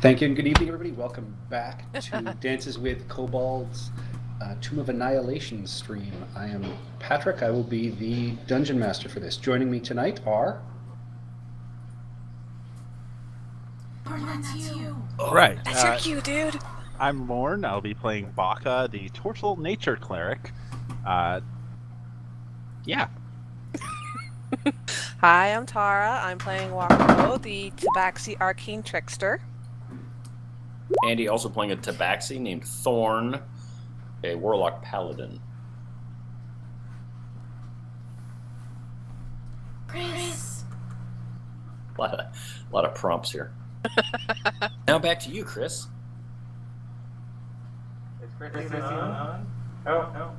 Thank you and good evening, everybody. Welcome back to Dances with Kobold's Tomb of Annihilation stream. I am Patrick. I will be the Dungeon Master for this. Joining me tonight are... That's you. Right. That's your cue, dude. I'm Lorne. I'll be playing Baka, the Tortal Nature Cleric. Yeah. Hi, I'm Tara. I'm playing Wakako, the Tabaxi Arcane Trickster. Andy also playing a Tabaxi named Thorn, a Warlock Paladin. Chris. A lot of prompts here. Now back to you, Chris. Is Chris on? Oh.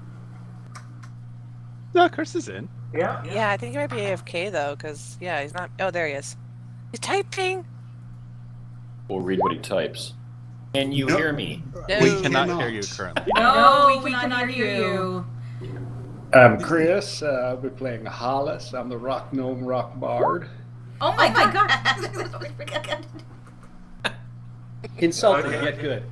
No, Chris is in. Yeah, I think he might be AFK, though, because, yeah, he's not... Oh, there he is. He's typing! We'll read what he types. Can you hear me? No. We cannot hear you currently. No, we cannot hear you. I'm Chris. I'll be playing Hollis. I'm the Rock Gnome Rock Bard. Oh my god. Insulting, Okay. yet good.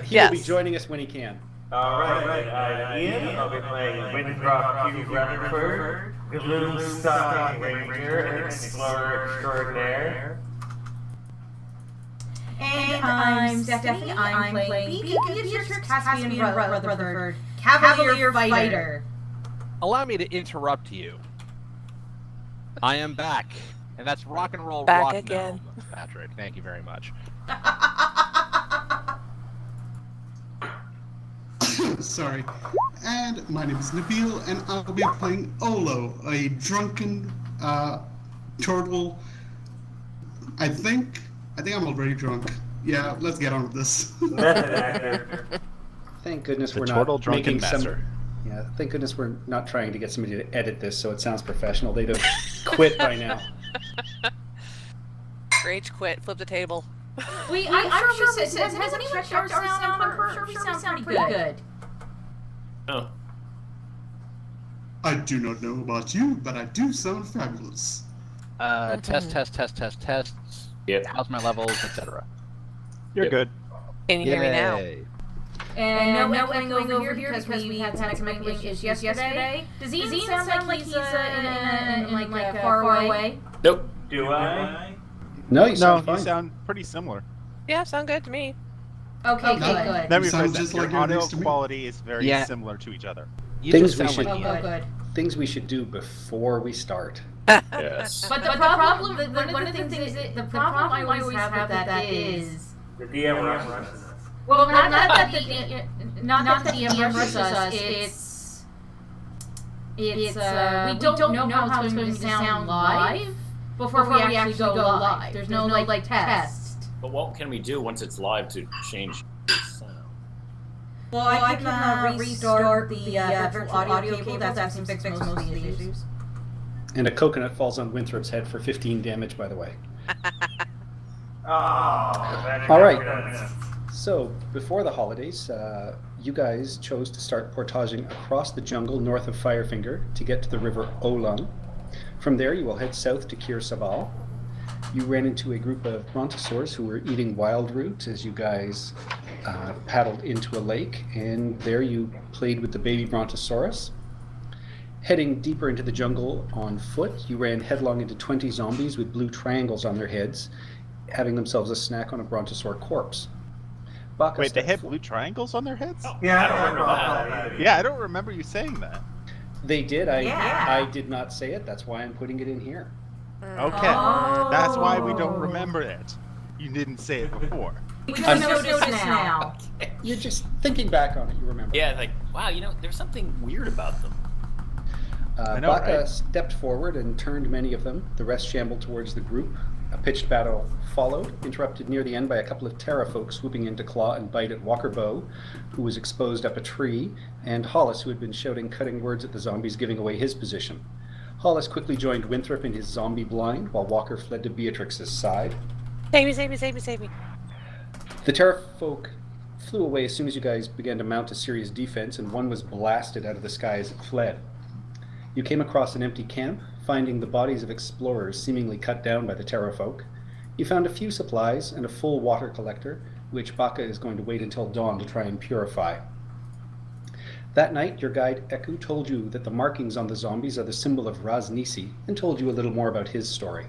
He Yes. will be joining us when he can. Alright, Ian, I'll be playing Winthrop Q. Rutherford, Gloom Stalking Ranger, and Explorer Extraordinaire. And I'm Stephanie. I'm playing Beatrix Caspian Rutherford, Cavalier Fighter. Allow me to interrupt you. I am back, and that's rock and roll Back rock again. gnome, Patrick. Thank you very much. Sorry. And my name is Nabil, and I'll be playing Olo, a drunken turtle. I think I'm already drunk. Yeah, let's get on with this. That's an actor. Thank goodness The we're Turtle not Drunken making some... Master. Yeah, thank goodness we're not trying to get somebody to edit this so it sounds professional. They'd have quit by now. Rage quit. Flip the table. I'm sure we said, has anyone checked our sound? I'm sure we sound pretty good. Oh. I do not know about you, but I do sound fabulous. Test. Yep. How's my levels, etc. You're Yep. good. Can you hear me now? And no one going over here because we had technical issues yesterday. Does Ian sound like he's in like far away? Nope. Do I? No, you No, sound you fine. sound pretty similar. Yeah, sound good to me. Okay, No. good. Let me You sound present. just Your like you're audio next to me. quality is very Yeah. similar to each other. You Things just we sound should- like Oh, good. Things we should do before we start. Yes. But the problem, one of the things is, the problem I always have with that is, The DM rushes us. well, not that the DM rushes us, it's we don't know how it's going to sound live before we actually go live. There's no like test. But what can we do once it's live to change the sound? Well, I can restart the virtual audio cable. That seems to fix most of the issues. And a coconut falls on Winthrop's head for 15 damage, by the way. All right. So, before the holidays, you guys chose to start portaging across the jungle north of Firefinger to get to the river Olung. From there, you will head south to Kir Sabal. You ran into a group of brontosaurs who were eating wild root as you guys paddled into a lake, and there you played with the baby brontosaurus. Heading deeper into the jungle on foot, you ran headlong into 20 zombies with blue triangles on their heads, having themselves a snack on a brontosaur corpse. Baka Wait, they stepped have fo- blue triangles on their heads? Yeah, I don't remember that either. Yeah, I don't remember you saying that. They did. Yeah. I did not say it. That's why I'm putting it in here. Okay. Oh. That's why we don't remember it. You didn't say it before. We just noticed now. You're just thinking back on it. You remember. Yeah, like, wow, there's something weird about them. I know, Baka right? stepped forward and turned many of them. The rest shambled towards the group. A pitched battle followed, interrupted near the end by a couple of Terra folk swooping in to claw and bite at Walker Bow, who was exposed up a tree, and Hollis, who had been shouting cutting words at the zombies, giving away his position. Hollis quickly joined Winthrop in his zombie blind, while Walker fled to Beatrix's side. Save me. The Terra folk flew away as soon as you guys began to mount a serious defense, and one was blasted out of the sky as it fled. You came across an empty camp, finding the bodies of explorers seemingly cut down by the Terra folk. You found a few supplies and a full water collector, which Baka is going to wait until dawn to try and purify. That night, your guide Eku told you that the markings on the zombies are the symbol of Raz Nisi, and told you a little more about his story.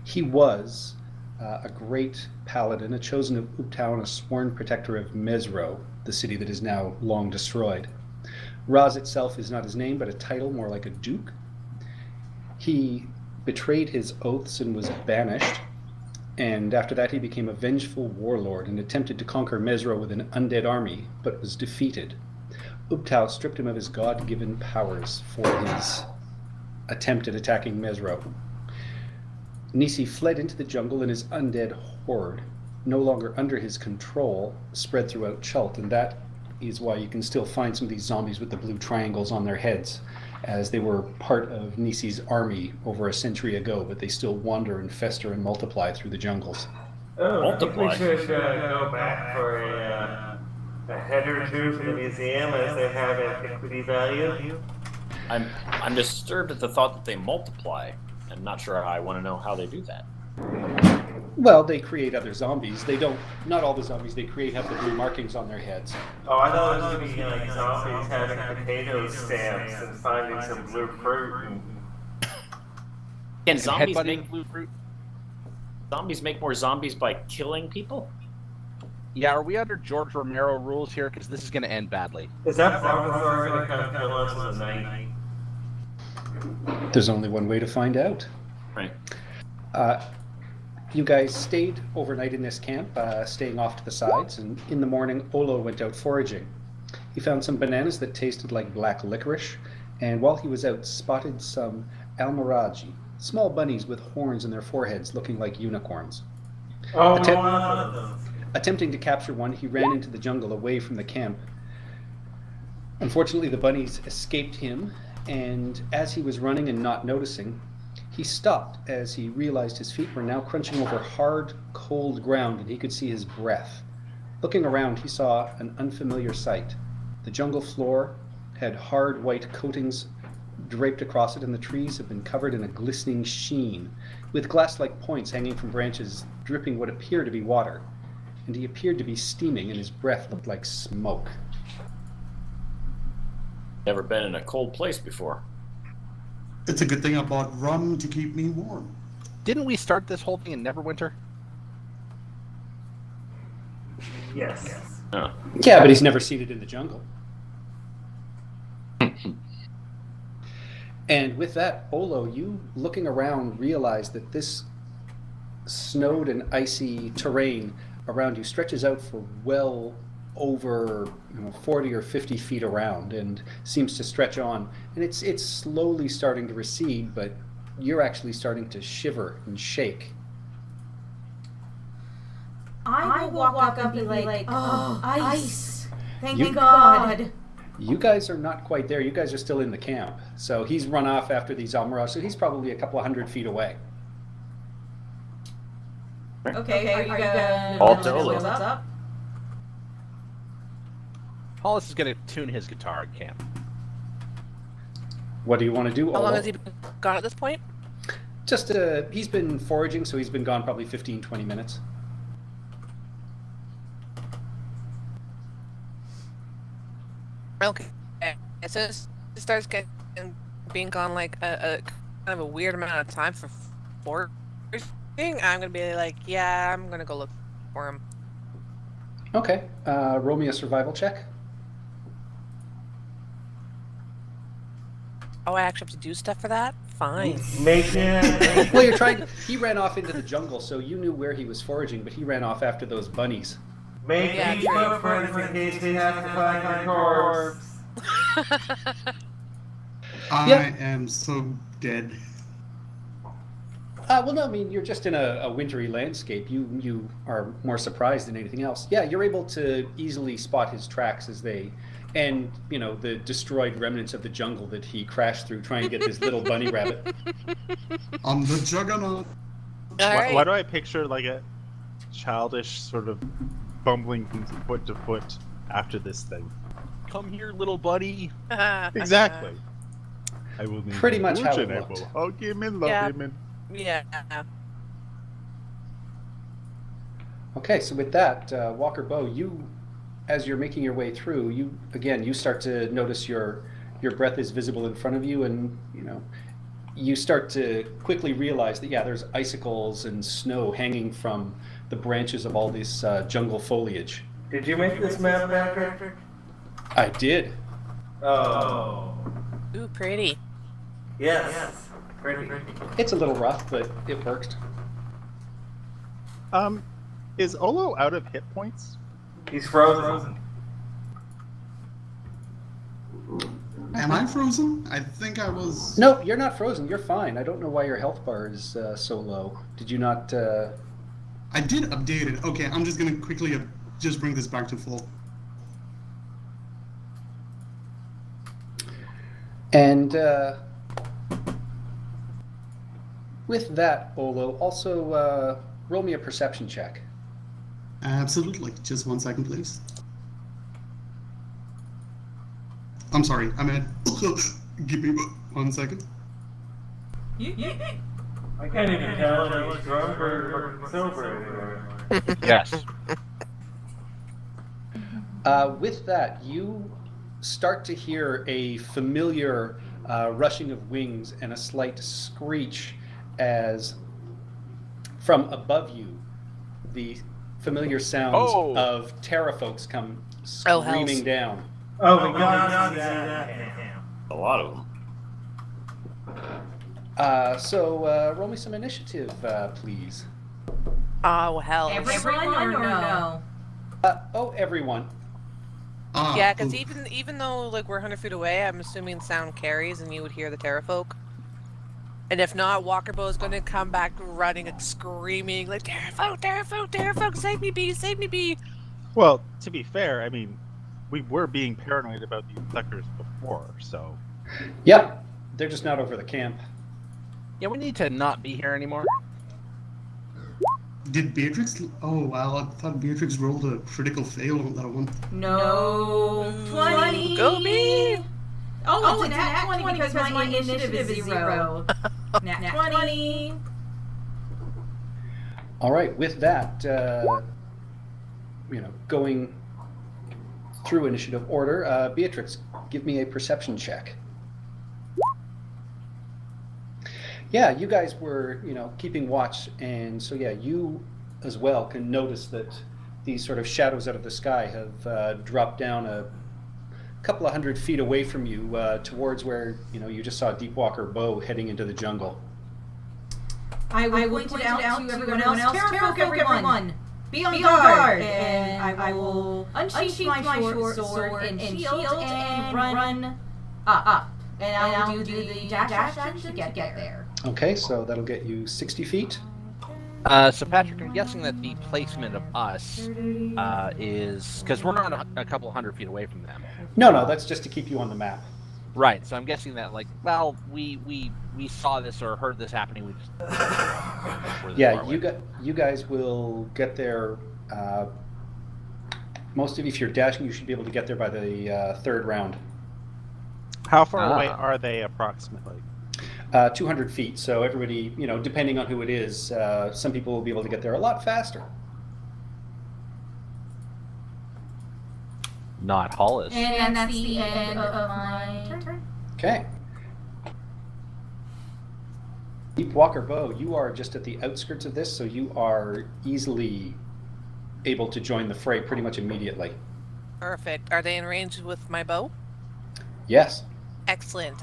He was a great paladin, a chosen of Uptau and a sworn protector of Mesro, the city that is now long destroyed. Raz itself is not his name, but a title more like a duke. He betrayed his oaths and was banished, and after that he became a vengeful warlord and attempted to conquer Mesro with an undead army, but was defeated. Uptau stripped him of his god-given powers for his attempt at attacking Mesro. Nisi fled into the jungle, and his undead horde, no longer under his control, spread throughout Chult, and that is why you can still find some of these zombies with the blue triangles on their heads, as they were part of Nisi's army over a century ago, but they still wander and fester and multiply through the jungles. Oh, I think we Multiply. should go back for a head or two for the museum, as they have antiquity value. I'm disturbed at the thought that they multiply. I'm not sure I want to know how they do that. Well, they create other zombies. They don't, not all the zombies they create have the blue markings on their heads. Oh, I thought it was going to be like zombies having potato stamps and finding some blue fruit. Can zombies headbutting make blue fruit? zombies make more zombies by killing people? Yeah, are we under George Romero rules here? Because this is going to end badly. Is that Bulbasaur going to come kill us in the night? There's only one way to find out. Right. You guys stayed overnight in this camp, staying off to the sides, and in the morning, Olo went out foraging. He found some bananas that tasted like black licorice, and while he was out, spotted some almaraji, small bunnies with horns in their foreheads looking like unicorns. Oh, Attempt- one of them. Attempting to capture one, he ran into the jungle away from the camp. Unfortunately, the bunnies escaped him, and as he was running and not noticing, he stopped as he realized his feet were now crunching over hard, cold ground, and he could see his breath. Looking around, he saw an unfamiliar sight. The jungle floor had hard white coatings draped across it, and the trees had been covered in a glistening sheen, with glass-like points hanging from branches dripping what appeared to be water. And he appeared to be steaming, and his breath looked like smoke. Never been in a cold place before. It's a good thing I bought rum to keep me warm. Didn't we start this whole thing in Neverwinter? Yes. Huh. Yeah, but he's never seen it in the jungle. And with that, Olo, you looking around realize that this snowed and icy terrain around you stretches out for well over 40 or 50 feet around, and seems to stretch on. And it's slowly starting to recede, but you're actually starting to shiver and shake. I will walk up and be like, oh, ice. Thank You- God. You guys are not quite there. You guys are still in the camp. So he's run off after these Almaraz, so he's probably a couple of 100 feet away. Okay, are you going All to to Olo. what's up? Hollis is going to tune his guitar at camp. What do you want to do, How long Olo? has he been gone at this point? Just, he's been foraging, so he's been gone probably 15, 20 minutes. Okay. So it starts getting being gone like a kind of a weird amount of time for foraging. I'm gonna be like, yeah, I'm gonna go look for him. Okay, roll me a survival check. Oh, I actually have to do stuff for that? Fine. Make it. Well, you're trying. He ran off into the jungle, so you knew where he was foraging, but he ran off after those bunnies. Make Yeah, each true. footprint in case we have to find your corpse. I am so dead. Well, no, I mean, you're just in a wintry landscape. You are more surprised than anything else. Yeah, you're able to easily spot his tracks as they, and, the destroyed remnants of the jungle that he crashed through trying to get this little bunny rabbit. I'm the juggernaut. Why do I picture like a childish sort of bumbling from foot to foot after this thing? Come here, little buddy. Exactly. I will need Pretty much how it fortune, I looked. will hug him and love Yeah. him and Yeah. Okay, so with that, Walker Bow, you, as you're making your way through, you start to notice your breath is visible in front of you, and you start to quickly realize that there's icicles and snow hanging from the branches of all this jungle foliage. Did you make this map, Patrick? I did. Oh. Ooh, pretty. Yes. Pretty. It's a little rough, but it worked. Is Olo out of hit points? He's frozen. Am I frozen? I think I was. No, you're not frozen. You're fine. I don't know why your health bar is so low. Did you not? I did update it. Okay, I'm just gonna quickly just bring this back to full. And with that, Olo, also roll me a perception check. Absolutely. Just 1 second, please. I'm sorry. I'm at. Give me 1 second. I can't even tell if he's drunk or sober anymore. Yes. With that, you start to hear a familiar rushing of wings and a slight screech as from above you, the familiar sounds of terrafolks come screaming down. Oh, we gotta see that. A lot of them. So roll me some initiative, please. Oh, hell. Everyone or no? Everyone. Yeah, because even though like we're 100 feet away, I'm assuming sound carries and you would hear the terrafolk. And if not, Walker Bow is going to come back running and screaming like, "Terrafolk, terrafolk, terrafolk, save me, bee, save me, bee." Well, to be fair, I mean, we were being paranoid about these suckers before, so. Yep, they're just not over the camp. Yeah, we need to not be here anymore. Did Beatrix? Oh wow! I thought Beatrix rolled a critical fail on that one. No. 20. Go me! Oh, it's a nat 20 because my initiative is 0. Nat 20. All right, with that, going through initiative order, Beatrix, give me a perception check. Yeah, you guys were, keeping watch, and so you as well can notice that these sort of shadows out of the sky have dropped down a couple of 100 feet away from you towards where, you just saw Deepwalker Bow heading into the jungle. I will point it out to everyone else. Terrafolk, everyone! Be on guard! And I will unsheath my short sword and shield and run up. And I will do the dash action to get there. Okay, so that'll get you 60 feet. So Patrick, I'm guessing that the placement of us is because we're not a couple 100 feet away from them. No, that's just to keep you on the map. Right. So I'm guessing that, we saw this or heard this happening. We just Yeah, you guys will get there. Most of you, if you're dashing, you should be able to get there by the third round. How far away are they approximately? 200 feet. So everybody, depending on who it is, some people will be able to get there a lot faster. Not Hollis. And that's the end of my turn. Okay. Deepwalker Bow, you are just at the outskirts of this, so you are easily able to join the fray pretty much immediately. Perfect. Are they in range with my bow? Yes. Excellent.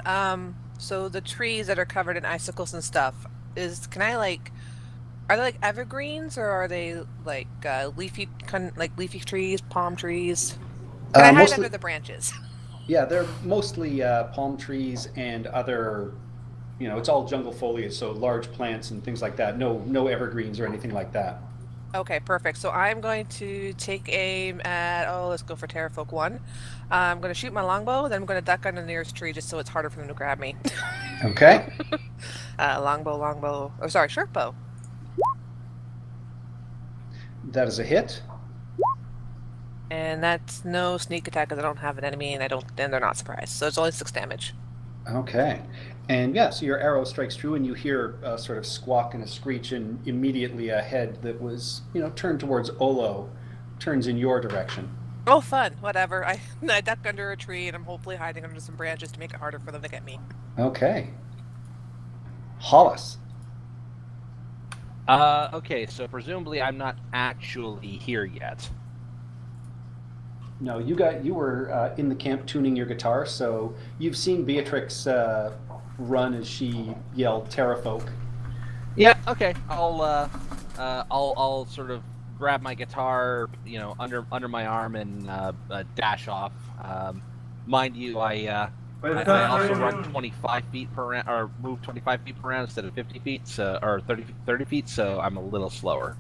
So the trees that are covered in icicles and stuff, are they like evergreens or are they like leafy trees, palm trees? Can I hide Mostly, under the branches? yeah, they're mostly palm trees and other, it's all jungle foliage, so large plants and things like that. No evergreens or anything like that. Okay, perfect. So I'm going to take aim at, let's go for Terrafolk 1. I'm going to shoot my longbow, then I'm going to duck under the nearest tree just so it's harder for them to grab me. Okay. Short bow. That is a hit. And that's no sneak attack because I don't have an enemy and they're not surprised. So it's only 6 damage. Okay. And yeah, so your arrow strikes true, and you hear a sort of squawk and a screech, and immediately a head that was, turned towards Olo turns in your direction. Oh, fun. Whatever. I duck under a tree, and I'm hopefully hiding under some branches to make it harder for them to get me. Okay. Hollis. Okay, so presumably I'm not actually here yet. No, you were in the camp tuning your guitar, so you've seen Beatrix run as she yelled "Terrafolk." Yeah. Okay. I'll sort of grab my guitar, under my arm and dash off. Mind you, I also run 25 feet per round, or move 25 feet per round instead of 50 feet, or 30 feet, so I'm a little slower.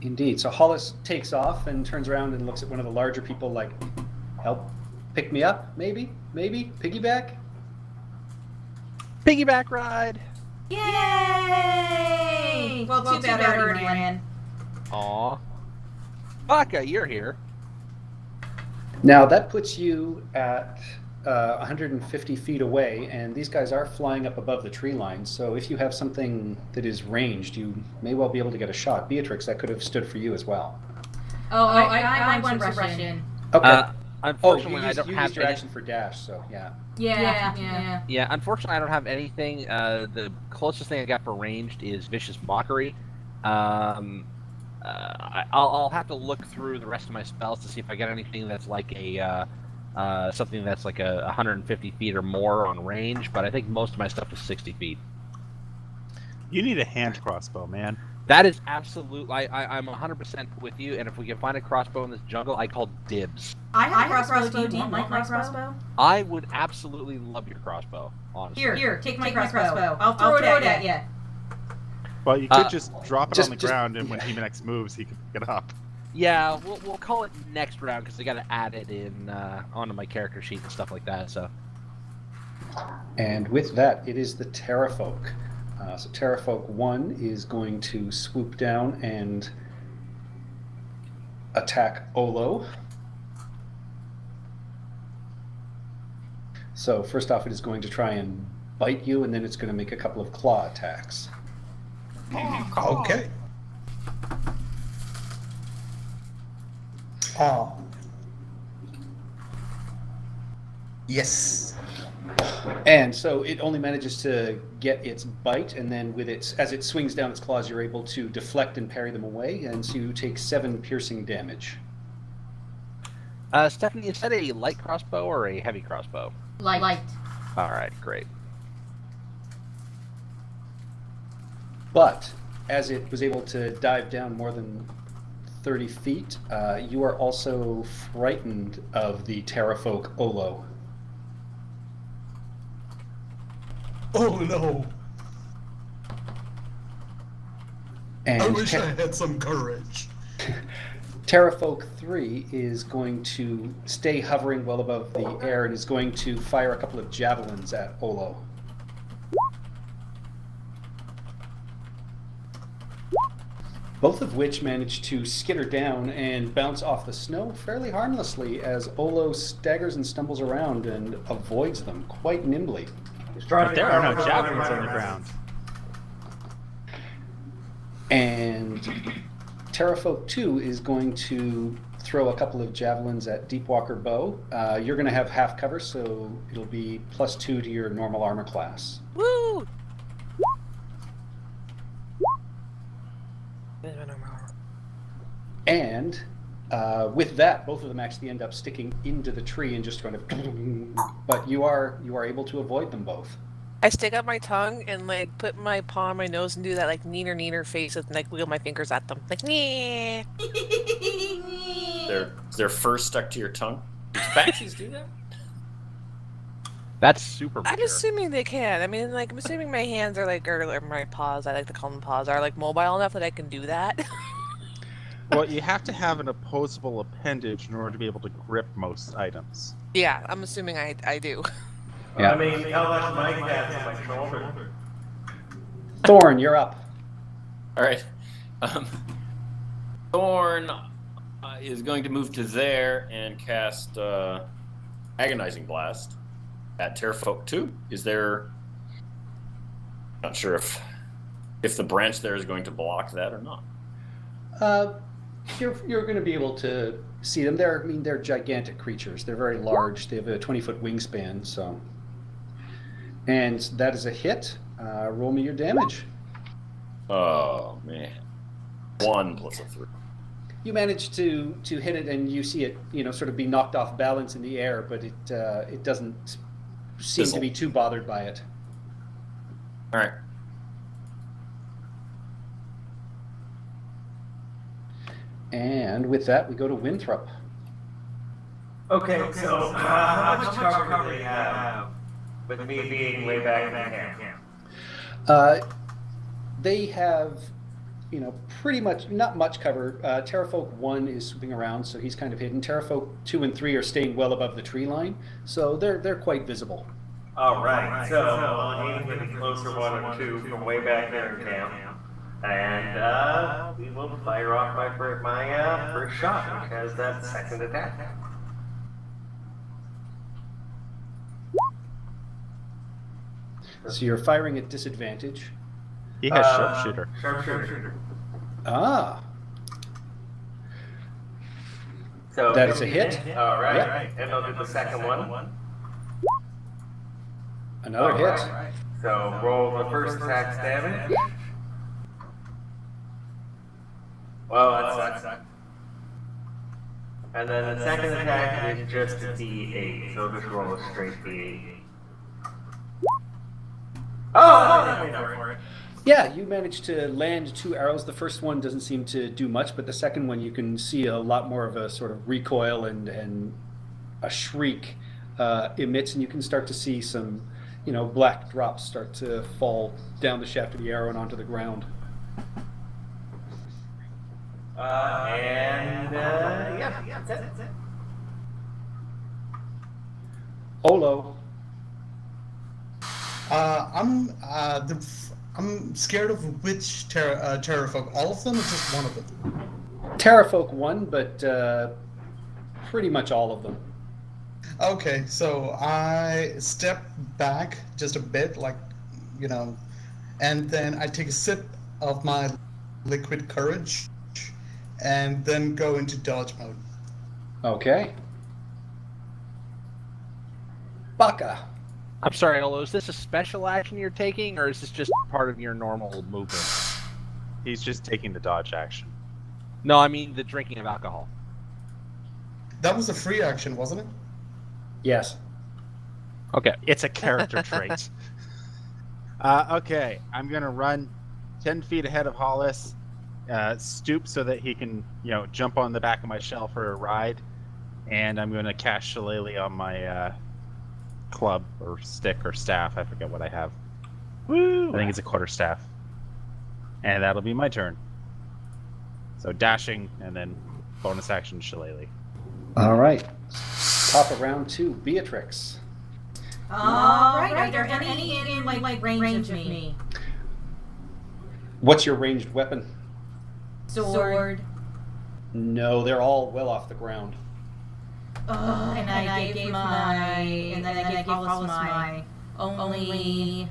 Indeed. So Hollis takes off and turns around and looks at one of the larger people like, "Help pick me up, maybe? Piggyback?" Piggyback ride! Yay! Well, too bad I already ran. Aw. Baka, you're here. Now that puts you at 150 feet away, and these guys are flying up above the tree line, so if you have something that is ranged, you may well be able to get a shot. Beatrix, that could have stood for you as well. Oh, I want to rush in. Okay. Unfortunately, you I don't used have your any... action for dash, so yeah. Yeah, unfortunately, I don't have anything. The closest thing I got for ranged is Vicious Mockery. I'll have to look through the rest of my spells to see if I get anything that's like something that's like 150 feet or more on range, but I think most of my stuff is 60 feet. You need a hand crossbow, man. That is absolute. I'm 100% with you, and if we can find a crossbow in this jungle, I call dibs. I have a crossbow. Do you want my crossbow? I would absolutely love your crossbow, honestly. Here, take my crossbow. I'll throw it at you. Well, you could just drop it on the ground, and when he next moves, he can pick it up. Yeah, we'll call it next round because I got to add it in onto my character sheet and stuff like that. So. And with that, it is the Terrafolk. So Terrafolk 1 is going to swoop down and attack Olo. So first off, it is going to try and bite you, and then it's going to make a couple of claw attacks. Okay. Oh. Yes. And so it only manages to get its bite, and then as it swings down its claws, you're able to deflect and parry them away, and so you take 7 piercing damage. Stephanie, is that a light crossbow or a heavy crossbow? Light. All right, great. But as it was able to dive down more than 30 feet, you are also frightened of the Terrafolk Olo. Oh no. And I wish I had some courage. Terrafolk 3 is going to stay hovering well above the air and is going to fire a couple of javelins at Olo. Both of which manage to skitter down and bounce off the snow fairly harmlessly as Olo staggers and stumbles around and avoids them quite nimbly. But there are no javelins on the ground. And Terrafolk 2 is going to throw a couple of javelins at Deepwalker Bow. You're going to have half cover, so it'll be +2 to your normal armor class. Woo! And with that, both of them actually end up sticking into the tree and just kind of. But you are able to avoid them both. I stick out my tongue and like put my paw on my nose and do that like neener face and like wiggle my fingers at them like nee. They're first stuck to your tongue. Do Baxies do that? That's super mature. I'm assuming they can. I mean, like I'm assuming my hands are like or my paws. I like to call them paws. Are like mobile enough that I can do that. Well, you have to have an opposable appendage in order to be able to grip most items. Yeah, I'm assuming I do. Yeah. I mean, how much Mike has on my shoulder? Thorn, you're up. All right. Thorn is going to move to there and cast agonizing blast at Terrafolk 2. Is there... Not sure if the branch there is going to block that or not. You're going to be able to see them. They're gigantic creatures. They're very large. They have a 20-foot wingspan. So, and that is a hit. Roll me your damage. Oh man, 1 plus a 3. You manage to hit it, and you see it, sort of be knocked off balance in the air, but it doesn't seem to be too bothered by it. All right. And with that, we go to Winthrop. Okay, so how much cover do they have with me being way back in the camp? They have, pretty much, not much cover. Terrafolk 1 is swooping around, so he's kind of hidden. Terrafolk 2 and 3 are staying well above the tree line, so they're quite visible. All right, so I'll aim for the closer one or two from way back there in camp, and we will fire off my first shot, which has that second attack. So you're firing at disadvantage. He has sharpshooter. Sharpshooter. Ah. So that is a hit. All right, Yep. and I'll do the second one. Another hit. Right. So roll the first attack's damage. Well, that's and then the second attack is just a D8, so just roll a straight D8. Oh, no, for it. Yeah, you managed to land 2 arrows. The first one doesn't seem to do much, but the second one you can see a lot more of a sort of recoil and a shriek emits, and you can start to see some, black drops start to fall down the shaft of the arrow and onto the ground. Yeah, that's it. Olo. I'm scared of which Terrafolk. All of them, or just one of them? Terrafolk 1, but pretty much all of them. Okay, so I step back just a bit, and then I take a sip of my liquid courage, and then go into dodge mode. Okay. Baka. I'm sorry, Olo, is this a special action you're taking, or is this just part of your normal movement? He's just taking the dodge action. No, I mean the drinking of alcohol. That was a free action, wasn't it? Yes. Okay. It's a character trait. Okay, I'm going to run 10 feet ahead of Hollis, stoop so that he can, jump on the back of my shell for a ride, and I'm going to cast Shillelagh on my club or stick or staff. I forget what I have. Woo! I think it's a quarterstaff. And that'll be my turn. So dashing and then bonus action Shillelagh. All right. Top of round 2, Beatrix. All right. Are there any in range of me? What's your ranged weapon? Sword. No, they're all well off the ground. And I gave Hollis my only.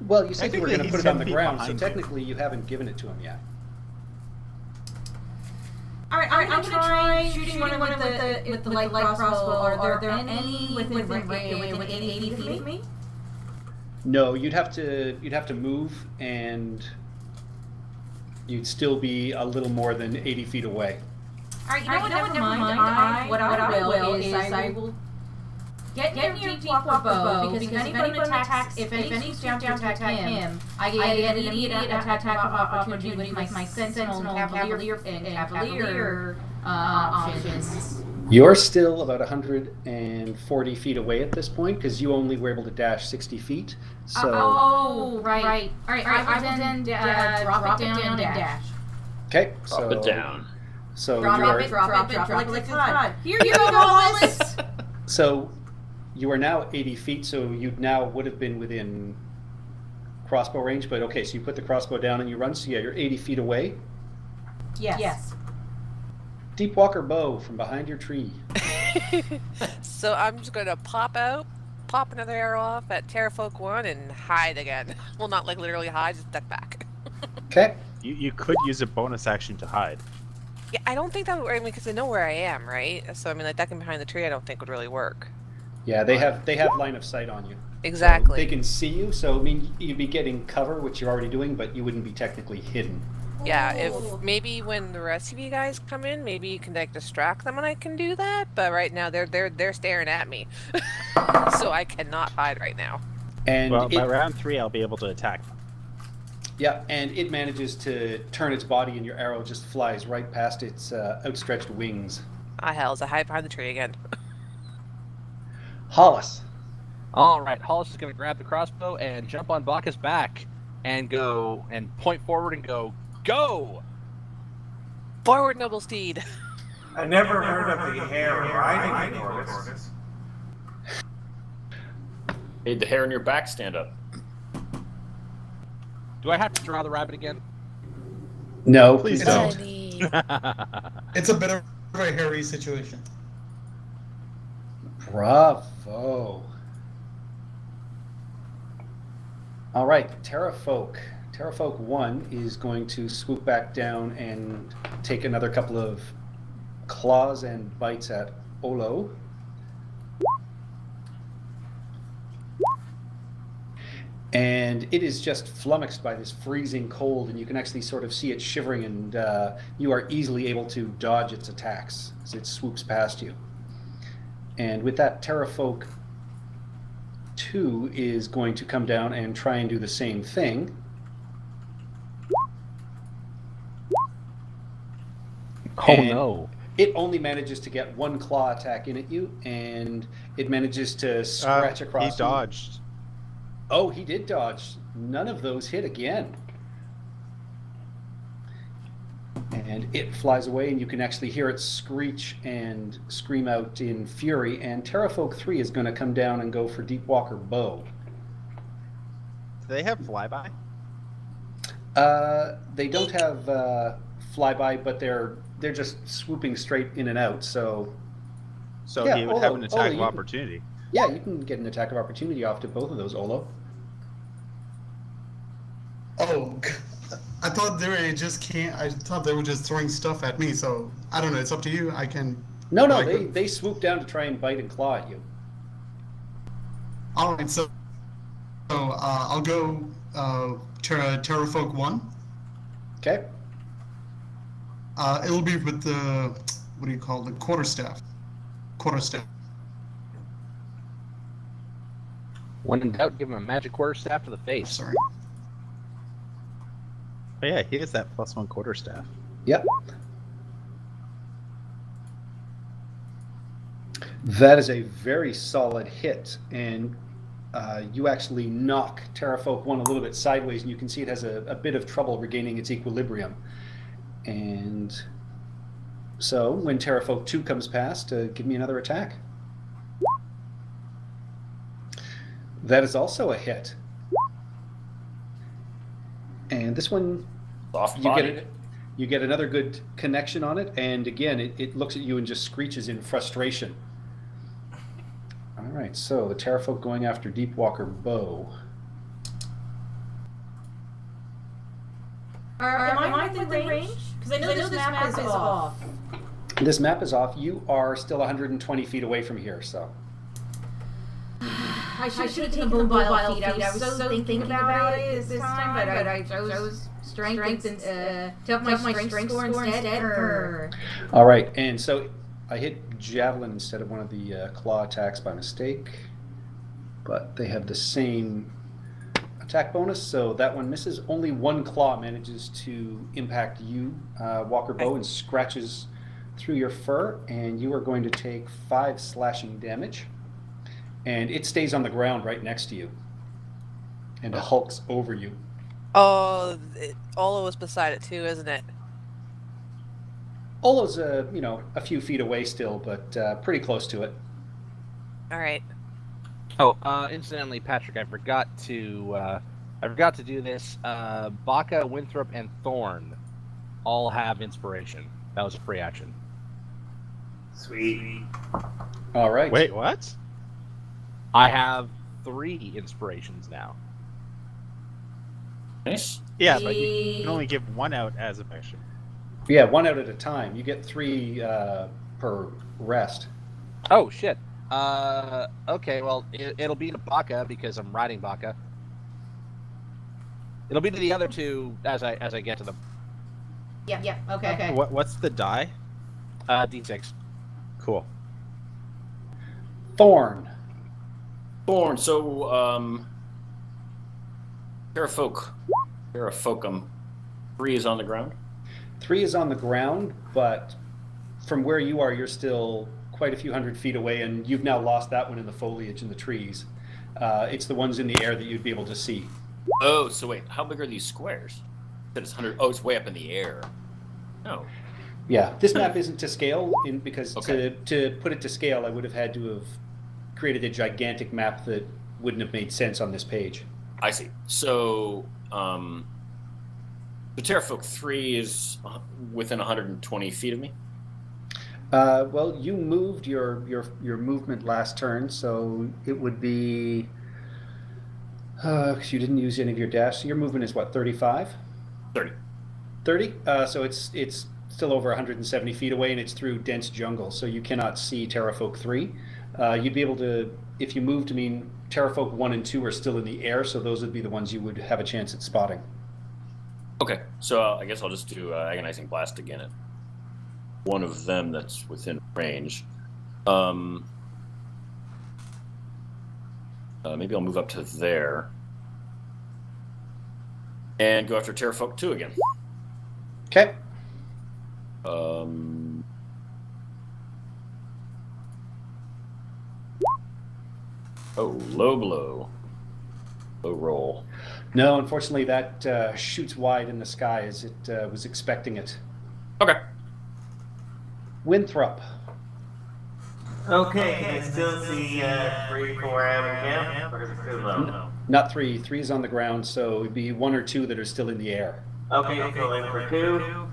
Well, you said you were Technically, going to put he's it on the 10 feet ground, so behind you. technically you haven't given it to him yet. All right, I'm gonna try shooting one with the light crossbow. Are there any within 80 feet of me? No, you'd have to move, and you'd still be a little more than 80 feet away. All right, you know what? Never mind. What I will is I will get near Deep Walker Bow, because if anyone attacks, if any jump to attack him, I get an immediate attack opportunity with my Sentinel and Cavalier options. You're still about 140 feet away at this point, because you only were able to dash 60 feet. So. Right. All right, I will then drop it down and dash. Okay, so. Drop it down. So Drop you're. it like it's hot. Here you go, Wallace! So you are now 80 feet, so you now would have been within crossbow range, but okay, so you put the crossbow down and you run, so yeah, you're 80 feet away. Yes. Deep Walker Bow from behind your tree. So I'm just gonna pop out, pop another arrow off at Terrafolk 1 and hide again. Well, not like literally hide, just duck back. Okay. You could use a bonus action to hide. Yeah, I don't think that would, I mean, because I know where I am, right? So I mean, like ducking behind the tree, I don't think would really work. Yeah, they have line of sight on you. Exactly. So they can see you, so I mean you'd be getting cover, which you're already doing, but you wouldn't be technically hidden. Yeah, if maybe when the rest of you guys come in, maybe you can like distract them and I can do that. But right now they're staring at me, so I cannot hide right now. And Well, by round 3, I'll be able to attack. yeah, and it manages to turn its body, and your arrow just flies right past its outstretched wings. Ah, hells, I hide behind the tree again. Hollis. All right, Hollis is going to grab the crossbow and jump on Baka's back and go and point forward and go. Forward, noble steed. I never heard of the hare riding a tortoise. Made the hair on your back stand up. Do I have to draw the rabbit again? No, Please it's don't. Honey. It's a bit of a hairy situation. Bravo. All right, Terrafolk. Terrafolk 1 is going to swoop back down and take another couple of claws and bites at Olo. And it is just flummoxed by this freezing cold, and you can actually sort of see it shivering, and you are easily able to dodge its attacks as it swoops past you. And with that, Terrafolk 2 is going to come down and try and do the same thing. Oh And no. It only manages to get one claw attack in at you, and it manages to scratch across He you. dodged. Oh, he did dodge. None of those hit again. And it flies away, and you can actually hear it screech and scream out in fury. And Terrafolk 3 is going to come down and go for Deepwalker Bow. Do they have flyby? They don't have flyby, but they're just swooping straight in and out. So So Yeah, he would have Olo, an attack you of can- opportunity. yeah, you can get an attack of opportunity off to both of those, Olo. Oh, I thought they were just can't. I thought they were just throwing stuff at me. So I don't know. It's up to you. I can. No, Like- they swoop down to try and bite and claw at you. All right. So I'll go Terrafolk 1. Okay. It'll be with the what do you call it? The quarterstaff. Quarterstaff. When in doubt, give him a magic quarterstaff to the face. Sorry. Oh yeah, he has that +1 quarterstaff. Yep. That is a very solid hit, and you actually knock Terrafolk 1 a little bit sideways, and you can see it has a bit of trouble regaining its equilibrium. And so when Terrafolk 2 comes past, give me another attack. That is also a hit. And this one, Soft you body. get it. You get another good connection on it, and again, it looks at you and just screeches in frustration. All right, so the Terrafolk going after Deepwalker Bow. Am I within range? Because I know this map is off. This map is off. You are still 120 feet away from here, so. I should have taken the mobile feed. I was so thinking about it this time, but I chose strength and took my strength score instead. All right, and so I hit Javelin instead of one of the claw attacks by mistake, but they have the same attack bonus, so that one misses. Only one claw manages to impact you, Walker Bow, and scratches through your fur, and you are going to take 5 slashing damage. And it stays on the ground right next to you, and hulks over you. Oh, Ola was beside it too, isn't it? Olo's a few feet away still, but pretty close to it. All right. Oh, incidentally, Patrick, I forgot to do this. Baka, Winthrop, and Thorn all have inspiration. That was a free action. Sweet. All right. Wait, what? I have 3 inspirations now. Nice. Yeah, but you can only give 1 out as a mission. Yeah, 1 out at a time. You get 3 per rest. Oh shit. Okay. Well, it'll be to Baka because I'm riding Baka. It'll be to the other 2 as I get to them. Yeah. Okay. What's the die? D6. Cool. Thorn. Thorn. So, Terrafolkum. 3 is on the ground. 3 is on the ground, but from where you are, you're still quite a few hundred feet away, and you've now lost that one in the foliage and the trees. It's the ones in the air that you'd be able to see. Oh, so wait, how big are these squares? That it's 100. Oh, it's way up in the air. No. Yeah, this map isn't to scale because Okay. to put it to scale, I would have had to have created a gigantic map that wouldn't have made sense on this page. I see. So, the Terrafolk 3 is within 120 feet of me. Well, you moved your movement last turn, so it would be. 'Cause you didn't use any of your dash. So your movement is what, 35? 30. 30? So it's still over 170 feet away, and it's through dense jungle, so you cannot see Terrafolk 3. You'd be able to, if you moved, I mean, Terrafolk 1 and 2 are still in the air, so those would be the ones you would have a chance at spotting. Okay, so I guess I'll just do Agonizing Blast again at one of them that's within range. Maybe I'll move up to there and go after Terrafolk 2 again. Okay. Oh, low blow. Low roll. No, unfortunately, that shoots wide in the sky as it was expecting it. Okay. Winthrop. Okay, can I still see 3 from where I am in camp? Or is it too low? Not 3. 3 is on the ground, so it'd be 1 or 2 that are still in the air Okay, go in for 2.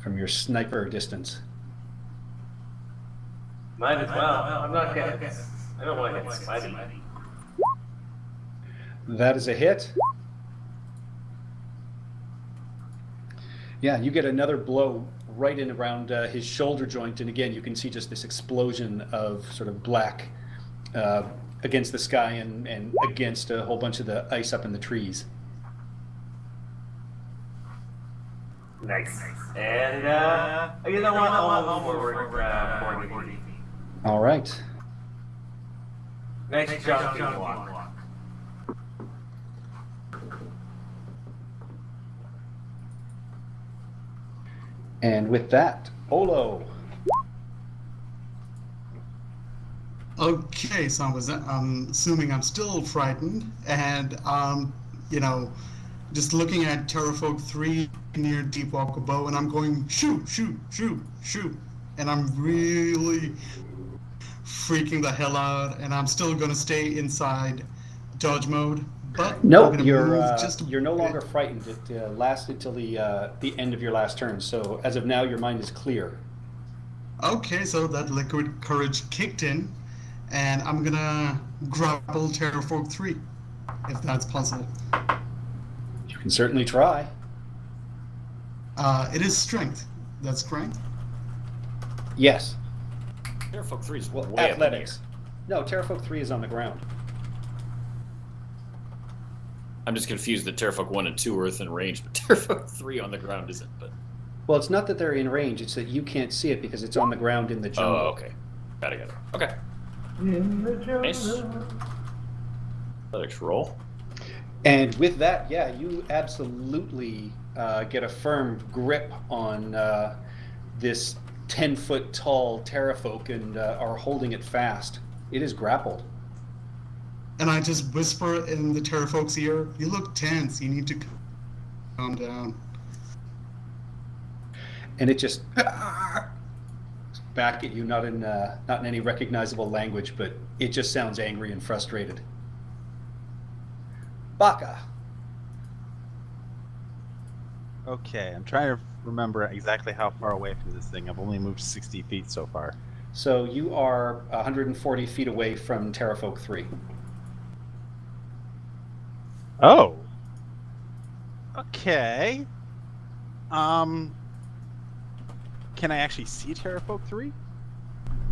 from your sniper distance. Might as well. I'm not getting. I don't want to get spicy. That is a hit. Yeah, you get another blow right in around his shoulder joint, and again, you can see just this explosion of sort of black against the sky and against a whole bunch of the ice up in the trees. Nice. And you know what? I'll move forward 40 feet. All right. Nice jump to walk. And with that, Olo. Okay, so I'm assuming I'm still frightened, and just looking at Terrafolk 3 near Deep Walker Bow, and I'm going shoot, shoot, shoot, shoot, and I'm really freaking the hell out, and I'm still gonna stay inside dodge mode. But No, I'm gonna you're move just a you're no bit. longer frightened. It lasted till the end of your last turn. So as of now, your mind is clear. Okay, so that liquid courage kicked in, and I'm gonna grapple Terrafolk 3, if that's possible. You can certainly try. It is strength. That's correct. Yes. Terrafolk 3 is Well, way athletics. up No, Terrafolk 3 is on the ground. in the air. I'm just confused that Terrafolk 1 and 2 are within range, but Terrafolk 3 on the ground isn't. But Well, it's not that they're in range, it's that you can't see it because it's on the ground in the jungle. oh, okay. Got it. Okay. Nice. Athletics roll. And with that, yeah, you absolutely get a firm grip on this 10-foot tall Terrafolk and are holding it fast. It is grappled. And I just whisper in the Terrafolk's ear, "You look tense. You need to calm down." And it just back at you, not in any recognizable language, but it just sounds angry and frustrated. Baka. Okay, I'm trying to remember exactly how far away from this thing. I've only moved 60 feet so far. So you are 140 feet away from Terrafolk 3. Oh. Okay. Can I actually see Terrafolk 3?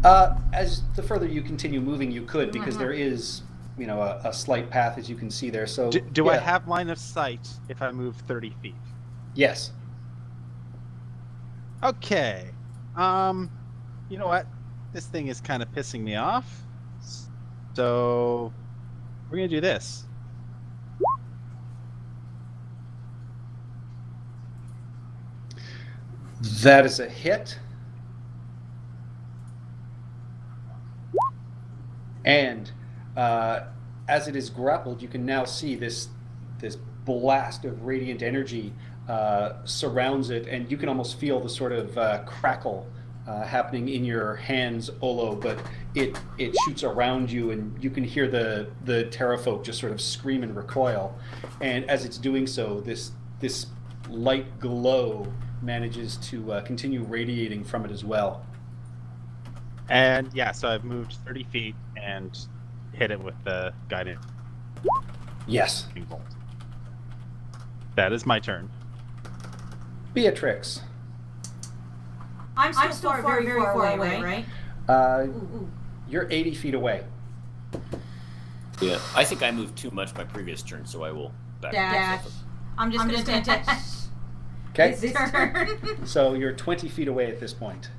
As the further you continue moving, you could, because there is, a slight path, as you can see there. So Do I yeah. have line of sight if I move 30 feet? Yes. Okay. You know what? This thing is kind of pissing me off. So we're gonna do this. That is a hit. And as it is grappled, you can now see this blast of radiant energy surrounds it, and you can almost feel the sort of crackle happening in your hands, Olo, but it shoots around you, and you can hear the Terrafolk just sort of scream and recoil. And as it's doing so, this light glow manages to continue radiating from it as well. And yeah, so I've moved 30 feet and hit it with the guided Yes. bolt. That is my turn. Beatrix. I'm still very far away, right? You're 80 feet away. Yeah, I think I moved too much my previous turn, so I will back Dash. myself I'm just gonna dash. Okay? It's his turn. So you're 20 feet away at this point.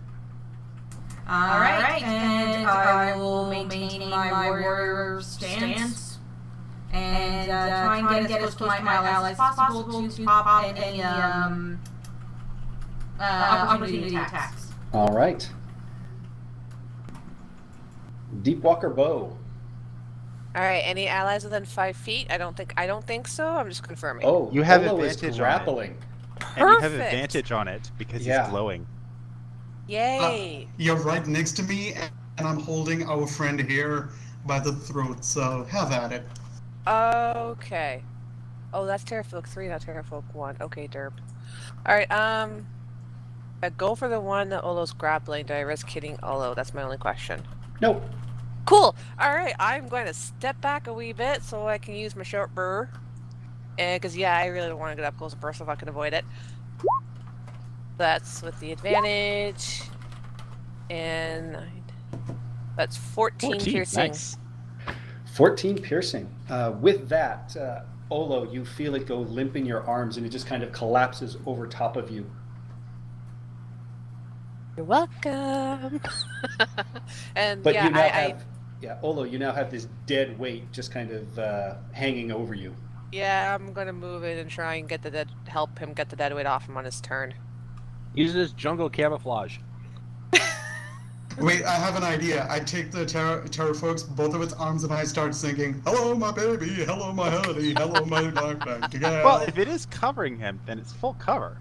Alright, and I will maintain my warrior stance. And try and get as close to my allies as possible to pop any opportunity attacks. All right. Deepwalker bow. All right. Any allies within 5 feet? I don't think so. I'm just confirming. Oh, You have Olo is advantage on it. grappling. And you have Perfect. advantage on it because Yeah. he's glowing. Yay! You're right next to me, and I'm holding our friend here by the throat, so have at it. Okay. Oh, that's Terrafolk 3, not Terrafolk 1. Okay, derp. Alright, I go for the one that Olo's grappling. Do I risk hitting Olo? That's my only question. Nope. Cool! Alright, I'm going to step back a wee bit so I can use my short burr. Because, yeah, I really don't want to get up close and personal if I can avoid it. That's with the advantage. And that's 14 piercing. Nice. 14 piercing. With that, Olo, you feel it go limp in your arms, and it just kind of collapses over top of you. You're welcome. And But yeah, you now have, Olo, you now have this dead weight just kind of hanging over you. yeah, I'm gonna move it and try and get help him get the dead weight off him on his turn. Use this jungle camouflage. Wait, I have an idea. I take the Terrafolk's both of its arms and I start singing, "Hello, my baby. Hello, my honey. Hello, my black gal." Well, if it is covering him, then it's full cover.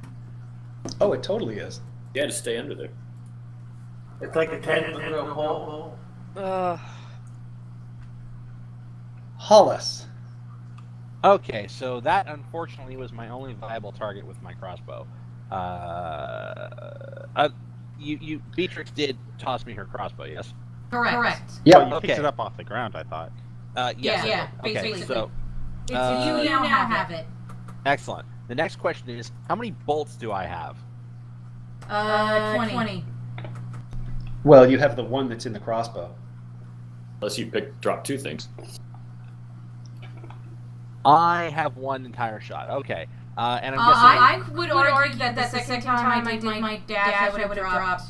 Oh, it totally is. Yeah, just stay under there. It's like a tent with no pole. Ugh. Hollis. Okay, so that unfortunately was my only viable target with my crossbow. Beatrix did toss me her crossbow, yes? Correct. Yeah. Well, you picked Okay. it up off the ground, I thought. Yes. Yeah, Okay, basically. so You now have it. excellent. The next question is, how many bolts do I have? 20. Well, you have the one that's in the crossbow. Unless you drop two things. I have one entire shot. Okay. And I'm guessing. I would argue that the second time I did my dash, I would have dropped.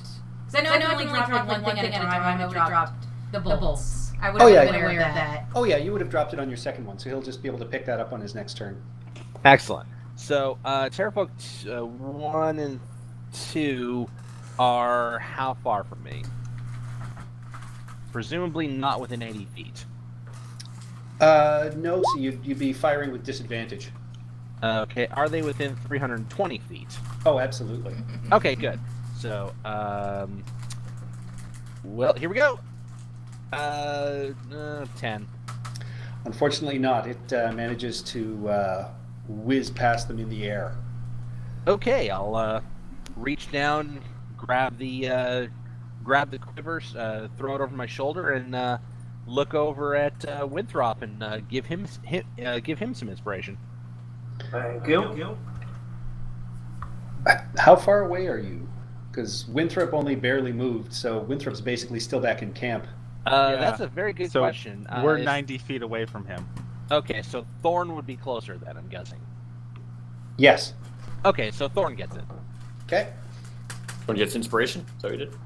Because I know I only dropped one thing at a time. I would have dropped the bolts. I would have been aware of that. Oh yeah, you would have dropped it on your second one, so he'll just be able to pick that up on his next turn. Excellent. So, Terrafolk 1 and 2 are how far from me? Presumably not within 80 feet. No, so you'd be firing with disadvantage. Okay, are they within 320 feet? Oh, absolutely. Okay, good. So, well, here we go. 10. Unfortunately not. It manages to whiz past them in the air. Okay, I'll reach down, grab the quivers, throw it over my shoulder, and look over at Winthrop and give him some inspiration. Thank you. How far away are you? Because Winthrop only barely moved, so Winthrop's basically still back in camp. That's a very good So question. we're 90 feet away from him. Okay, so Thorn would be closer then, I'm guessing. Yes. Okay, so Thorn gets it. Okay. When he gets inspiration? Is that what you did?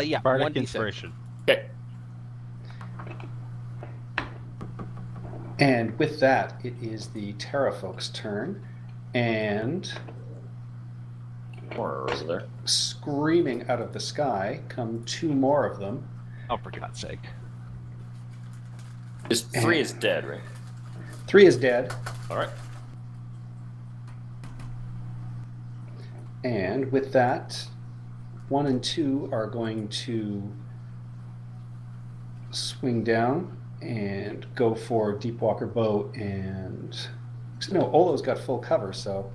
Yeah, Bardic 1d6. inspiration. Okay. And with that, it is the Terrafolk's turn, and Or is it there? screaming out of the sky come 2 more of them. Oh, for God's sake. Three is dead, right? 3 is dead, All right. and with that, 1 and 2 are going to swing down and go for Deepwalker Bow, and no, Olo's got full cover, so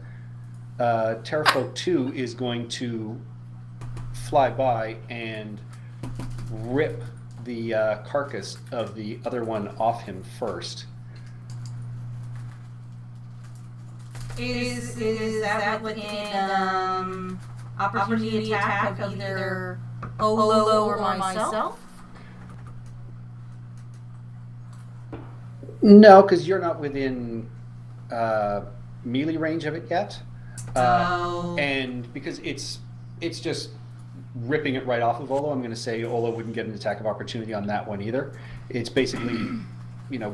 Terrafolk 2 is going to fly by and rip the carcass of the other one off him first. Is that within opportunity attack of either Olo or myself? No, because you're not within melee range of it yet. And because it's just ripping it right off of Olo, I'm going to say Olo wouldn't get an attack of opportunity on that one either. It's basically,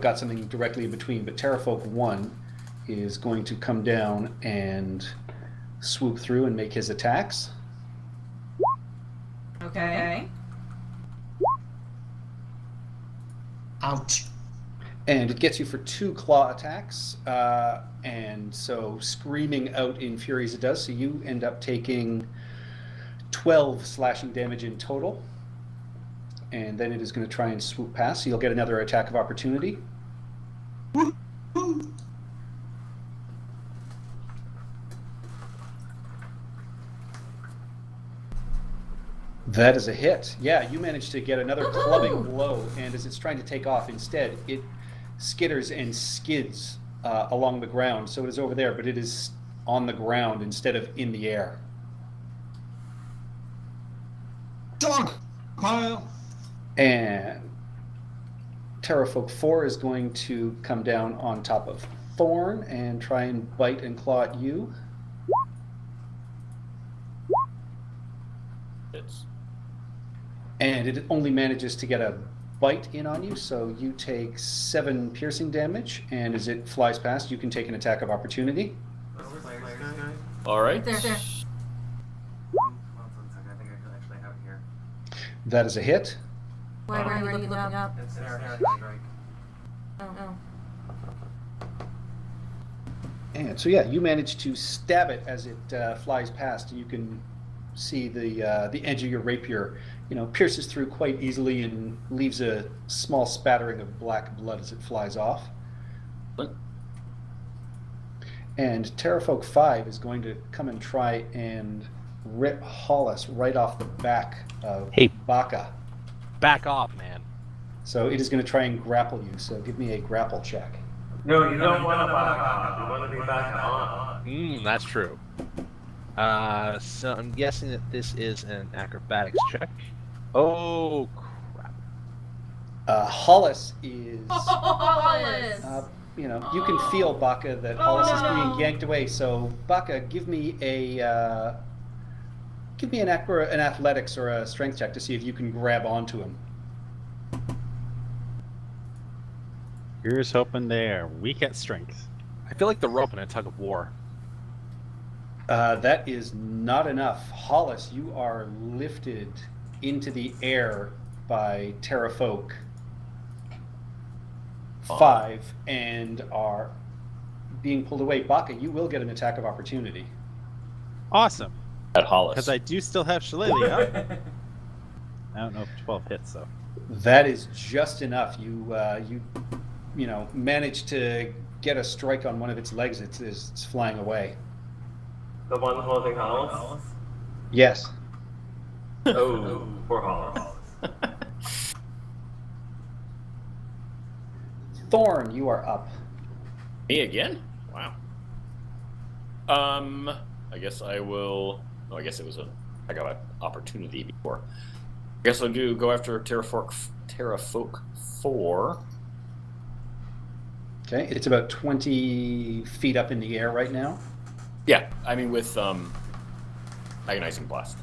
got something directly in between. But Terrafolk 1 is going to come down and swoop through and make his attacks. Okay. Ouch. And it gets you for 2 claw attacks. And so screaming out in fury as it does. So you end up taking 12 slashing damage in total. And then it is going to try and swoop past. So you'll get another attack of opportunity. Woo-hoo. That is a hit. Yeah, you managed to get another clubbing blow, and as it's trying to take off, instead it skitters and skids along the ground. So it is over there, but it is on the ground instead of in the air. Dog pile. And Terrafolk 4 is going to come down on top of Thorn and try and bite and claw at you. It's And it only manages to get a bite in on you, so you take 7 piercing damage, and as it flies past, you can take an attack of opportunity. all right. There. I think I actually have it here. That is a hit. Why are you looking up? It's there. Strike. Oh. And so, yeah, you manage to stab it as it flies past, and you can see the edge of your rapier, pierces through quite easily and leaves a small spattering of black blood as it flies off. What? And Terrafolk 5 is going to come and try and rip Hollis right off the back of Hey. Baka. Back off, man. So it is going to try and grapple you. So give me a grapple check. No, you don't want to back off. You want to be back on. That's true. So I'm guessing that this is an acrobatics check. Oh, crap. Hollis is... Hollis! you can feel, Baka, that Hollis is being yanked away. So, Baka, give me an athletics or a strength check to see if you can grab onto him. Here's hoping they're weak at strength. I feel like the rope in a tug of war. That is not enough. Hollis, you are lifted into the air by Terrafolk 5 and are being pulled away. Baka, you will get an attack of opportunity. Awesome. At Hollis. Because I do still have Shillelagh up. I don't know if 12 hits, though. That is just enough. You manage to get a strike on one of its legs. It's flying away. The one holding Hollis? Yes. Oh, poor Hollis. Thorn, you are up. Me again? Wow. I guess I will. No, I guess it was I got an opportunity before. I guess I'll go after Terrafolk 4. Okay, it's about 20 feet up in the air right now. Yeah, I mean with agonizing blast.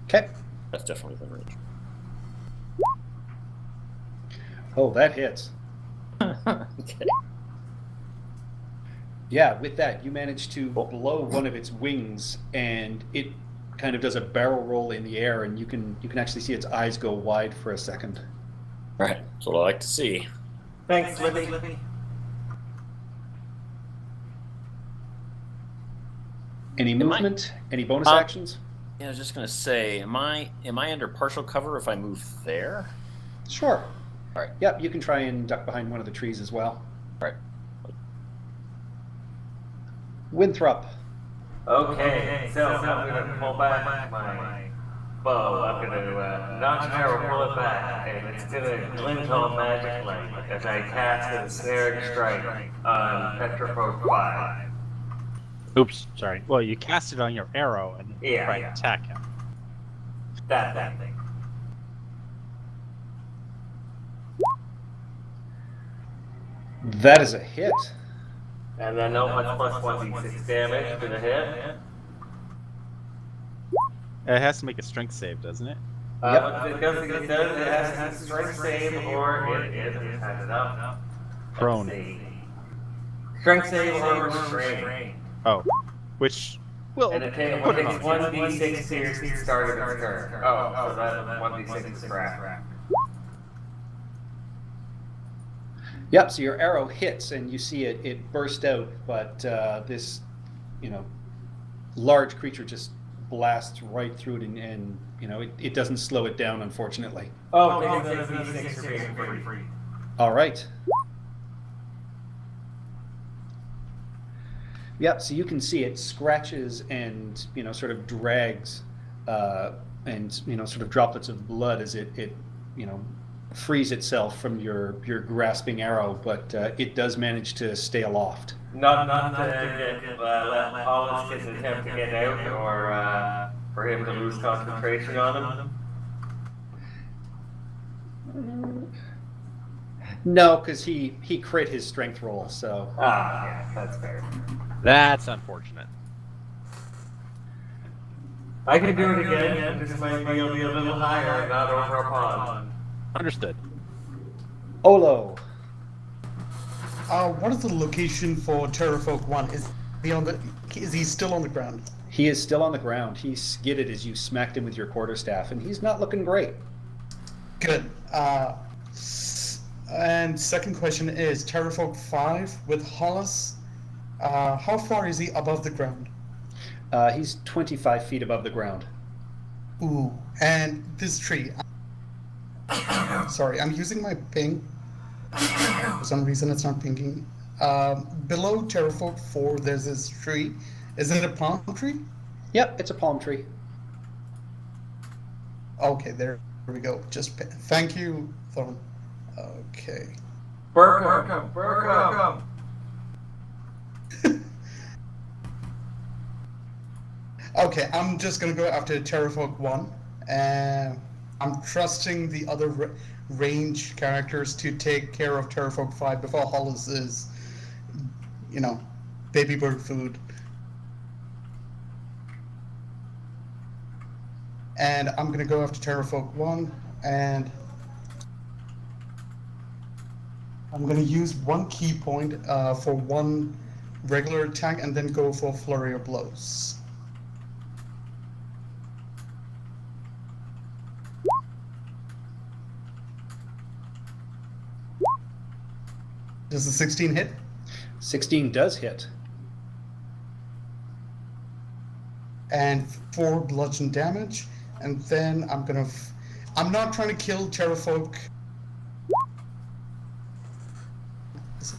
Okay. That's definitely within range. Oh, that hits. Okay. Yeah, with that, you manage to blow one of its wings, and it kind of does a barrel roll in the air, and you can actually see its eyes go wide for a second. All right, that's what I like to see. Thanks, Libby. Any movement? Any bonus actions? Yeah, I was just gonna say, am I under partial cover if I move there? Sure. All right. Yep, you can try and duck behind one of the trees as well. All right. Winthrop. Okay, so I'm gonna pull back my bow. I'm gonna notch arrow, pull it back, and it's gonna glint all magic light as I cast a ensnaring strike on Petrifolk 5. Oops, sorry. Well, you cast it on your arrow and Yeah, try yeah. to attack him. That thing. That is a hit. And then no much plus 1d6 damage to the hit. It has to make a strength save, doesn't it? It does. It has to strength save or it is. I just had it up. Prone. Let's see. Strength save or restrain. Oh, which will And it takes put it on. 1d6 here to start of its turn. Oh, so that 1d6 is crap. Yep, so your arrow hits and you see it burst out, but this, large creature just blasts right through it and it doesn't slow it down, unfortunately. Oh, take another d6 for being free. All right. Yep, so you can see it scratches and, sort of drags and, sort of droplets of blood as it frees itself from your grasping arrow, but it does manage to stay aloft. Not to let Hollis get an attempt to get out or for him to lose concentration on him. No, because he crit his strength roll, so. Yeah, that's fair. That's unfortunate. I can do it again, this might be a little higher, not over a pond. Understood. Olo. What is the location for Terrafolk 1? Is he still on the ground? He is still on the ground. He skidded as you smacked him with your quarterstaff, and he's not looking great. Good. And second question is, Terrafolk 5 with Hollis, how far is he above the ground? He's 25 feet above the ground. Ooh, and this tree. Sorry, I'm using my ping. For some reason it's not pinging. Below Terrafolk 4, there's this tree. Is it a palm tree? Yep, it's a palm tree. Okay, there we go. Thank you, Thorn. Okay. Burkham! Okay, I'm just gonna go after Terrafolk 1. I'm trusting the other range characters to take care of Terrafolk 5 before Hollis is, baby bird food. And I'm gonna go after Terrafolk 1, and I'm gonna use one key point for one regular attack and then go for flurry of blows. Does the 16 hit? 16 does hit. And 4 bludgeon damage, and then I'm not trying to kill Terrafolk.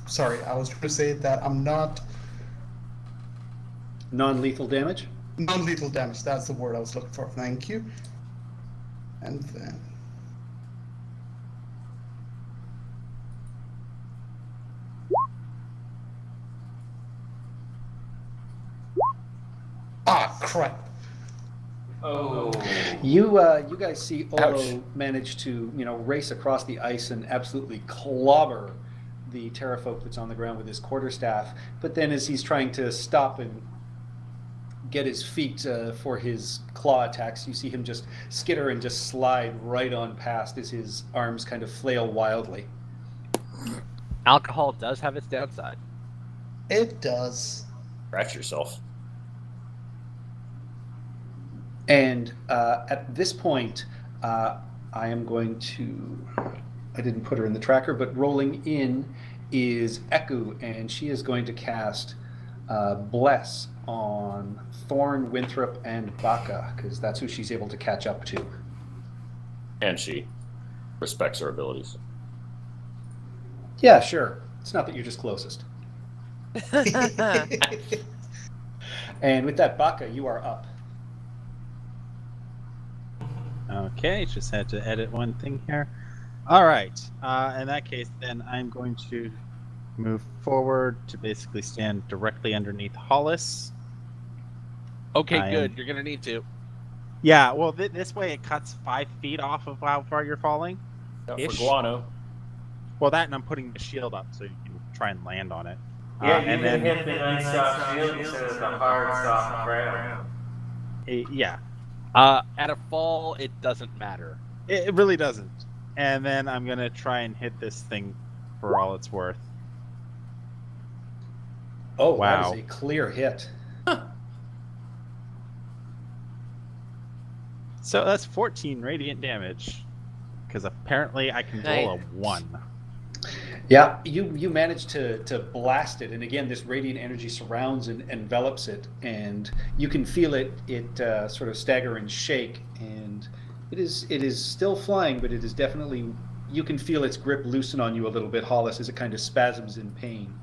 Sorry, I was trying to say that I'm not. Non-lethal damage? Non-lethal damage, that's the word I was looking for. Thank you. And then... Ah, crap. Oh. You guys see Olo Ouch. manage to, race across the ice and absolutely clobber the terrafolk that's on the ground with his quarterstaff. But then as he's trying to stop and get his feet for his claw attacks, you see him just skitter and just slide right on past as his arms kind of flail wildly. Alcohol does have its downside. It does. Scratch yourself. And at this point, I am going to, I didn't put her in the tracker, but rolling in is Eku, and she is going to cast Bless on Thorn, Winthrop, and Baka, because that's who she's able to catch up to. And she respects her abilities. Yeah, sure. It's not that you're just closest. And with that, Baka, you are up. Okay, just had to edit one thing here. All right. In that case, then I'm going to move forward to basically stand directly underneath Hollis. Okay, good. You're gonna need to. Yeah, well, this way it cuts 5 feet off of how far you're falling. For Ish. guano. Well, that and I'm putting the shield up so you can try and land on it. Yeah, you and can then hit the nice soft shield instead of the hard soft ground. yeah, At a fall, it doesn't matter. it really doesn't. And then I'm gonna try and hit this thing for all it's worth. Oh, Wow. That is a clear hit. So that's 14 radiant damage. Because apparently I can roll a 1. Yeah, you manage to blast it, and again, this radiant energy surrounds and envelops it, and you can feel it sort of stagger and shake, and it is still flying, but it is definitely, you can feel its grip loosen on you a little bit, Hollis, as it kind of spasms in pain.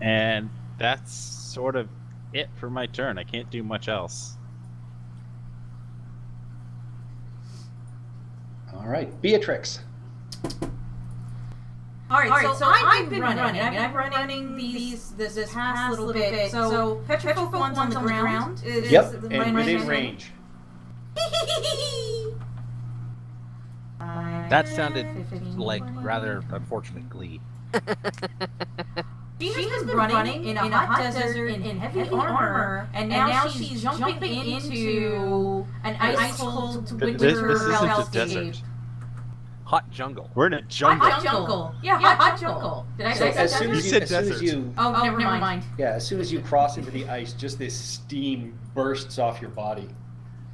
And that's sort of it for my turn. I can't do much else. All right, Beatrix. All right, so I've been running. I've been running this past little bit. So Petrifolk one's on the ground. Yep, and within range. That sounded like rather unfortunate glee. She has been running in a hot desert in heavy armor, and now she's jumping into an ice-cold winter This isn't a hellscape. desert. Hot jungle. We're in a jungle. Hot jungle. Yeah, hot jungle. Did I So say as that? soon You as said as soon as desert. you Oh, never mind. as soon as you cross into the ice, just this steam bursts off your body.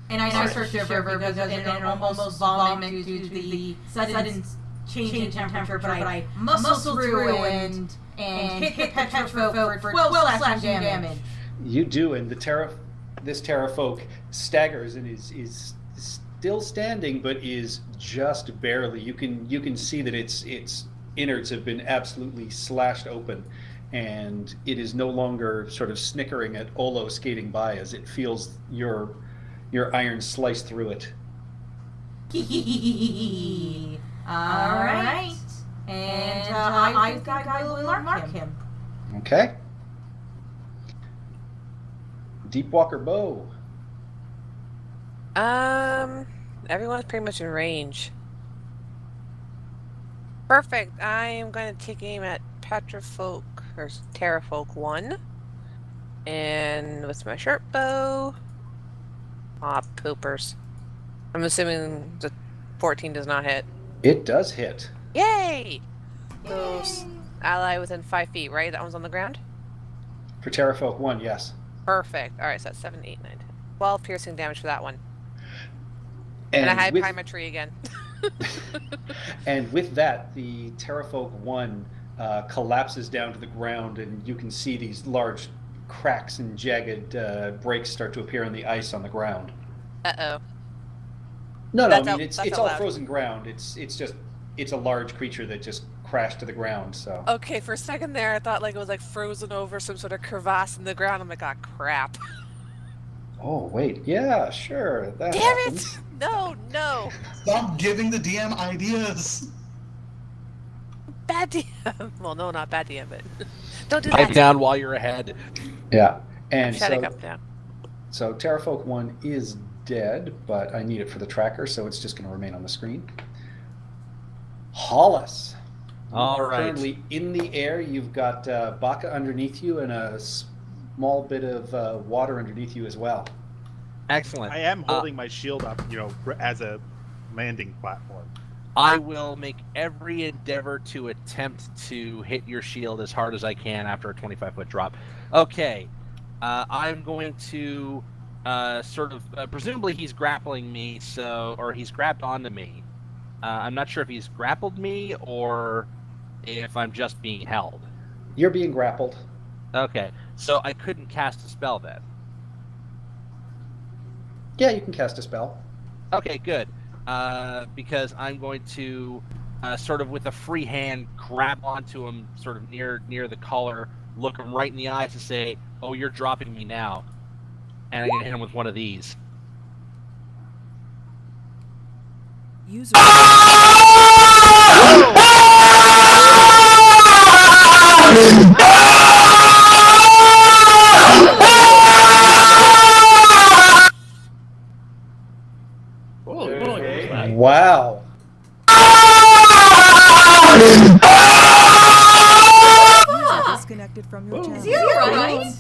And I start to shiver because and almost vomit due to the sudden change in temperature, but I muscle through and hit the Petrifolk for 12 slashing damage. You do, and this terrafolk staggers and is still standing, but is just barely. You can see that its innards have been absolutely slashed open, and it is no longer sort of snickering at Olo skating by as it feels your iron slice through it. All right, and I think I will mark him. Okay. Deepwalker Bow. Everyone's pretty much in range. Perfect. I am going to take aim at Petrifolk or Terrafolk 1, and with my sharp bow. Ah, poopers. I'm assuming the 14 does not hit. It does hit. Yay! Those ally within 5 feet, right? That one's on the ground? For Terrafolk 1, yes. Perfect. Alright, so that's 7, 8, 9, 10. 12 piercing damage for that one. And I hide behind my tree again. And with that, the Terrafolk 1 collapses down to the ground, and you can see these large cracks and jagged breaks start to appear on the ice on the ground. Uh-oh. No, That's I out- mean it's that's all allowed. frozen ground. It's a large creature that just crash to the ground. So. Okay, for a second there, I thought like it was like frozen over some sort of crevasse in the ground. I'm like, ah, crap. Oh wait, yeah, sure, that Damn happens. it! No, no. Stop giving the DM ideas. Bad DM. Well, no, not bad DM, but don't do Pipe that. down while you're ahead. Yeah, and Shutting so up now. so Terrafolk 1 is dead, but I need it for the tracker, so it's just going to remain on the screen. Hollis. All right. Currently in the air, you've got Baka underneath you and a small bit of water underneath you as well. Excellent. I am holding my shield up, as a landing platform. I will make every endeavor to attempt to hit your shield as hard as I can after a 25-foot drop. Okay. I'm going to presumably he's grappling me, or he's grabbed onto me. I'm not sure if he's grappled me or if I'm just being held. You're being grappled. Okay, so I couldn't cast a spell then. Yeah, you can cast a spell. Okay, good. Because I'm going to sort of with a free hand grab onto him sort of near the collar, look him right in the eyes and say, "Oh, you're dropping me now." And I'm going to hit him with one of these. User. Wow. User disconnected from your channel. Is he alright?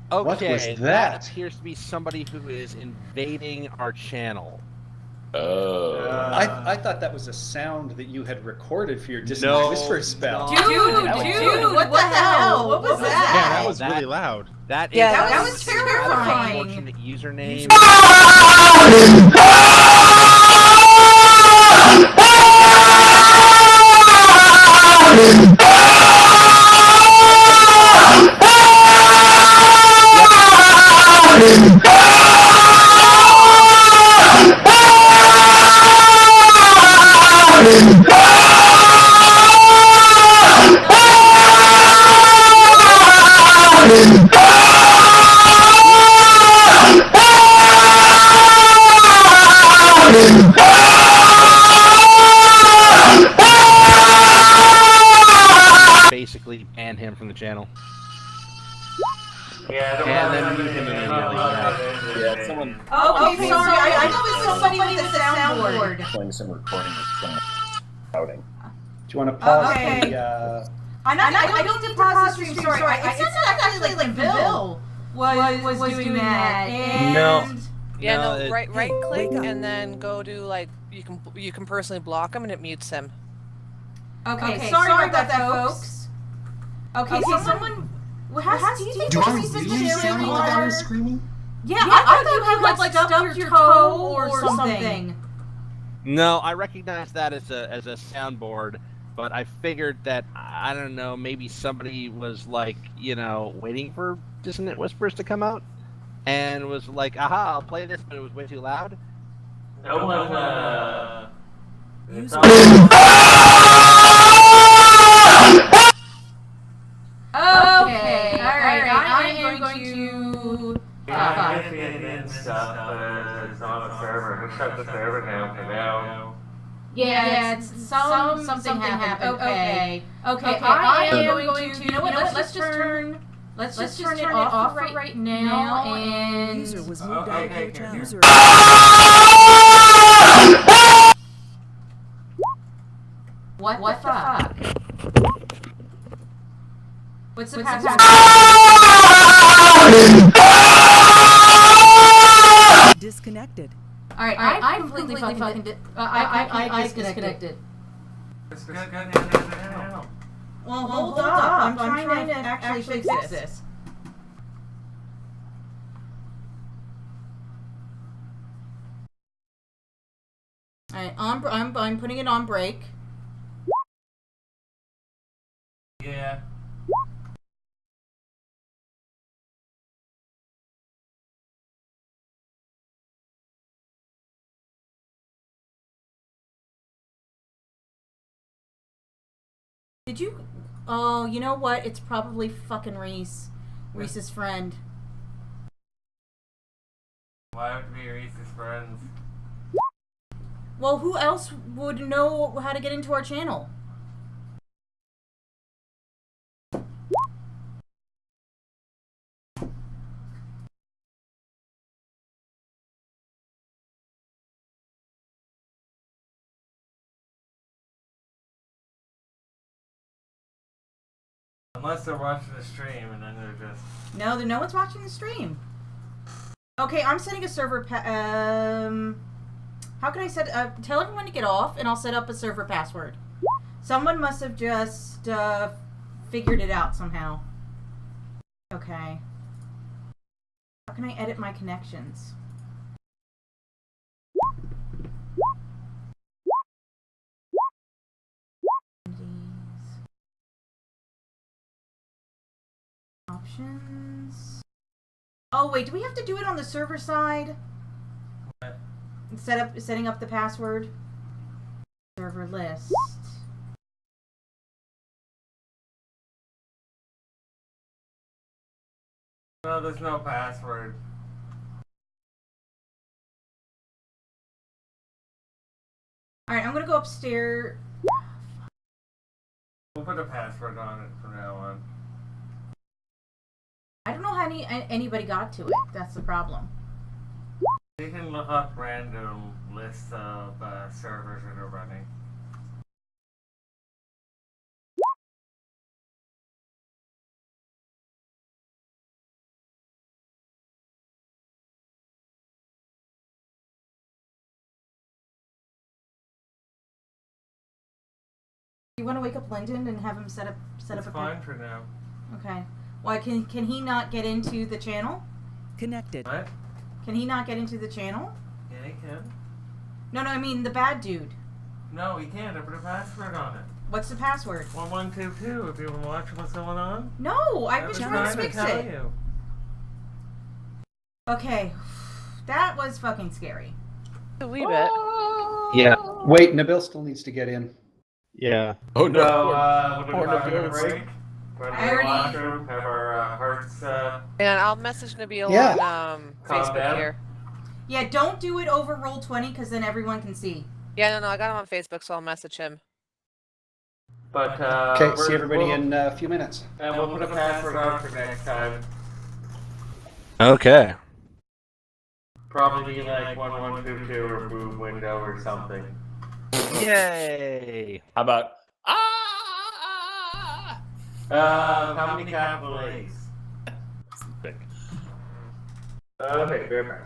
Okay, What was that that? appears to be somebody who is invading our channel. I thought that was a sound that you had recorded for your dissonant No, whisper spell. no. Dude, what the hell? What was Yeah, that? that was really loud. That is Yeah, that was terrifying. unfortunate username. Basically ban him from the channel. Yeah, And then mute him immediately. Yeah, someone Okay, sorry. I know it's somebody with a soundboard. playing some recording with someone shouting. Do you want to pause Okay. the... I don't do pause the stream. Sorry, it sounded actually like Bill was doing that. And No. Yeah, No, no, it- right click wake up. and then go to like you can personally block him and it mutes him. Okay, sorry about that, folks. Okay, so someone do you think Do I this is really sound sharing like I our- was screaming? Yeah, I thought you had like stubbed your toe or something. No, I recognize that as a soundboard, but I figured that I don't know, maybe somebody was like, waiting for Dissonant Whispers to come out, and was like, "Aha, I'll play this," but it was way too loud. No one, User. Okay, alright, I am going to... I guess the admin stuff, but it's on the server. Who shut the server down for now? Yeah, it's something happened. Okay, I am going to... You know what, let's just turn... Let's just turn it off for right now, and... User was moved out of your Okay, channel. User. What the fuck? What's the password? Disconnected. Alright, I completely fucking I disconnected. It's good now. Well, hold up. I'm trying to actually fix this. Alright, I'm putting it on break. Yeah. Did you? Oh, you know what? It's probably fucking Reese. Reese's friend. Why would it be Reese's friends? Well, who else would know how to get into our channel? Unless they're watching the stream and then they're just... No one's watching the stream. Okay, I'm setting a server how can I set... tell everyone to get off, and I'll set up a server password. Someone must have just, figured it out somehow. Okay. How can I edit my connections? Options. Oh wait, do we have to do it on the server side? What? Setting up the password. Server list. No, there's no password. Alright, I'm gonna go upstairs. We'll put a password on it from now on. I don't know how anybody got to it. That's the problem. You can look up random lists of servers that are running. You want to wake up Lyndon and have him set up It's a fine for now. Okay. Why can he not get into the channel? Connected. What? Can he not get into the channel? Yeah, he can. No, I mean the bad dude. No, he can't. I put a password on it. What's the password? 1122. If you want to watch what's going on. No, I've been I trying was to fix tell it. you. Okay. That was fucking scary. A wee bit. Yeah. Wait, Nabil still needs to get in. Yeah. Oh no! So, Poor we'll have a Nabil. break. Run I to the already- washroom. Have our hearts. And I'll message Nabil Yeah. on Calm Facebook down. here. Yeah, don't do it over Roll20 because then everyone can see. Yeah, no, I got him on Facebook, so I'll message him. But Okay, see everybody in a few minutes. And we'll put a password on for next time. Okay. Probably like 1122 or move window or something. Yay! How about How many capital A's? Pick. Okay, fair enough.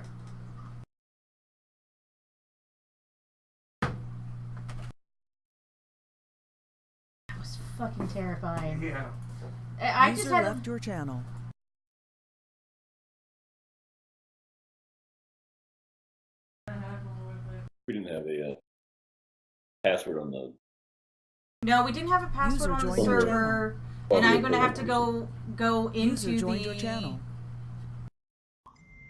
That was fucking terrifying. Yeah. I just User had left your channel. We didn't have a password on the. no, we didn't have a password User on the joined your server, Oh, and yeah, I'm gonna yeah. have to go into User joined the your channel.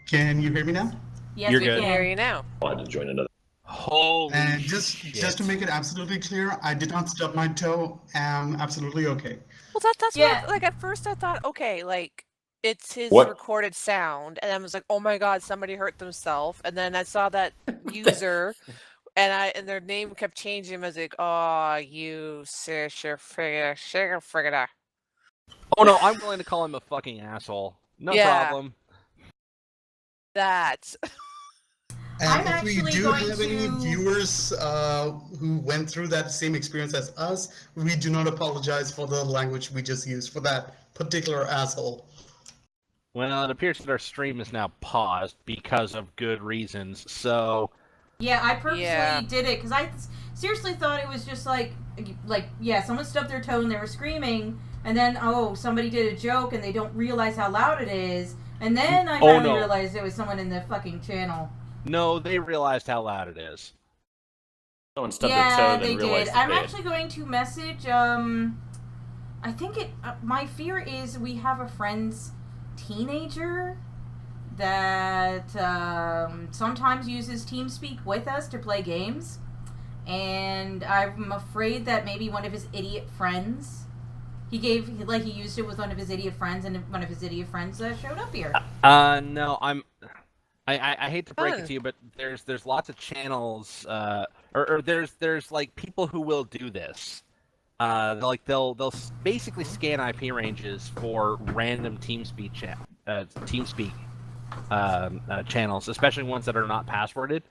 Can you hear me now? Yes, You're we good. I can hear can. you now. I had to join another. Holy And shit. just to make it absolutely clear, I did not stub my toe. I'm absolutely okay. Well, that's Yeah. what, like, at first I thought, okay, like, it's his What? recorded sound, and I was like, oh my god, somebody hurt themselves, and then I saw that user, and their name kept changing. I was like, oh, you sugar figure. Oh no, I'm willing to call him a fucking asshole. No Yeah. problem. That. And I'm if we actually do going have any to- viewers who went through that same experience as us, we do not apologize for the language we just used for that particular asshole. Well, it appears that our stream is now paused because of good reasons. So, Yeah, I purposely Yeah. did it because I seriously thought it was just like, yeah, someone stubbed their toe and they were screaming, and then, oh, somebody did a joke and they don't realize how loud it is, and then I Oh, finally no. realized it was someone in the fucking channel. no, they realized how loud it is. Someone stubbed Yeah, their toe, they then did. realized I'm they had- actually going to message, I think my fear is we have a friend's teenager that sometimes uses TeamSpeak with us to play games, and I'm afraid that maybe one of his idiot friends He used it with one of his idiot friends, and one of his idiot friends showed up here. No, I hate to break it to you, but there's lots of channels, or there's like people who will do this. They'll basically scan IP ranges for random TeamSpeak channels, especially ones that are not passworded,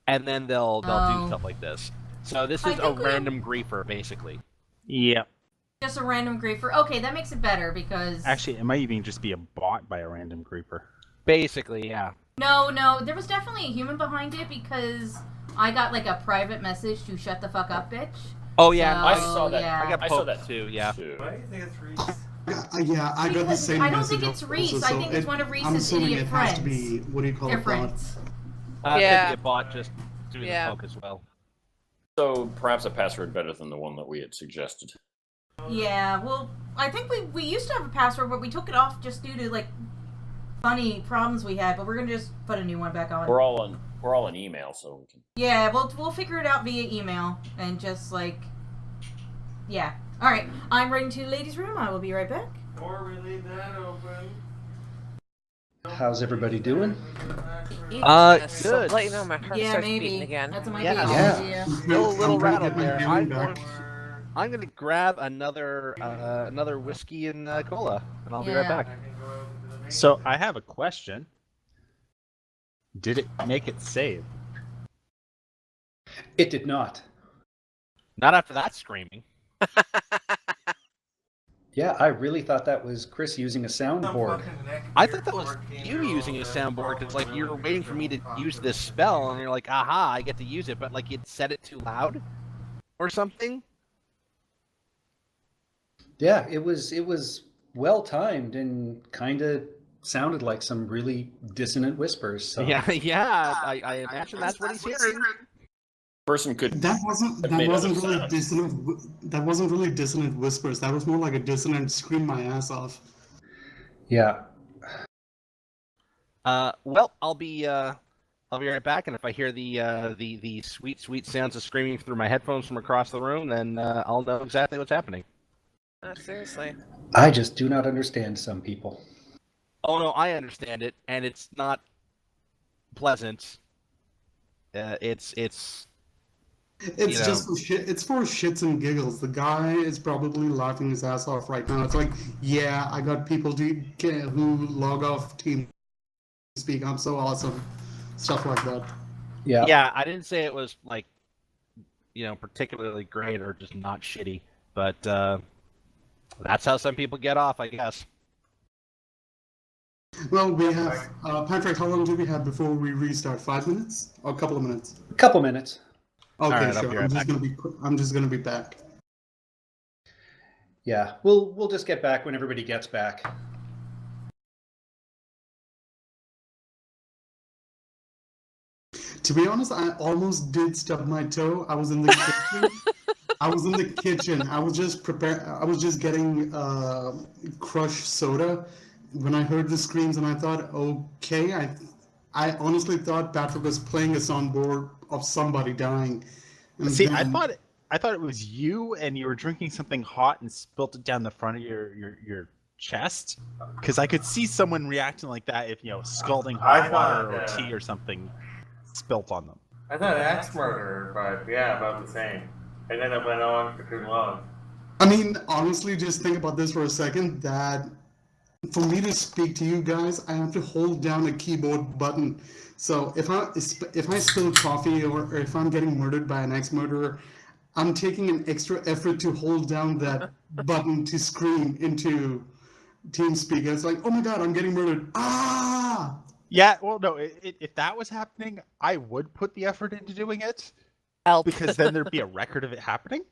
and then they'll do stuff like this. So this is a random griefer, basically. Yep. Just a random griefer. Okay, that makes it better because Actually, it might even just be a bot by a random griefer. Basically, yeah. No, there was definitely a human behind it because I got like a private message to shut the fuck up, bitch. Oh yeah, So, I saw that. yeah. I saw that too. Yeah. Why do you think it's Reese? Yeah, I got the same I don't message think it's also, Reese. I think it's one of I'm Reese's assuming idiot it has to friends. be, what do you call They're it, bot? friends. Yeah. Could be a bot just doing Yeah. the poke as well. So perhaps a password better than the one that we had suggested. Yeah, well, I think we used to have a password, but we took it off just due to like funny problems we had. But we're gonna just put a new one back on. We're all in email, so we can. Yeah, we'll figure it out via email and just like, yeah. All right, I'm running to the ladies' room. I will be right back. Or we leave that open. How's everybody doing? Yes, Good. I'll let you know my heart Yeah, starts maybe beating again. That's my Yeah. idea. Still a little I'm gonna rattled get my there. healing back. I'm gonna grab another whiskey and cola, and I'll be right Yeah. back. So I have a question. Did it make it save? It did not. Not after that screaming. Yeah, I really thought that was Chris using a soundboard. I thought that was you using a soundboard because like you were waiting for me to use this spell, and you're like, "Aha, I get to use it," but like you'd said it too loud, or something. Yeah, it was well timed and kind of sounded like some really dissonant whispers. So. Yeah, I imagine that's what he's hearing. Person could. That wasn't made other really sounds. dissonant. That wasn't really dissonant whispers. That was more like a dissonant scream my ass off. Yeah. Well, I'll be right back, and if I hear the sweet sounds of screaming through my headphones from across the room, then I'll know exactly what's happening. Seriously. I just do not understand some people. Oh no, I understand it, and it's not pleasant. It's It's just for shit. It's for shits and giggles. The guy is probably laughing his ass off right now. It's like, yeah, I got people who log off TeamSpeak. I'm so awesome. Stuff like that. Yeah. Yeah, I didn't say it was like, particularly great or just not shitty, but that's how some people get off, I guess. Well, we have Patrick. How long do we have before we restart? 5 minutes or a couple of minutes? A couple minutes. Okay, right, I'll be sure. right back. I'm just gonna be back. Yeah, we'll just get back when everybody gets back. To be honest, I almost did stub my toe. I was in the kitchen. I was just I was just getting crushed soda when I heard the screams, and I thought, okay, I honestly thought Patrick was playing a soundboard of somebody dying. And See, then- I thought it was you, and you were drinking something hot and spilt it down the front of your chest. Because I could see someone reacting like that if scalding I hot thought, water or tea or something spilt on them. I thought axe murderer, but yeah, about the same. And then it went on for too long. I mean, honestly, just think about this for a second. That for me to speak to you guys, I have to hold down a keyboard button. So if I spill coffee or if I'm getting murdered by an ex-murderer, I'm taking an extra effort to hold down that button to scream into TeamSpeak. It's like, oh my god, I'm getting murdered. Ah! Yeah, well, no, if that was happening, I would put the effort into doing it. Help. Because then there'd be a record of it happening.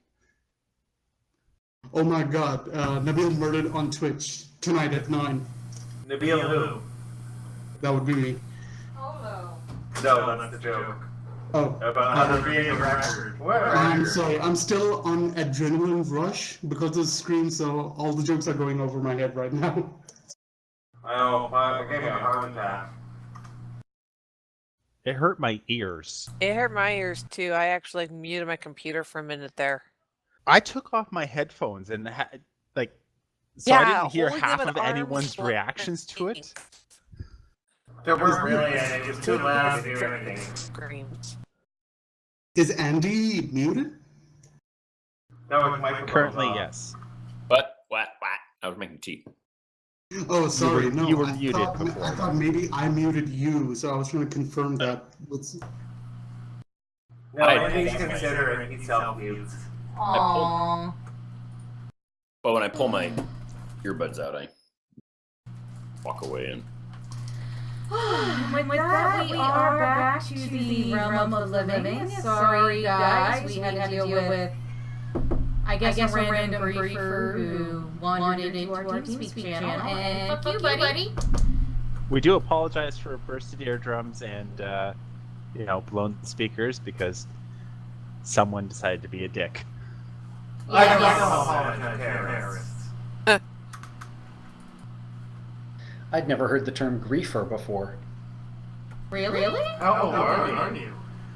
Oh my god, Nabil murdered on Twitch tonight at 9. Nabil who? That would be me. No, that's the joke. Oh. About there being a record. Where? I'm sorry, I'm still on adrenaline rush because of the scream, so all the jokes are going over my head right now. Oh, I gave me a heart attack. It hurt my ears. It hurt my ears too. I actually muted my computer for a minute there. I took off my headphones and like, so I Yeah, didn't hear holding them half at of arm's anyone's length. reactions to it. There weren't really any. It was too loud to do anything. Screams. Is Andy muted? No, his microphone's Currently, off. yes. What? I was making tea. Oh, sorry. No, you were I muted thought, before. I thought maybe I muted you, so I was trying to confirm that. No, I- please consider it. He self-mutes. Aww. But when I pull my earbuds out, I walk away and. With that, we are back to the realm of the living. Sorry, guys, we had to deal with, I guess a random griefer who wandered into our TeamSpeak channel, and fuck you, buddy. We do apologize for bursted eardrums and, blown speakers because someone decided to be a dick. I don't apologize, terrorists. I'd never heard the term griefer before. Really? How old are you?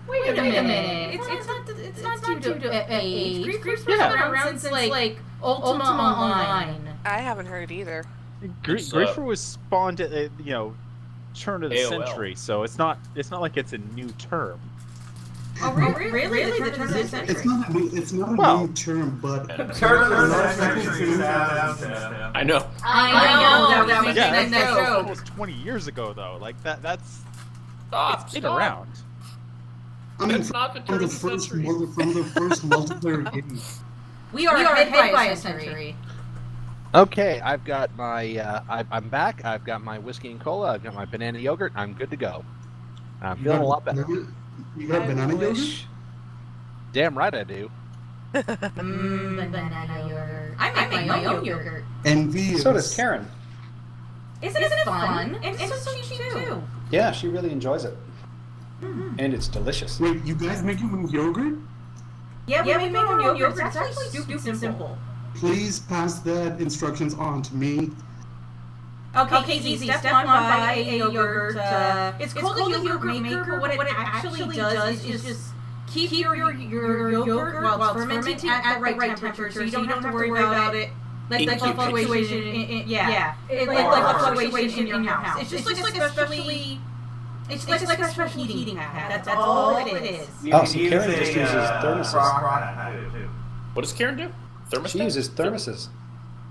Wait a minute. It's not due to age. Grief's been around since like Ultima Online. I haven't heard either. Griefer was spawned at turn of the AOL. century, so it's not like it's a new term. Oh, really? The turn of the century? It's not a Well- new term, but Turn of the century sounds. I know. I know that was Yeah, in that's that show. almost 20 years ago, though. Like that's Stop. it's been around. I mean, That's not the from turn the of the first century. from the first multiplayer game. We are ahead by a century. Okay, I've got my. I'm back. I've got my whiskey and cola. I've got my banana yogurt. I'm good to go. I'm feeling a lot better. You got banana yogurt? Damn right I do. Banana yogurt. I make my own yogurt. Envious. So does Karen. Isn't it fun? It's so cheap too. Yeah, she really enjoys it. And it's delicious. Wait, you guys make your own yogurt? Yeah, we make our own yogurt. It's actually stupid simple. Please pass that instructions on to me. Okay, easy. Step one, buy a yogurt. It's called a yogurt maker. What it actually does is just keep your yogurt while it's fermenting at the right temperature, so you don't have to worry about it. Like fluctuation in your house. It's just like a specially. It's like a special heating pad. That's all it is. Oh, so Karen just uses thermoses. What does Karen do? Thermostat? She uses thermoses.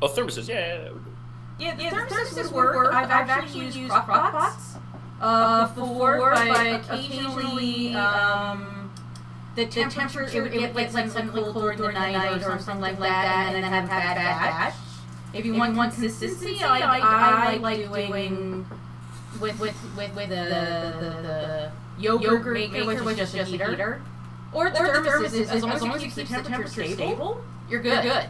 Oh, thermoses. Yeah. Yeah, the thermoses work. I've actually used crock pots before, but occasionally the temperature it would get some cold during the night or something like that, and then have a bad batch. If you want consistency, I like doing with the yogurt maker, which is just a heater, or the thermoses. As long as you keep the temperature stable, you're good.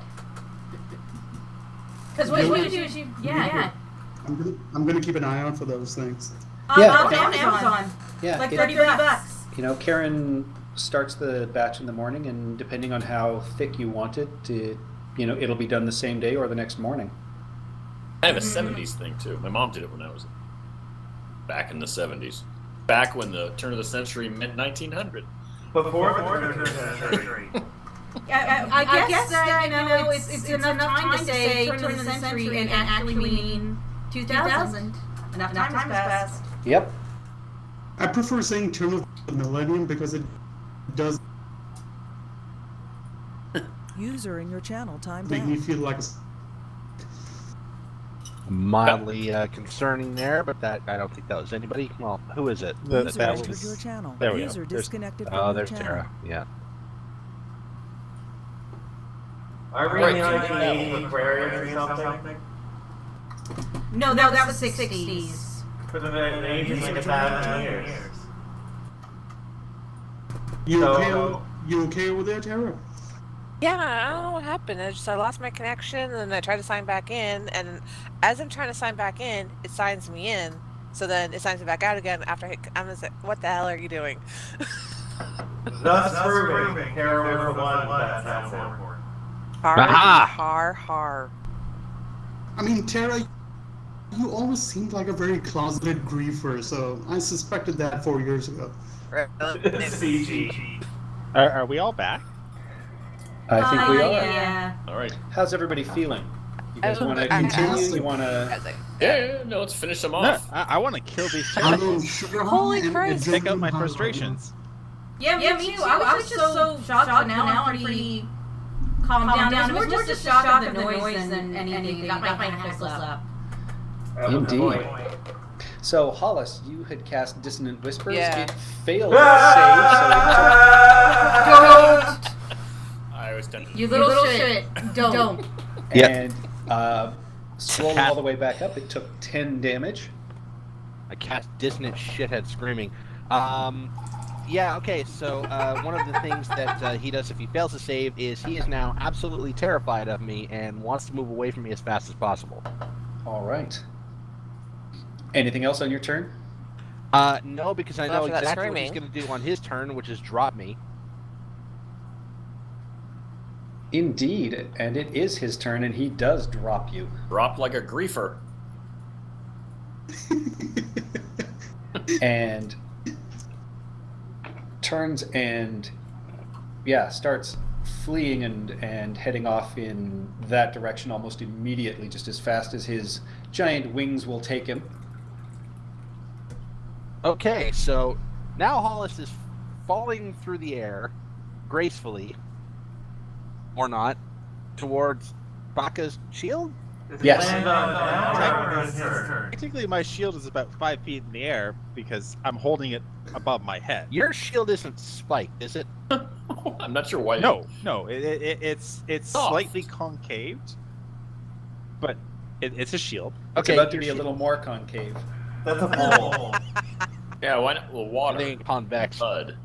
Because what you do is yeah. I'm gonna keep an eye out for those things. Yeah. On Amazon, Yeah, like it- $30. You know, Karen starts the batch in the morning, and depending on how thick you want it, it'll be done the same day or the next morning. I have a 70s thing too. My mom did it when I was back in the 70s. Back when the turn of the century meant 1900. Before the turn of the century. I guess that it's enough time to say turn of the century and actually mean 2000. Enough time has passed. Yep. I prefer saying turn of the millennium because it does User in your channel timed make out. me feel like Mildly concerning there, but that I don't think that was anybody. Well, who is it? User that entered was- your channel. there we go. User There's- disconnected from Oh, your there's channel. Tara. Yeah. I really like the age of Aquarius or something. No, that was the 60s. For the age is like 1,000 years. you So- okay. You okay over there, Tara? Yeah, I don't know what happened. I lost my connection, and then I tried to sign back in, and as I'm trying to sign back in, it signs me in. So then it signs me back out again after I'm gonna say, "What the hell are you doing?" Thus proving Terror was the one that sounds more. Har. I mean, Tara, you always seemed like a very closeted griefer, so I suspected that 4 years ago. CG. Are we all back? I think we are. Yeah. All right. How's everybody feeling? You guys want to Fantastic. continue? You want to? Yeah, no, let's finish them No, off. I want to kill these I'm on terraphones. sugar Holy high and Christ. Take out my adrenaline high right frustrations. Yeah, me too. I was just so shocked, but now I'm pretty calmed down. It was more just a shock of the noise than anything. Got my hackles up. Indeed. So, Hollis, you had cast Dissonant Whispers. Yeah. It failed to save, so Don't! I was tempted. You little shit. Don't. it Yep. and scrolling all the way back up, it took 10 damage. I cast Dissonant Shithead Screaming. Yeah, okay, so one of the things that he does if he fails to save is he is now absolutely terrified of me and wants to move away from me as fast as possible. All right. Anything else on your turn? No, because I Well, know after that exactly what he's screaming. going to do on his turn, which is drop me. Indeed, and it is his turn, and he does drop you. Drop like a griefer. And turns and starts fleeing and heading off in that direction almost immediately, just as fast as his giant wings will take him. Okay, so now Hollis is falling through the air, gracefully, or not, towards Baka's shield? Yes. Technically, my shield is about 5 feet in the air because I'm holding it above my head. Your shield isn't spiked, is it? I'm not sure why. No, it's Soft. slightly concaved, but it's a shield. It's about to be a little more concave. That's a pole. Yeah, why not? Well, water. They ain't convex. Bud.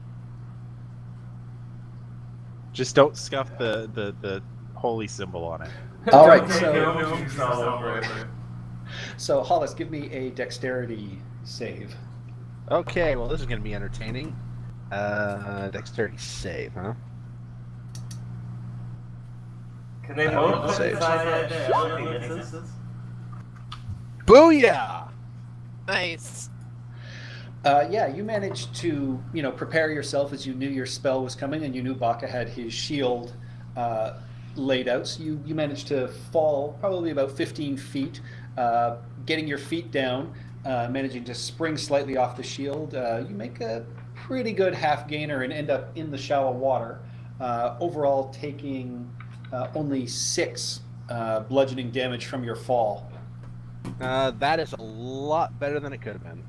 Just don't scuff the holy symbol on it. All right, so so Hollis, give me a dexterity save. Okay, well, this is going to be entertaining. Dexterity save, huh? can they both put Save. inside that shell if he misses? Booyah! Nice. You managed to, prepare yourself as you knew your spell was coming, and you knew Baka had his shield laid out. So you managed to fall probably about 15 feet, getting your feet down, managing to spring slightly off the shield. You make a pretty good half gainer and end up in the shallow water, overall taking only 6 bludgeoning damage from your fall. That is a lot better than it could have been.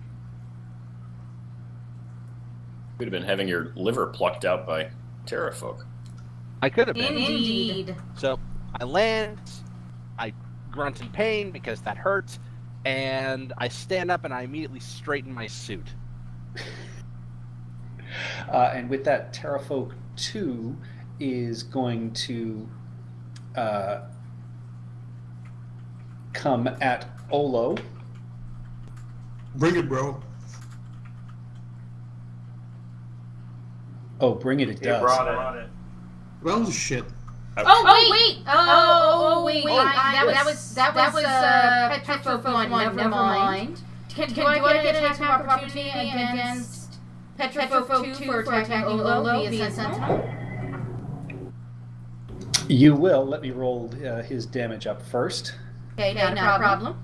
Could have been having your liver plucked out by terrafolk. I could have been. Indeed. So I land, I grunt in pain because that hurts, and I stand up and I immediately straighten my suit. And with that, Terrafolk 2 is going to come at Olo. Bring it, bro. Oh, bring it! It He does. brought it. Well, shit. Oh wait! That was Petrofok 1. Never mind. Do I get an attack of opportunity against Petrofok 2 for attacking Olo via Sentinel? You will. Let me roll his damage up first. Okay, not a problem.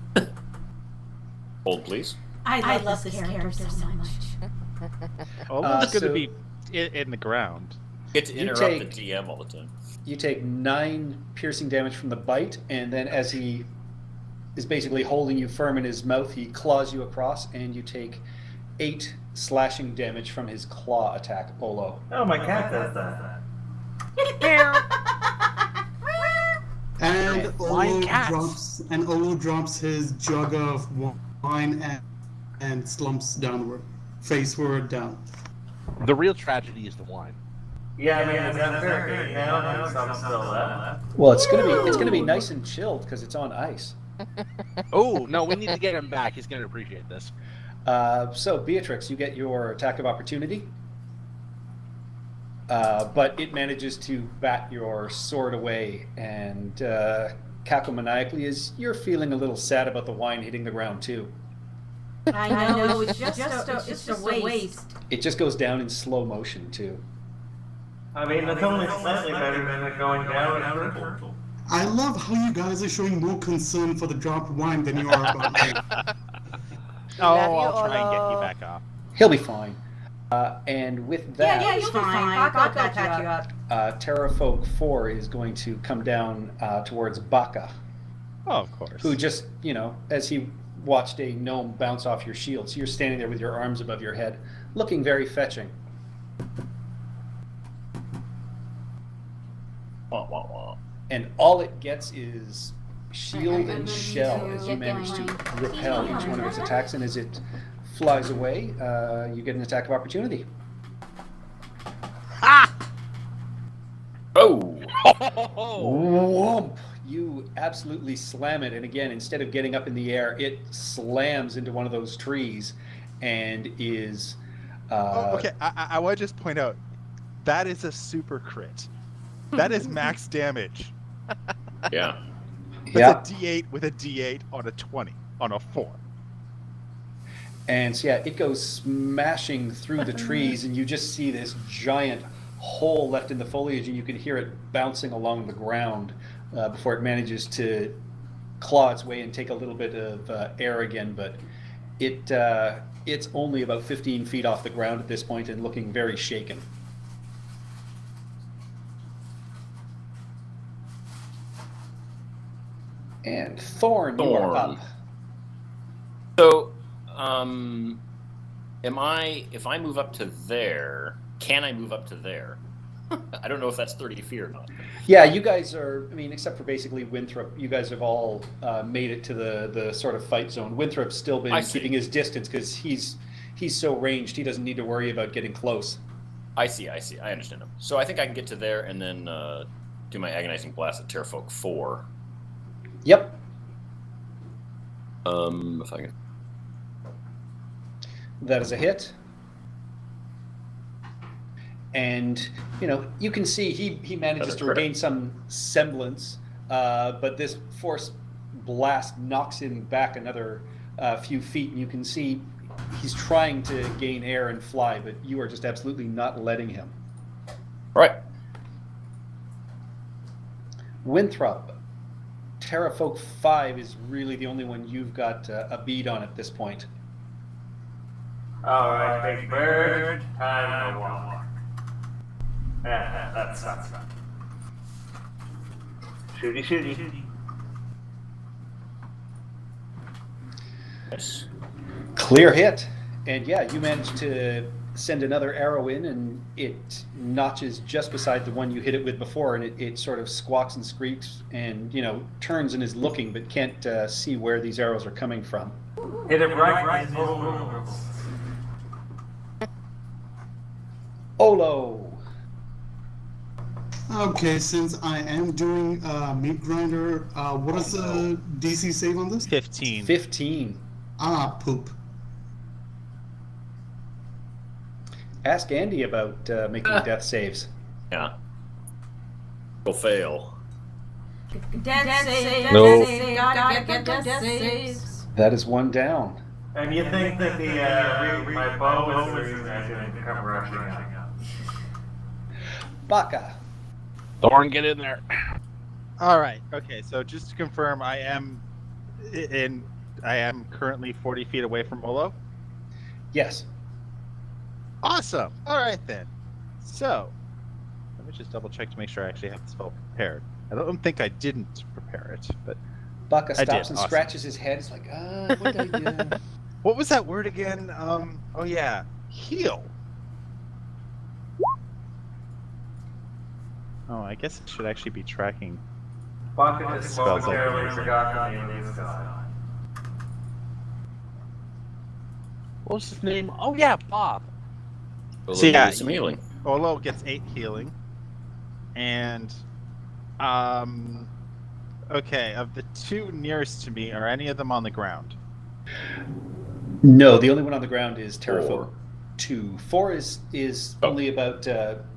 Hold, please. I love this character so much. Almost going so- to be in the ground. Get to You interrupt take- the DM all the time. You take 9 piercing damage from the bite, and then as he is basically holding you firm in his mouth, he claws you across, and you take 8 slashing damage from his claw attack, Olo. Oh, my cat does that. And Flying cats. Olo drops his jug of wine and slumps downward, faceward down. The real tragedy is the wine. Yeah, I mean, is that fair game now? Some still left. Well, it's gonna be nice and chilled because it's on ice. Oh, no, we need to get him back. He's going to appreciate this. So Beatrix, you get your attack of opportunity, but it manages to bat your sword away and cackle maniacally as you're feeling a little sad about the wine hitting the ground too. I know, it's just a waste. It just goes down in slow motion too. I mean, it's only slightly better than it going down in purple. I love how you guys are showing more concern for the dropped wine than you are about me. Oh, Love you, I'll try and get you Olo. back up. He'll be fine. And with that, Yeah, you'll be fine. Baka will catch you up. Terrafolk 4 is going to come down towards Baka, Oh, of course. who just, as he watched a gnome bounce off your shield. So you're standing there with your arms above your head, looking very fetching. Wah, wah, wah. And all it gets is shield and shell as you manage to repel each one of its attacks. And as it flies away, you get an attack of opportunity. Oh! Whoomp! You absolutely slam it, and again, instead of getting up in the air, it slams into one of those trees and is... okay, I want to just point out, that is a super crit. That is max damage. Yeah. That's a D8 with a D8 on a 20, on a 4. And so, yeah, it goes smashing through the trees, and you just see this giant hole left in the foliage, and you can hear it bouncing along the ground before it manages to claw its way and take a little bit of air again. But it's only about 15 feet off the ground at this point and looking very shaken. And Thorn, you are up. So, if I move up to there, can I move up to there? I don't know if that's 30 feet or not. Yeah, you guys are, except for basically Winthrop, you guys have all made it to the sort of fight zone. Winthrop's still been keeping his distance because he's so ranged, he doesn't need to worry about getting close. I see. I understand him. So I think I can get to there and then do my agonizing blast at Terrafolk 4. Yep. If I can. That is a hit. And, you can see he manages to regain some semblance, but this force blast knocks him back another few feet, and you can see he's trying to gain air and fly, but you are just absolutely not letting him. Right. Winthrop, Terrafolk 5 is really the only one you've got a bead on at this point. All right, big bird, time to walk. Yeah, that sucks. Shooty. Yes. Clear hit. And yeah, you managed to send another arrow in, and it notches just beside the one you hit it with before, and it sort of squawks and squeaks and, turns and is looking, but can't see where these arrows are coming from. Hit it right in the Olo. Okay, since I am doing meat grinder, what is the DC save on this? 15. 15. Ah, poop. Ask Andy about making death saves. Yeah. Will fail. Death save. No. Gotta get death saves. That is one down. And you think that my bow is the reason I didn't come rushing out. Baka. Thorn, get in there. All right. Okay. So just to confirm, I am currently 40 feet away from Olo. Yes. Awesome. All right then. So let me just double check to make sure I actually have the spell prepared. I don't think I didn't prepare it, but Baka I did. stops and Awesome. scratches his head. It's like, what did I do? what was that word again? Oh yeah, heal. Oh, I guess it should actually be tracking. Bucket just Spells like momentarily forgot the name of this guy. What was his name? Oh yeah, Bob. So yeah, some healing. Olo gets 8 healing, and okay, of the 2 nearest to me, are any of them on the ground? No, the only one on the ground is Terrafolk 4. 2. 4 is only about,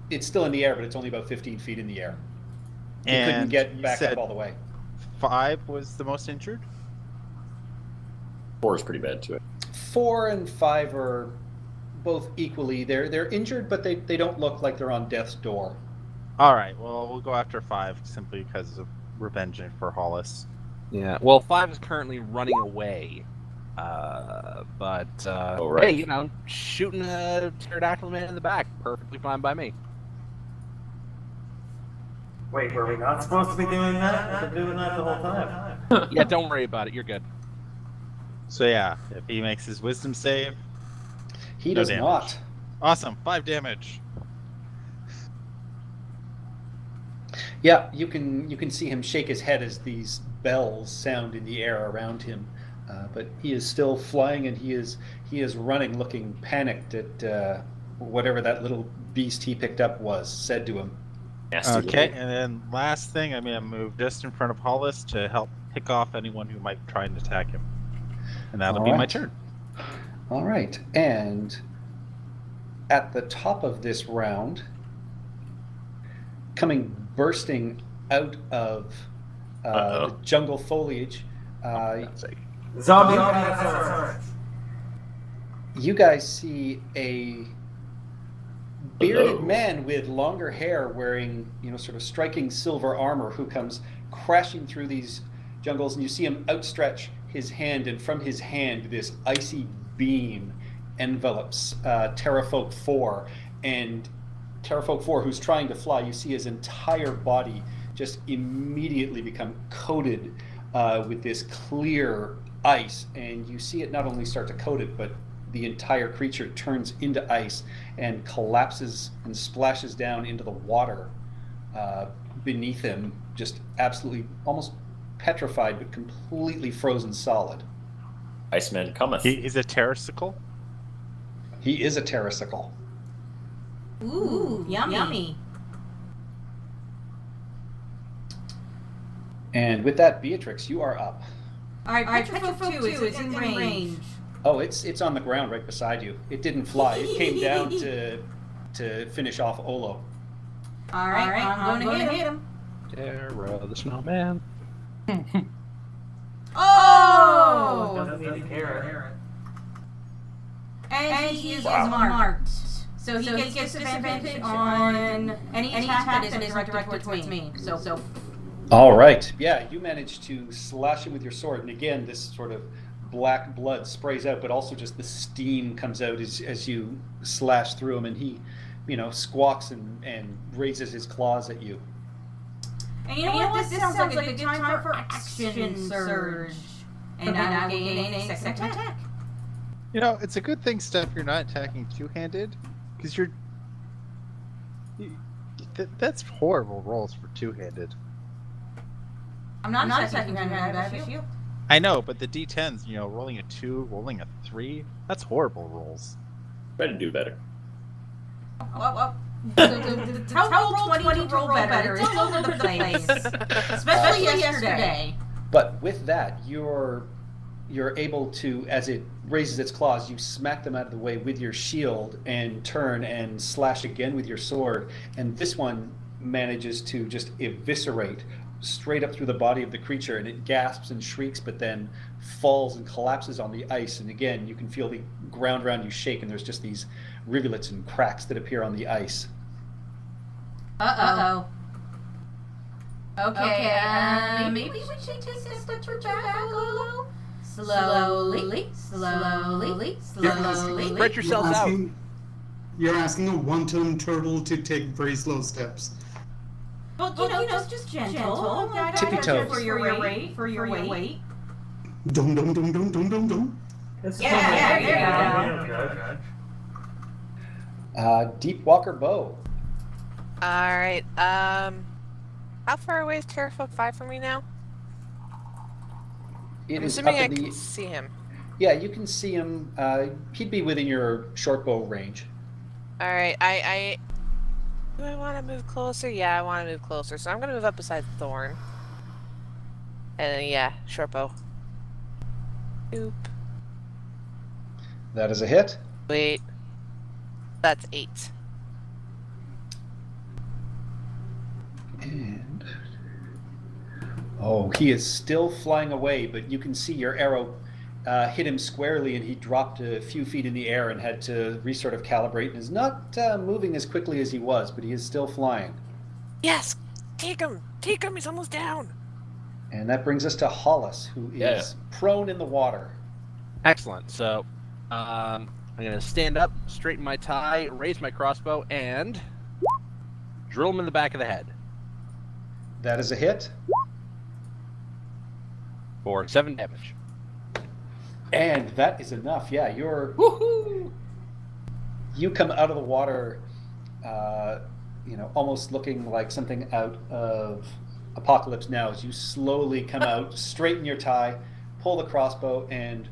it's still in the air, but it's only about 15 feet in the air. It couldn't And get you back said up all the way. 5 was the most injured? 4 is pretty bad too. 4 and 5 are both equally, they're injured, but they don't look like they're on death's door. All right, well, we'll go after 5 simply because of revenging for Hollis. Yeah. Well, 5 is currently running away. But Oh, right. hey, you know, shooting a pterodactyl man in the back, perfectly fine by me. Wait, were we not supposed to be doing that? We've been doing that the whole time. Yeah, don't worry about it. You're good. So yeah, if he makes his wisdom save, He No does damage. not. awesome, 5 damage. Yeah, you can see him shake his head as these bells sound in the air around him, but he is still flying, and he is running, looking panicked at whatever that little beast he picked up was said to him. Nasty Okay, little- and then last thing, I'm gonna move just in front of Hollis to help pick off anyone who might try and attack him, and that'll be my Alright. turn. All right, and at the top of this round, coming bursting out of the jungle foliage, Zombie dinosaurs. you guys see a bearded Hello. man with longer hair wearing, sort of striking silver armor who comes crashing through these jungles, and you see him outstretch his hand, and from his hand this icy beam envelops Terrafolk 4, and Terrafolk 4, who's trying to fly, you see his entire body just immediately become coated with this clear ice, and you see it not only start to coat it, but the entire creature turns into ice and collapses and splashes down into the water beneath him, just absolutely almost petrified, but completely frozen solid. Iceman cometh. He's a terrasicle. He is a terrasicle. Ooh, yummy. And with that, Beatrix, you are up. All right, Petrofolk 2 is in range. Oh, it's on the ground right beside you. It didn't fly. It came down to finish off Olo. All right, I'm going to hit him. Terra the snowman. Oh! Doesn't need a carrot. And he is marked. So he gets disadvantage on any attack that isn't directed towards me. So All right. Yeah, you managed to slash him with your sword, and again, this sort of black blood sprays out, but also just the steam comes out as you slash through him, and he, squawks and raises his claws at you. And you know what? This sounds like a good time for action surge. And I will gain a second attack. You know, it's a good thing, Steph, you're not attacking two-handed, because that's horrible rolls for two-handed. I'm not attacking two-handed, I have a shield. I know, but the D10s, rolling a 2, rolling a 3, that's horrible rolls. Try to do better. Well, roll 20 to roll better. It's all over the place. Especially yesterday. But with that, you're able to, as it raises its claws, you smack them out of the way with your shield and turn and slash again with your sword, and this one manages to just eviscerate straight up through the body of the creature, and it gasps and shrieks, but then falls and collapses on the ice, and again you can feel the ground around you shake, and there's just these rivulets and cracks that appear on the ice. Uh-oh. Okay, maybe we should take a step back a little. Slowly. Spread yourselves out. You're asking a one-ton turtle to take very slow steps. Well, just gentle. Tippy toes. For your weight. Dum dum dum dum dum dum dum. Yeah, there you go. Deep Walker Bow. Alright, how far away is Terrafolk 5 from me now? It I'm is assuming up I in can the... see him. Yeah, you can see him. He'd be within your short bow range. Alright, do I want to move closer? Yeah, I want to move closer, so I'm going to move up beside Thorn. And then, yeah, short bow. Oop. That is a hit. Wait. That's 8. And he is still flying away, but you can see your arrow hit him squarely, and he dropped a few feet in the air and had to sort of calibrate, and is not moving as quickly as he was, but he is still flying. Yes! Take him! Take him! He's almost down! And that brings us to Hollis, who is prone in the water. Excellent. So, I'm going to stand up, straighten my tie, raise my crossbow, and drill him in the back of the head. That is a hit. For 7 damage. And that is enough. Yeah, you come out of the water, almost looking like something out of Apocalypse Now, as you slowly come out, straighten your tie, pull the crossbow, and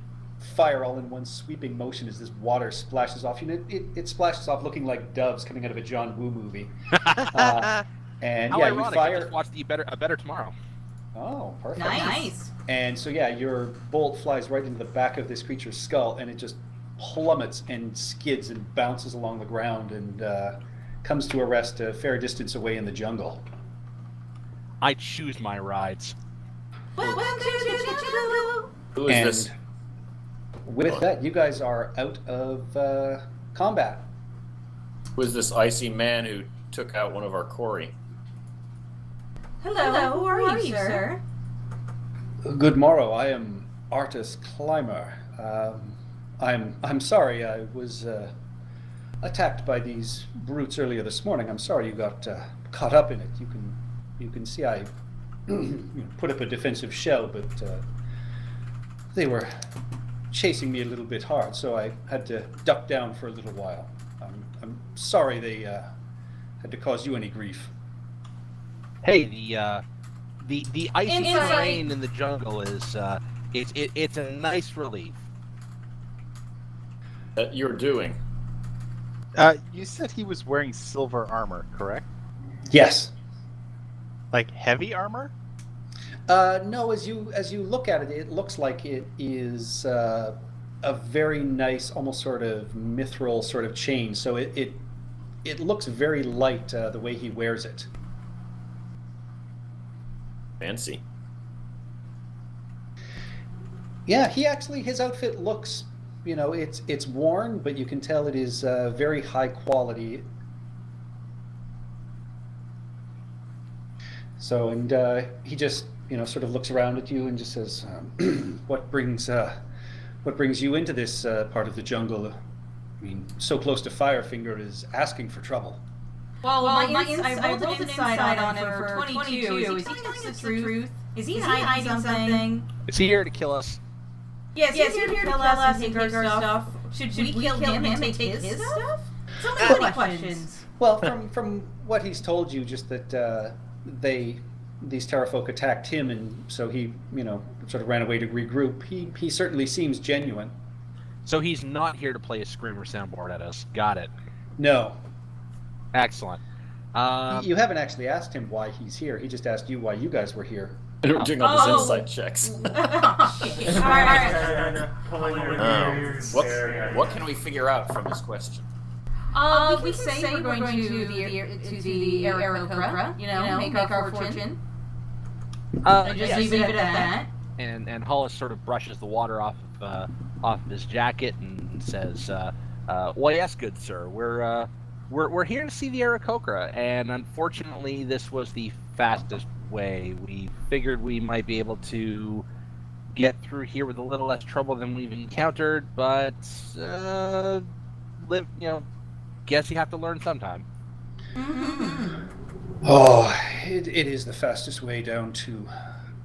fire all in one sweeping motion as this water splashes off. It splashes off looking like doves coming out of a John Woo movie. And How ironic, you fire. I just watched A Better Tomorrow. Oh, perfect. Nice. And so your bolt flies right into the back of this creature's skull, and it just plummets and skids and bounces along the ground and comes to a rest a fair distance away in the jungle. I choose my rides. Welcome to the jungle. Who is this? With that, you guys are out of combat. Who is this icy man who took out one of our quarry? Hello, who are you, sir? Good morrow. I am Artus Climber. I'm sorry. I was attacked by these brutes earlier this morning. I'm sorry you got caught up in it. You can see I put up a defensive shell, but they were chasing me a little bit hard, so I had to duck down for a little while. I'm sorry they had to cause you any grief. Hey, the icy terrain in the jungle is it's a nice relief. That you're doing. You said he was wearing silver armor, correct? Yes. Like heavy armor? No, as you look at it, it looks like it is a very nice, almost sort of mithril sort of chain. So it looks very light the way he wears it. Fancy. Yeah, his outfit looks, it's worn, but you can tell it is very high quality. So, and he just, sort of looks around at you and just says, what brings you into this part of the jungle? I mean, so close to Firefinger is asking for trouble. Well, I rolled an inside on him for 22. Is he telling us the truth? Is he hiding something? Is he here to kill us? Yes, he's here to kill us and take our stuff. Should we kill him and take his stuff? So many questions. Well, from what he's told you, just that these Terrafolk attacked him, and so he, sort of ran away to regroup. He certainly seems genuine. So he's not here to play a screamer soundboard at us. Got it. No. Excellent. You haven't actually asked him why he's here. He just asked you why you guys were here. And we're doing all these insight checks. What can we figure out from this question? We can say we're going to the Aarakocra, make our fortune. And just leave it at that. And Hollis sort of brushes the water off of his jacket and says, "Well, yes, good sir. We're here to see the Aarakocra, and unfortunately, this was the fastest way. We figured we might be able to get through here with a little less trouble than we've encountered, but guess you have to learn sometime." Oh, it is the fastest way down to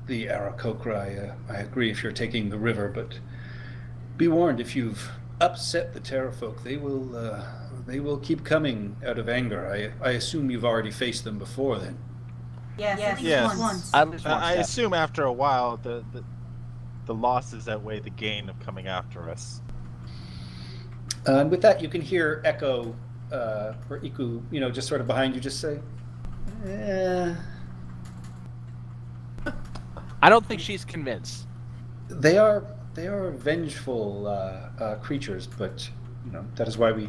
the Aarakocra. I agree if you're taking the river, but be warned, if you've upset the Terrafolk, they will keep coming out of anger. I assume you've already faced them before then. Yes. At least once, I yeah. assume after a while the losses outweigh the gain of coming after us. And with that, you can hear Echo or Iku, just sort of behind you, just say, I don't think she's convinced. They are vengeful creatures, but that is why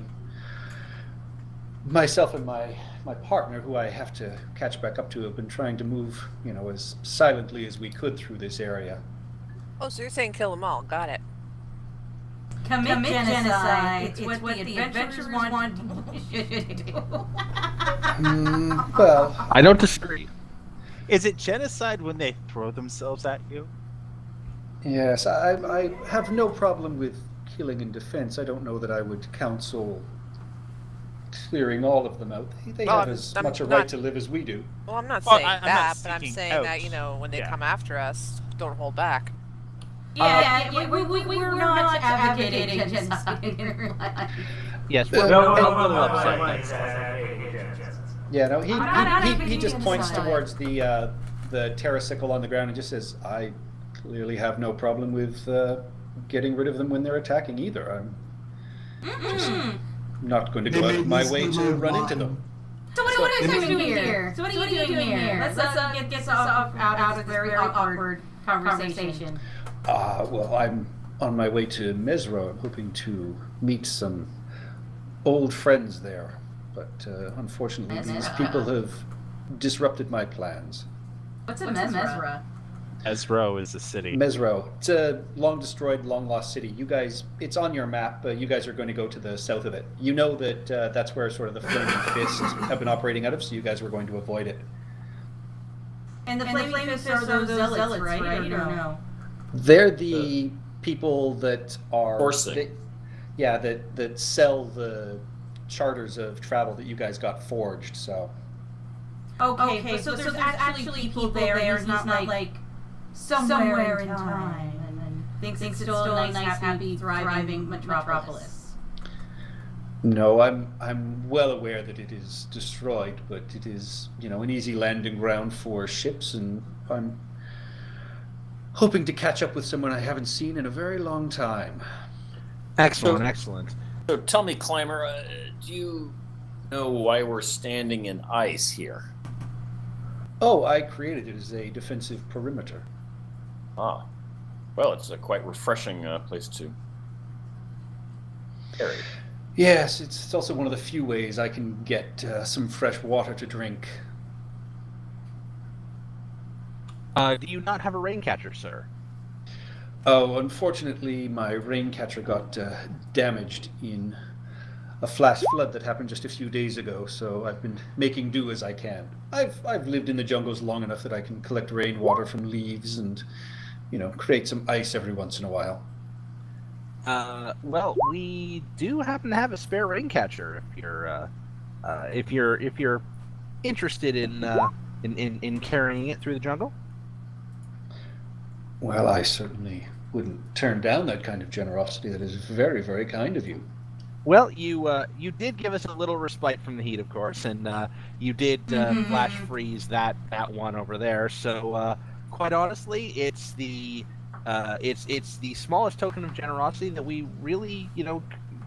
myself and my partner, who I have to catch back up to, have been trying to move, as silently as we could through this area. Oh, so you're saying kill them all? Got it. Commit genocide. It's what the adventurers want. Well, I don't disagree. Is it genocide when they throw themselves at you? Yes, I have no problem with killing in defense. I don't know that I would counsel clearing all of them out. They Well, have I'm- as I'm much a not- right to live as we do. Well, I'm not Well, saying I'm not that, but I'm seeking saying that, out. when they Yeah. come after us, don't hold back. We're not advocating genocide in real life. Yes, we're No, a no, little no, upset. like that. Yeah, no, I'm not he advocating just points genocide. towards the terrasicle on the ground and just says, "I clearly have no problem with getting rid of them when they're attacking either. I'm just not going to They go out made of my me way to smell run into wine. them." So what are you doing here? So what are you doing here? Let's get this out of this very awkward conversation. Well, I'm on my way to Mesro. I'm hoping to meet some old friends there, but unfortunately, these people have disrupted my plans. What's a mesra? Ezro is a city. Mesro, it's a long destroyed, long lost city. You guys, it's on your map. You guys are going to go to the south of it. You know that that's where sort of the Flaming Fists have been operating out of, so you guys were going to avoid it. And the Flaming Fists are those zealots, right? Or no? They're the people that are Forcing. that sell the charters of travel that you guys got forged. So Okay, so there's actually people there. He's not like somewhere in time, and thinks it's still a nice, happy, thriving metropolis. no, I'm well aware that it is destroyed, but it is an easy landing ground for ships, and I'm hoping to catch up with someone I haven't seen in a very long time. Excellent, excellent. So tell me, Climber, do you know why we're standing in ice here? Oh, I created it as a defensive perimeter. Ah, well, it's a quite refreshing place to carry. Yes, it's also one of the few ways I can get some fresh water to drink. Do you not have a rain catcher, sir? Oh, unfortunately, my rain catcher got damaged in a flash flood that happened just a few days ago, so I've been making do as I can. I've lived in the jungles long enough that I can collect rainwater from leaves and, create some ice every once in a while. Well, we do happen to have a spare rain catcher if you're interested in carrying it through the jungle. Well, I certainly wouldn't turn down that kind of generosity. That is very, very kind of you. Well, you did give us a little respite from the heat, of course, and you did flash freeze that one over there. So, quite honestly, it's the smallest token of generosity that we really,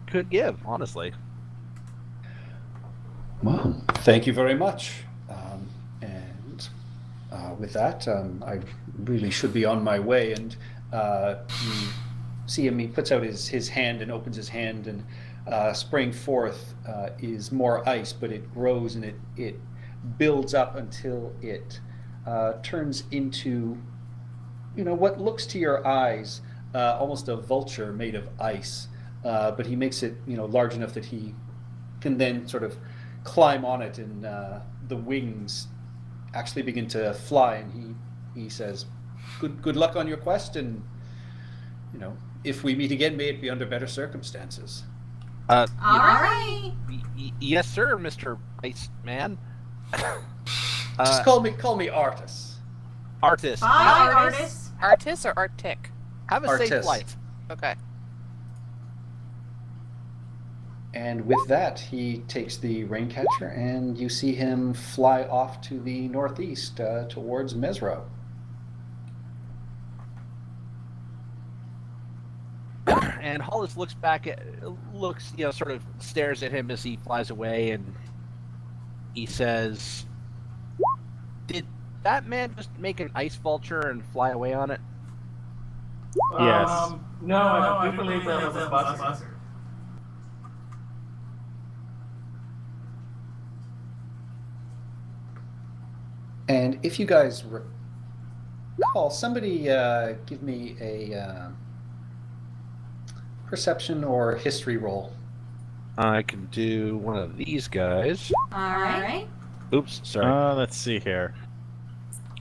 could give. Honestly. Well, thank you very much. And with that, I really should be on my way. And you see him, he puts out his hand and opens his hand, and spraying forth is more ice, but it grows and it builds up until it turns into, what looks to your eyes almost a vulture made of ice. But he makes it, large enough that he can then sort of climb on it, and the wings actually begin to fly. And he says, "Good luck on your quest, and if we meet again, may it be under better circumstances." All right. Yes, sir, Mr. Ice Man. Just call me Artis. Artist. Bye, artist. Artis or Arctic? Have a safe Artist. flight. Okay. And with that, he takes the rain catcher, and you see him fly off to the northeast towards Mesro. And Hollis looks back sort of stares at him as he flies away, and he says, "Did that man just make an ice vulture and fly away on it?" Yes. No, I do believe that was a buzzer. And if you guys recall, somebody give me a perception or history roll. I can do one of these guys. All right. Oops, sorry. Let's see here.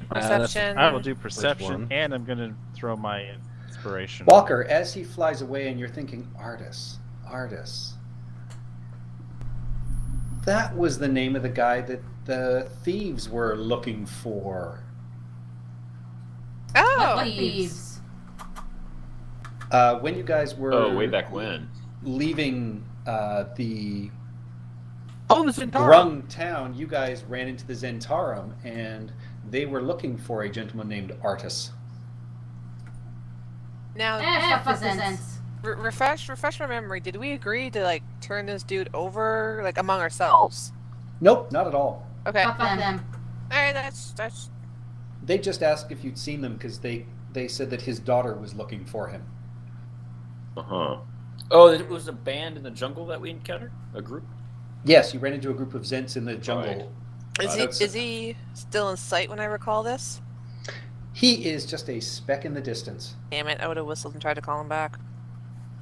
Perception. I will do perception, one. and I'm gonna throw my inspiration. Walker, as he flies away and you're thinking, Artis. That was the name of the guy that the thieves were looking for. Oh, What thieves? When you guys were Oh, way back when. leaving the Oh, the Centaur. Grung town, you guys ran into the Zentarum, and they were looking for a gentleman named Artis. now Fuck the sense. refresh my memory. Did we agree to like turn this dude over like among ourselves? Nope, not at all. Okay. Fuck them. All right, that's. They just asked if you'd seen them because they said that his daughter was looking for him. Uh-huh. Oh, it was a band in the jungle that we encountered? A group? Yes, you ran into a group of Zents in the jungle. Is he still in sight when I recall this? He is just a speck in the distance. Damn it! I would have whistled and tried to call him back.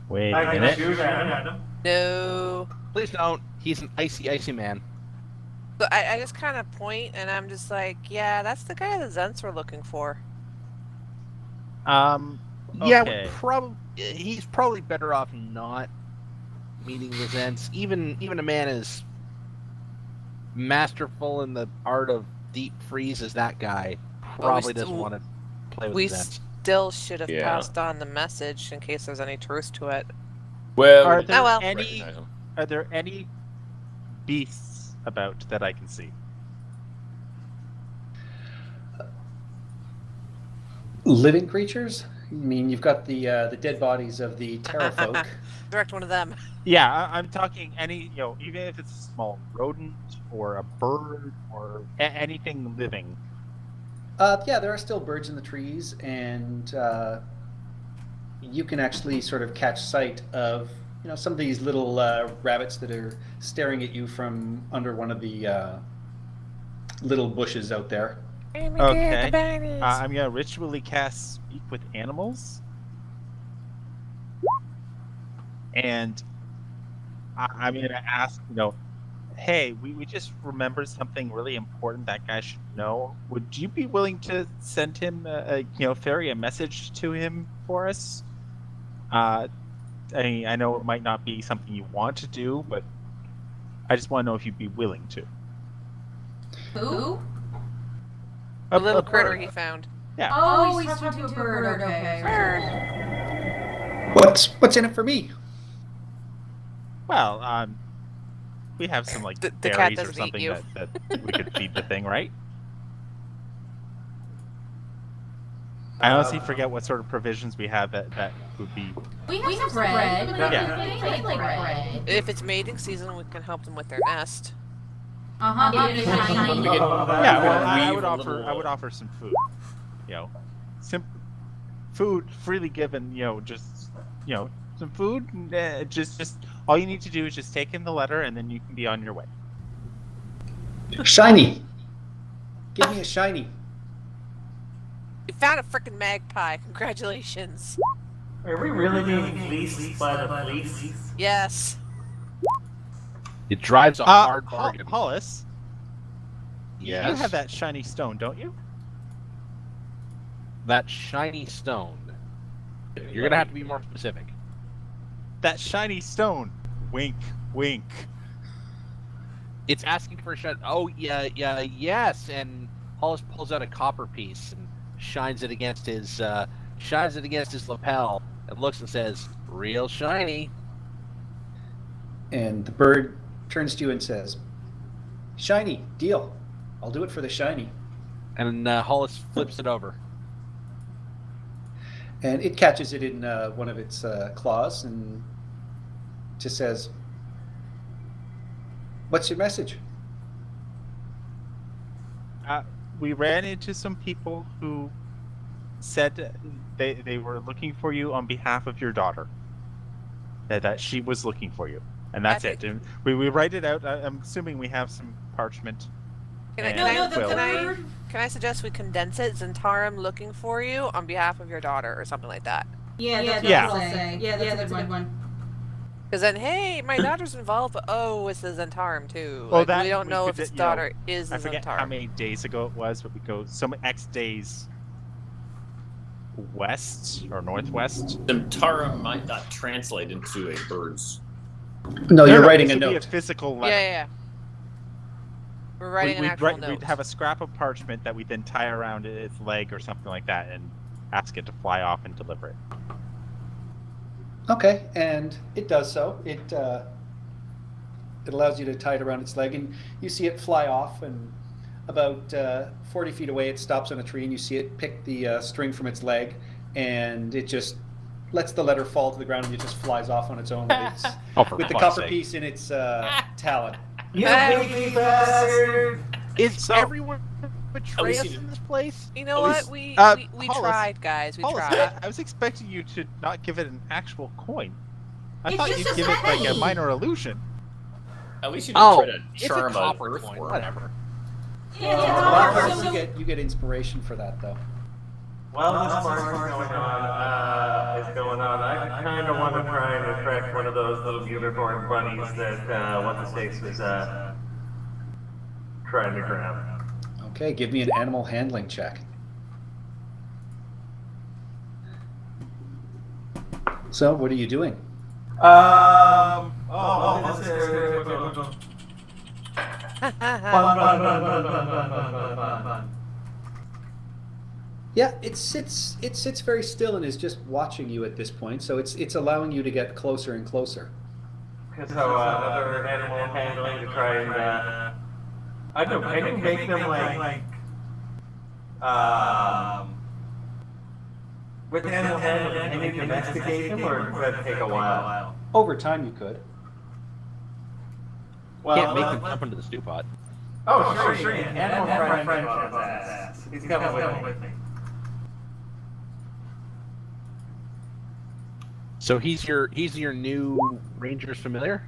Wait I a can minute. shoot at him. No. Please don't. He's an icy man. But I just kind of point and I'm just like, yeah, that's the guy the Zents were looking for. Yeah, Okay. he's probably better off not meeting the Zents. Even a man as masterful in the art of deep freeze as that guy probably doesn't want to play with We the Zents. still should have Yeah. passed on the message in case there's any truth to it. Well, Are we there Oh, well. any recognize him. are there any beasts about that I can see? Living creatures? I mean, you've got the dead bodies of the Terrafolk. Direct one of them. Yeah, I'm talking any, even if it's a small rodent or a bird or anything living. Yeah, there are still birds in the trees, and you can actually sort of catch sight of some of these little rabbits that are staring at you from under one of the little bushes out there. Okay. I'm gonna ritually cast Speak with Animals, and I'm gonna ask, hey, we just remembered something really important that guy should know. Would you be willing to send him, ferry a message to him for us? I know it might not be something you want to do, but I just want to know if you'd be willing to. Who? The little critter bird. he found. Yeah. Oh, he's talking to a bird. Okay. What's in it for me? Well, we have some The cat berries or doesn't eat something you. that we could feed the thing, right? I honestly forget what sort of provisions we have that would be. We have some bread. Yeah. They like bread. If it's mating season, we can help them with their nest. Uh-huh. We could- Yeah, well, I weave would a offer. little- I would offer some food. Food freely given. Just some food. Just all you need to do is just take in the letter, and then you can be on your way. Shiny. Give me a shiny. You found a frickin' magpie. Congratulations. Are we really being fleeced by the fleece? Yes. It drives a hard bargain. Hollis, Yes. you have that shiny stone, don't you? That shiny stone. You're gonna have to be more specific. That shiny stone. Wink, wink. It's asking for a shot. Oh yeah, yes. And Hollis pulls out a copper piece and shines it against his lapel and looks and says, "Real shiny." And the bird turns to you and says, "Shiny, deal. I'll do it for the shiny." And Hollis flips it over. And it catches it in one of its claws and just says, "What's your message?" We ran into some people who said they were looking for you on behalf of your daughter. That she was looking for you, and that's it. And we write it out. I'm assuming we have some parchment. Can I suggest we condense it? Zentarum looking for you on behalf of your daughter or something like that. Yeah, that's Yeah. what I'll say. Yeah, that's a good one. Because then, hey, my daughter's involved. But, oh, it's the Zentarum too. Well, Like, that we don't know if could, his daughter is I the forget how Zentarum. many days ago it was, but we go some X days west or northwest. Zentarum might not translate into a bird's. No, you're No, writing this a would be note. a physical Yeah, letter. yeah, yeah. We're writing an actual note. We'd have a scrap of parchment that we then tie around its leg or something like that and ask it to fly off and deliver it. Okay, and it does so. It allows you to tie it around its leg, and you see it fly off, and about 40 feet away it stops on a tree, and you see it pick the string from its leg, and it just lets the letter fall to the ground, and it just flies off on its own with, its, with the copper piece in its talon. You baby bastard! Is everyone betray least us you- in this place? You know At what? least- We Hollis, tried, guys. We Hollis, tried. I was expecting you to not give it an actual coin. I It's thought just you'd a give it like a penny. minor illusion. At least you didn't Oh, try to it's a charm a copper earthworm. coin. Whatever. Yeah, You get inspiration for that, though. Well, this part's going on. Is going on. I kind of want to try and attract one of those little unicorn bunnies that what's-his-face was trying to grab. Okay, give me an animal handling check. So, what are you doing? This is fun. Yeah, it sits very still and is just watching you at this point. So it's allowing you to get closer and closer. So another animal handling to try and I don't know, can you make them like with animal handling, can you domesticate them or does that take a while? Over time, you could. Well, Can't make them jump into the stew pot. Oh, sure. Animal friend on his ass. He's coming with me. So he's your new Ranger's familiar?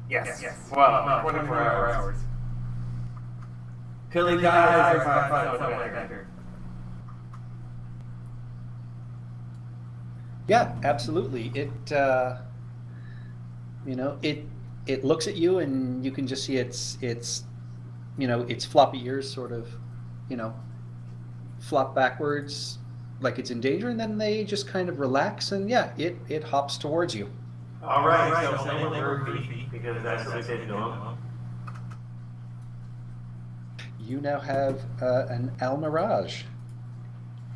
Yes. Well, 24 hours. Till he dies, there's my fun character. Yeah, absolutely. It looks at you, and you can just see its floppy ears sort of, flop backwards like it's in danger, and then they just kind of relax, and yeah, it hops towards you. All right, so same with Murphy, because that's what we did to him. You now have an Almirage.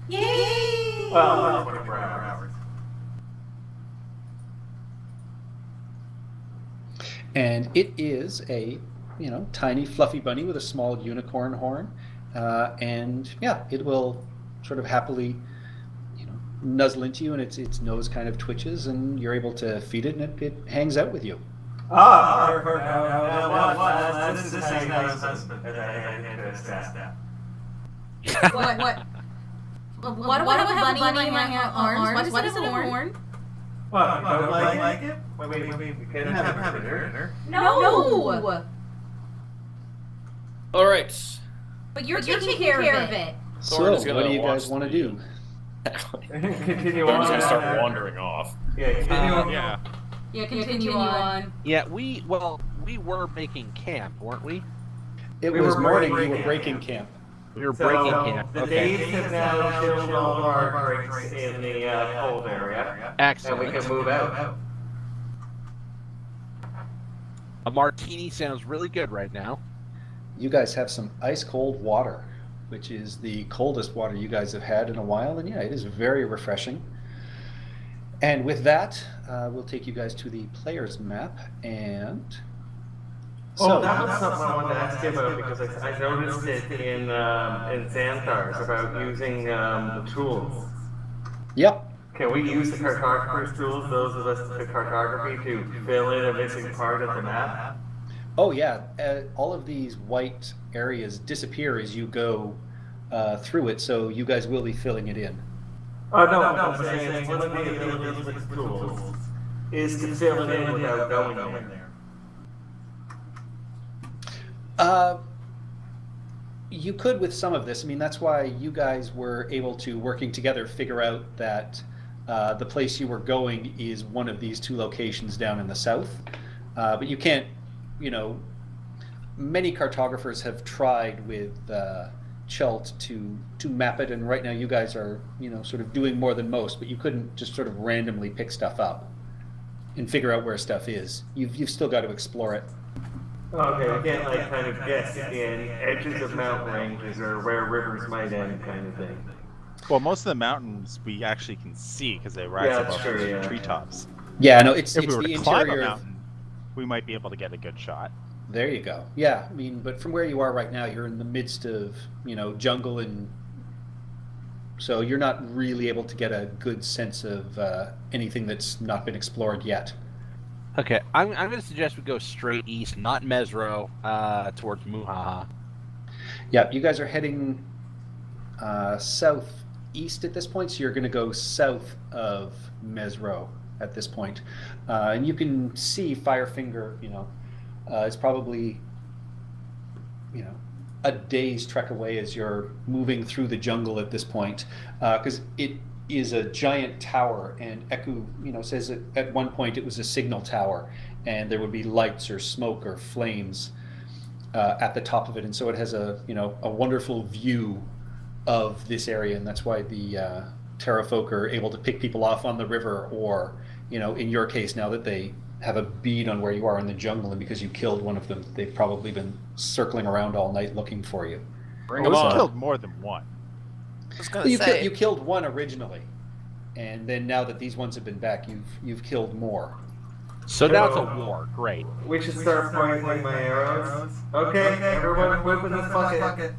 Yay! Well, 24 hours. And it is a, tiny fluffy bunny with a small unicorn horn. And yeah, it will sort of happily, nuzzle into you, and its nose kind of twitches, and you're able to feed it, and it hangs out with you. Perfect. This is the same husband that I had to step. What? Why do I have a bunny in my arms? Why does it have a horn? What, you don't like it? Wait, we can't have it for dinner. No! All right. But you're taking care of it. So, Thorn is what gonna do you watch guys want to the- do? Continue Thorn's on. gonna start wandering off. Yeah, continue on. Yeah. Yeah, continue on. Yeah, we were making camp, weren't we? It We was were morning, you breaking were camp. breaking camp. We were So, breaking camp. the Okay. Danes have now chilled all of our drinks in the cold area, and we Excellent. can move out. A martini sounds really good right now. You guys have some ice cold water, which is the coldest water you guys have had in a while, and yeah, it is very refreshing. And with that, we'll take you guys to the player's map, and Oh, that was something I wanted to ask you about because I noticed it in Xanthars about using the tools. Yep. Can we use the cartographer's tools, those of us with cartography, to fill in a missing part of the map? Oh yeah, all of these white areas disappear as you go through it, so you guys will be filling it in. Oh, no, I'm saying one of the abilities with tools is to fill it in without going there. You could with some of this. I mean, that's why you guys were able to, working together, figure out that the place you were going is one of these 2 locations down in the south. But you can't, many cartographers have tried with chult to map it, and right now you guys are, sort of doing more than most, but you couldn't just sort of randomly pick stuff up and figure out where stuff is. You've still got to explore it. Okay, I can't like kind of guess in edges of mountain ranges or where rivers might end, kind of thing. Well, most of the mountains we actually can see because they rise above the treetops. Yeah, no, it's If we were the to climb a interior. mountain, we might be able to get a good shot. There you go. Yeah, I mean, but from where you are right now, you're in the midst of, jungle, and so you're not really able to get a good sense of anything that's not been explored yet. Okay, I'm going to suggest we go straight east, not Mesro, towards Muhaha. Yeah, you guys are heading southeast at this point, so you're going to go south of Mesro at this point. And you can see Firefinger, it's probably, a day's trek away as you're moving through the jungle at this point, because it is a giant tower, and Eku, says that at one point it was a signal tower, and there would be lights or smoke or flames at the top of it, and so it has a wonderful view of this area, and that's why the Terrafolk are able to pick people off on the river, or in your case, now that they have a bead on where you are in the jungle, and because you killed one of them, they've probably been circling around all night looking for you. Well, killed more than one. I was gonna You say. killed one originally, and then now that these ones have been back, you've killed more. So now it's a war. Great. We should start pointing my arrows. Okay, everyone open this bucket.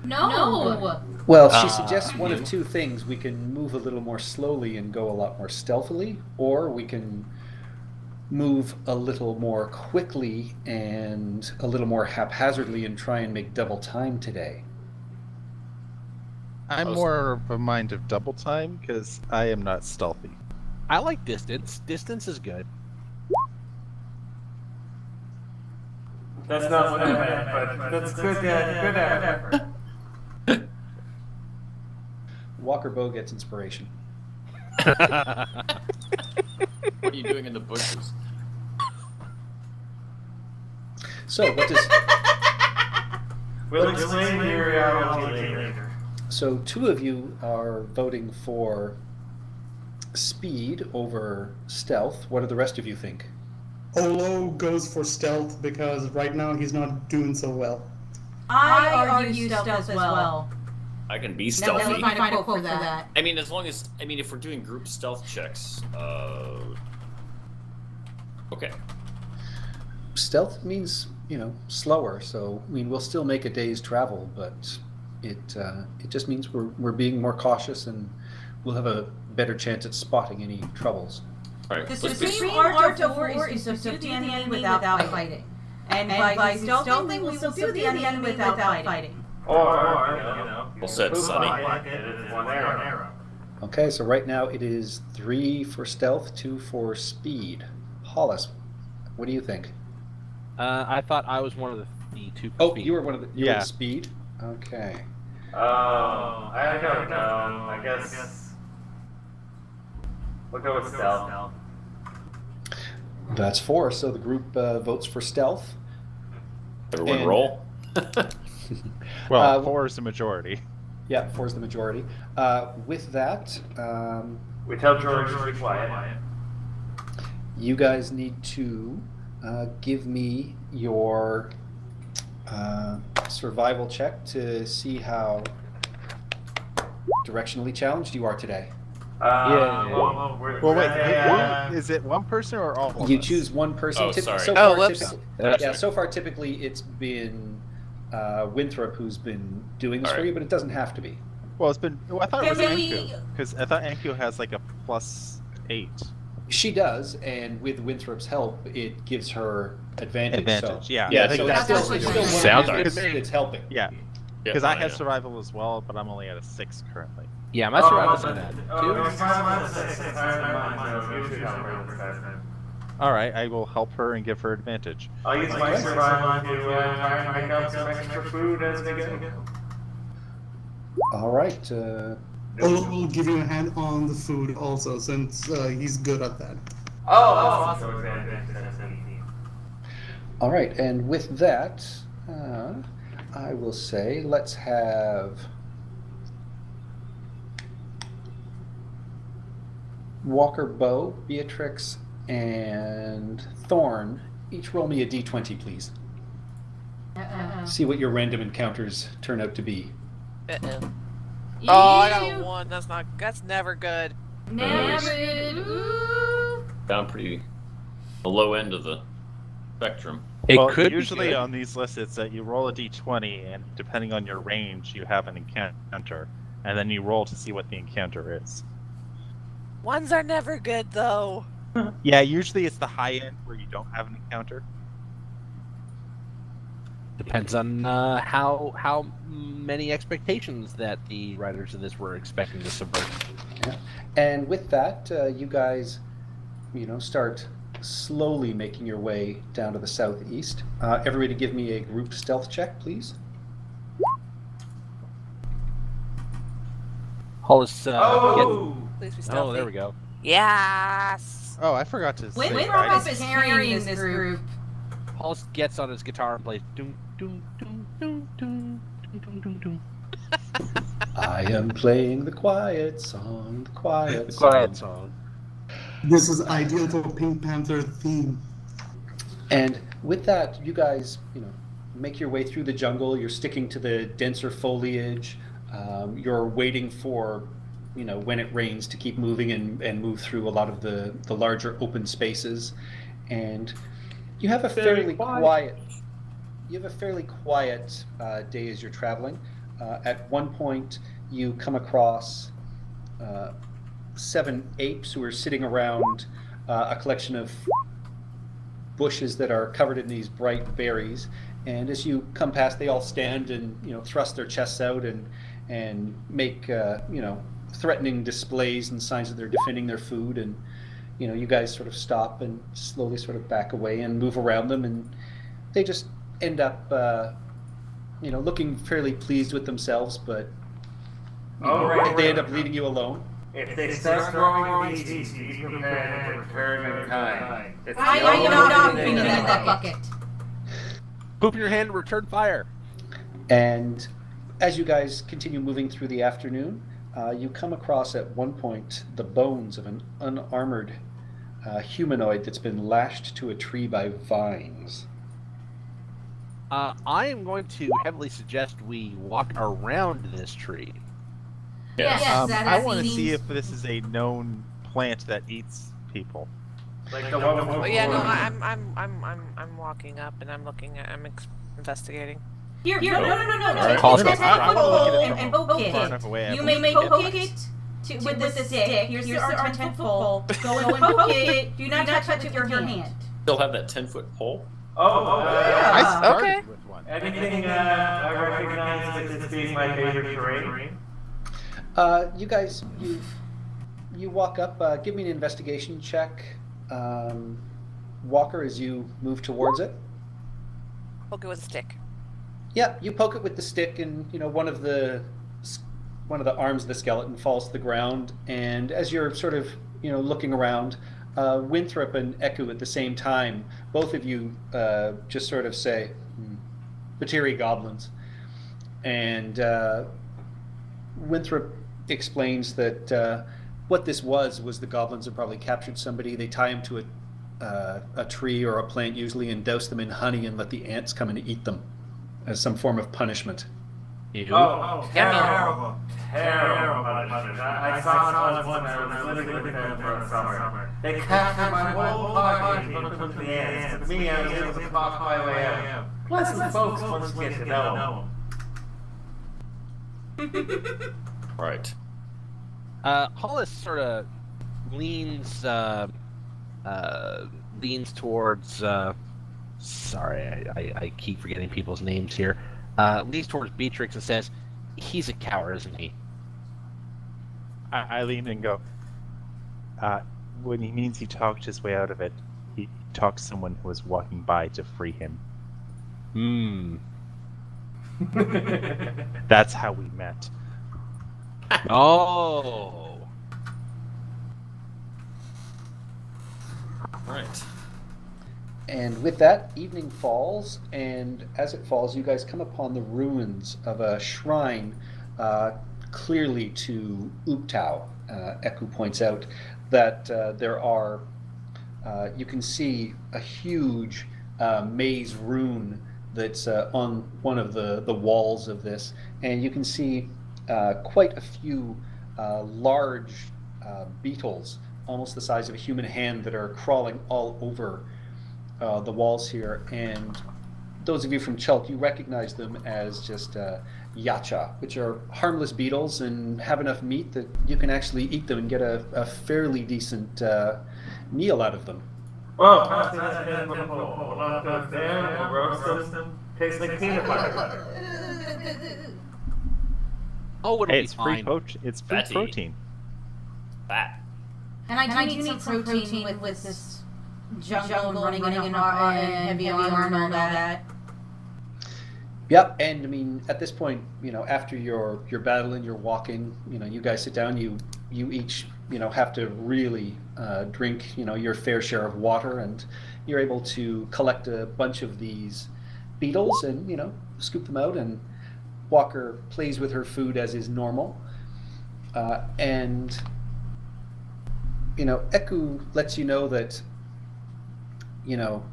No. Well, she suggests one of 2 things. We can move a little more slowly and go a lot more stealthily, or we can move a little more quickly and a little more haphazardly and try and make double time today. I'm more of a mind of double time because I am not stealthy. I like distance. Distance is good. That's not what I meant, but that's good effort. Walker Bow gets inspiration. What are you doing in the bushes? So what does? We'll explain your reality later. So 2 of you are voting for speed over stealth. What do the rest of you think? Olo goes for stealth because right now he's not doing so well. I argue stealth as well. I can be Now stealthy. we find a quote for that. I mean, if we're doing group stealth checks, okay. Stealth means, slower, so we'll still make a day's travel, but it just means we're being more cautious, and we'll have a better chance at spotting any troubles. All right. The Let's be- supreme art of war is to subdue the enemy without fighting. And by stealthing, we will subdue the enemy without fighting. Or Well said, Sonny. It's one arrow. Okay, so right now it is 3 for stealth, 2 for speed. Hollis, what do you think? I thought I was one of the 2 for Oh, speed. you were one of the Yeah. speed? Okay. I don't know. I guess we'll go with stealth. That's 4, so the group votes for stealth. Everyone And- roll. Well, Uh, 4 is the majority. Yeah, 4 is the majority. With that, We tell George to be quiet. you guys need to give me your survival check to see how directionally challenged you are today. Well, wait. Is it one person or all of You us? choose one person. Oh, sorry. So Oh, far, whoops. so far, typically it's been Winthrop who's been doing this All for right. you, but it doesn't have to be. Well, it's been. Well, I thought it was Can we- Anku because I thought Anku has like a +8 She does, and with Winthrop's help, it gives her advantage. advantage. So, Yeah, yeah, I think so that's it's what still it one of sounds you good that's, to me. that's helping. Yeah, Yeah, because I fine, have yeah. survival as well, but I'm only at a 6 currently. Yeah, my survival's in that. All right, I will help her and give her advantage. I'll use my survival to try and make up some extra food as we go. All right. Olo will give you a hand on the food also, since he's good at that. Oh, awesome. All right, and with that, I will say let's have Walker, Bo, Beatrix, and Thorn each roll me a d20, please. See what your random encounters turn out to be. Uh-oh. Oh, I got a 1. That's never good. Never good. Ooh. Down pretty the low end of the spectrum. It Well, could usually be on these lists, it's that you roll a d20, and depending on your range, you have an encounter, and then you roll to see what the encounter is. 1s are never good, though. Yeah, usually it's the high end where you don't have an encounter. Depends on how many expectations that the writers of this were expecting to subvert. Yeah. And with that, you guys, start slowly making your way down to the southeast. Everybody give me a group stealth check, please. Hollis, Please be oh, stealthy. there we go. Yes. Oh, I forgot to say. Winthrop is carrying this group. Hollis gets on his guitar and plays doom doom doom doom doom doom doom doom. I am playing the quiet song, the quiet song. This is ideal for Pink Panther theme. And with that, you guys, make your way through the jungle. You're sticking to the denser foliage. You're waiting for, when it rains to keep moving and move through a lot of the larger open spaces. And you have a fairly quiet day as you're traveling. At one point, you come across 7 apes who are sitting around a collection of bushes that are covered in these bright berries. And as you come past, they all stand and thrust their chests out and make threatening displays and signs that they're defending their food. And you guys sort of stop and slowly sort of back away and move around them, and they just end up looking fairly pleased with themselves, but they end up leaving you alone. If they start throwing these, be prepared to return in kind. I am not pooping in that bucket. Poop in your hand, return fire. And as you guys continue moving through the afternoon, you come across at one point the bones of an unarmored humanoid that's been lashed to a tree by vines. I am going to heavily suggest we walk around this tree. Yes, I want to see if this is a known plant that eats people. Like the one Oh yeah, no, I'm walking up and I'm looking at, investigating. Here, no. Alright. Call Take it. the I'm looking at it and from poke far it. enough away. You may poke it with the stick. Here's our 10-foot pole. Go and poke it. Do not touch it with your hand. Still have that 10-foot pole? I Yeah. started Okay. with one. anything I recognize that this being my favorite terrain? You guys, you walk up. Give me an investigation check, Walker, as you move towards it. Poke it with a stick. Yeah, you poke it with the stick, and one of the arms of the skeleton falls to the ground. And as you're sort of looking around, Winthrop and Eku at the same time, both of you just sort of say, "Batiri goblins," and Winthrop explains that what this was the goblins had probably captured somebody. They tie him to a tree or a plant usually and douse them in honey and let the ants come and eat them as some form of punishment. Oh, terrible punishment. I saw it once when I was living with them for a summer. They captured my whole party and took them to the ants. But me, I was able to talk my way out. Pleasant folks once you get to know them. Right. Hollis sort of leans towards. Sorry, I keep forgetting people's names here. Leans towards Beatrix and says, "He's a coward, isn't he?" I lean and go, when he means he talked his way out of it, he talked someone who was walking by to free him. Hmm. That's how we met. Oh. Right. And with that, evening falls, and as it falls, you guys come upon the ruins of a shrine, clearly to Uptau. Eku points out that there are, you can see a huge maze rune that's on one of the walls of this, and you can see quite a few large beetles, almost the size of a human hand, that are crawling all over the walls here. And those of you from Chult, you recognize them as just yacha, which are harmless beetles and have enough meat that you can actually eat them and get a fairly decent meal out of them. Well, I've seen that again before. We'll have to them, we'll roast them. Tastes like peanut butter. Oh, it'll Hey, be it's free fine. it's free Fatty. protein. Fat. And I do need some protein with this jungle and running in heavy armor and all that. Yep, and I mean, at this point, you know, after your battle and your walking, you know, you guys sit down, you each, you know, have to really drink, you know, your fair share of water, and you're able to collect a bunch of these beetles and, you know, scoop them out, and Walker plays with her food as is normal. And, you know, Eku lets you know that, you know,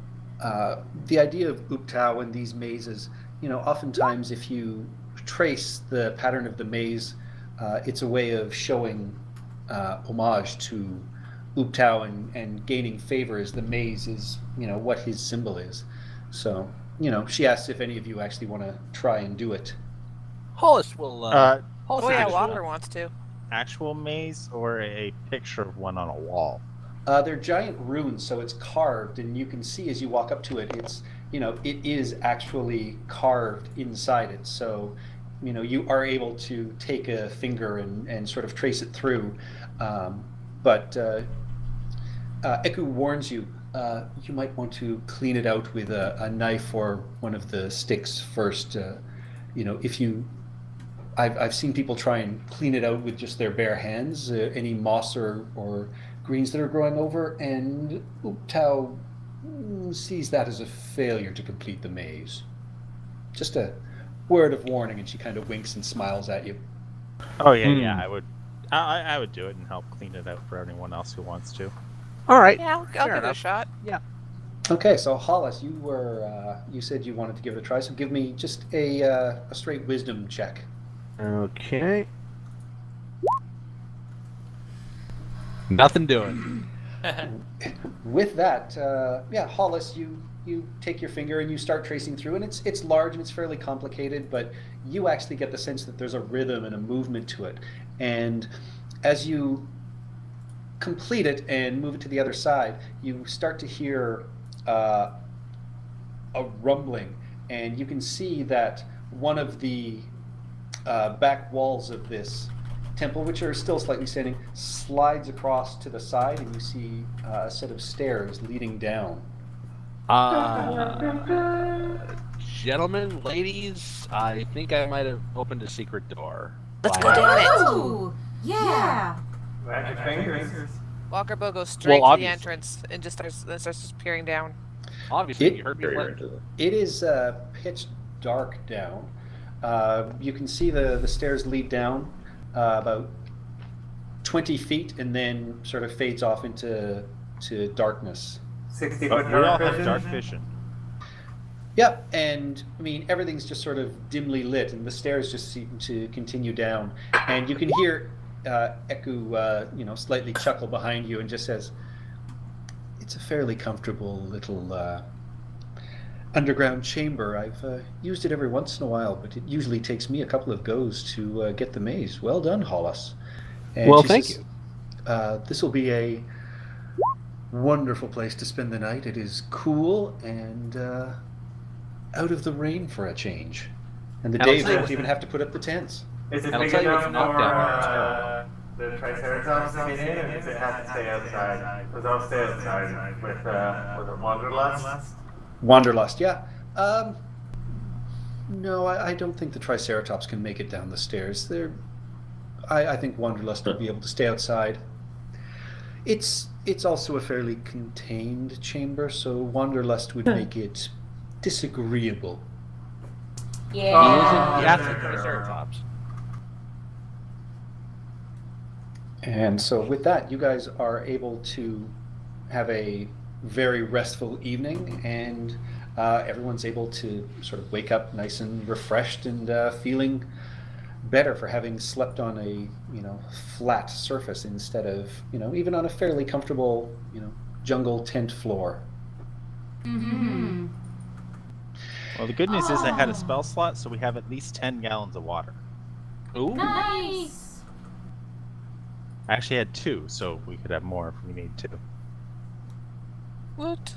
the idea of Uptau and these mazes, you know, oftentimes if you trace the pattern of the maze, it's a way of showing homage to Uptau and gaining favor, as the maze is, you know, what his symbol is. So, you know, she asks if any of you actually want to try and do it. Hollis will. Oh Hollis yeah, will- Walker wants to. Actual maze or a picture of one on a wall? They're giant runes, so it's carved, and you can see as you walk up to it, it's, you know, it is actually carved inside it. So, you know, you are able to take a finger and sort of trace it through. But Eku warns you, you might want to clean it out with a knife or one of the sticks first. You know, if you... I've seen people try and clean it out with just their bare hands, any moss or greens that are growing over, and Uptau sees that as a failure to complete the maze. Just a word of warning, and she kind of winks and smiles at you. Oh yeah, I would do it and help clean it out for anyone else who wants to. All right. Yeah, I'll Fair give it a enough. shot. Okay, so Hollis, you were you said you wanted to give it a try, so give me just a straight wisdom check. Okay. Nothing doing. With that, yeah, Hollis, you take your finger and you start tracing through, and it's large and it's fairly complicated, but you actually get the sense that there's a rhythm and a movement to it. And as you complete it and move it to the other side, you start to hear a rumbling, and you can see that one of the back walls of this temple, which are still slightly standing, slides across to the side, and you see a set of stairs leading down. Gentlemen, ladies, I think I might have opened a secret door. Let's go down it. Oh, yeah. Magic fingers. Walker Bow goes straight to the obviously. entrance and just starts peering down. Obviously, you heard me. It is pitch dark down. You can see the stairs lead down about 20 feet and then sort of fades off into darkness. 60-foot We all dark have vision. dark vision. Yep, and I mean, everything's just sort of dimly lit, and the stairs just seem to continue down. And you can hear Eku, you know, slightly chuckle behind you and just says, "It's a fairly comfortable little underground chamber. I've used it every once in a while, but it usually takes me a couple of goes to get the maze. Well done, Hollis." And Well, she thank says, this will be a wonderful place to spend the night. It is cool and out of the rain for a change. And the And I'll Daves tell you won't what- even have to put up the tents. Is it I'll big tell you enough what's not down for the Triceratops to get in, or does it have to stay outside? Because I'll stay outside with a Wanderlust. Wanderlust, yeah. No, I don't think the Triceratops can make it down the stairs. They're I think Wanderlust would be able to stay outside. It's also a fairly contained chamber, so Wanderlust would make it disagreeable. Yeah. He has the Triceratops. And so with that, you guys are able to have a very restful evening, and everyone's able to sort of wake up nice and refreshed and feeling better for having slept on a flat surface instead of even on a fairly comfortable jungle tent floor. Mm-hmm. Well, the good news is I had a spell slot, so we have at least 10 gallons of water. Ooh. Nice. I actually had 2, so we could have more if we need to. What?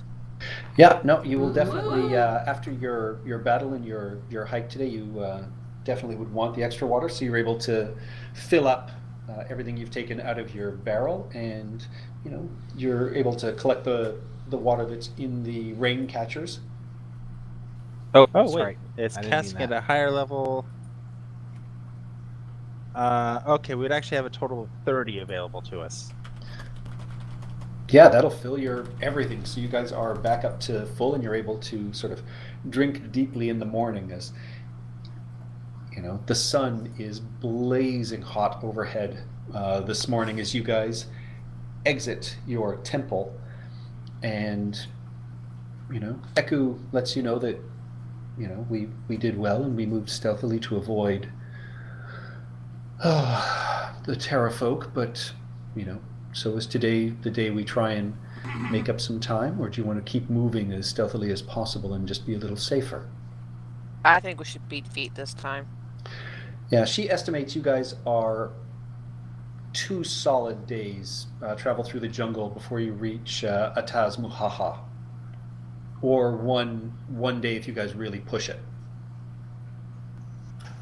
Yeah, no, you will definitely after your battle and your hike today, you definitely would want the extra water, so you're able to fill up everything you've taken out of your barrel, and you're able to collect the water that's in the rain catchers. Oh, sorry. wait. It's I didn't mean casting at that. a higher level. Okay, we'd actually have a total of 30 available to us. Yeah, that'll fill your everything, so you guys are back up to full, and you're able to sort of drink deeply in the morning as the sun is blazing hot overhead this morning as you guys exit your temple, and Eku lets you know that we did well, and we moved stealthily to avoid the Terra folk, but so is today the day we try and make up some time, or do you want to keep moving as stealthily as possible and just be a little safer? I think we should beat feet this time. Yeah, she estimates you guys are 2 solid days travel through the jungle before you reach Ataz Muhaha, or one day if you guys really push it.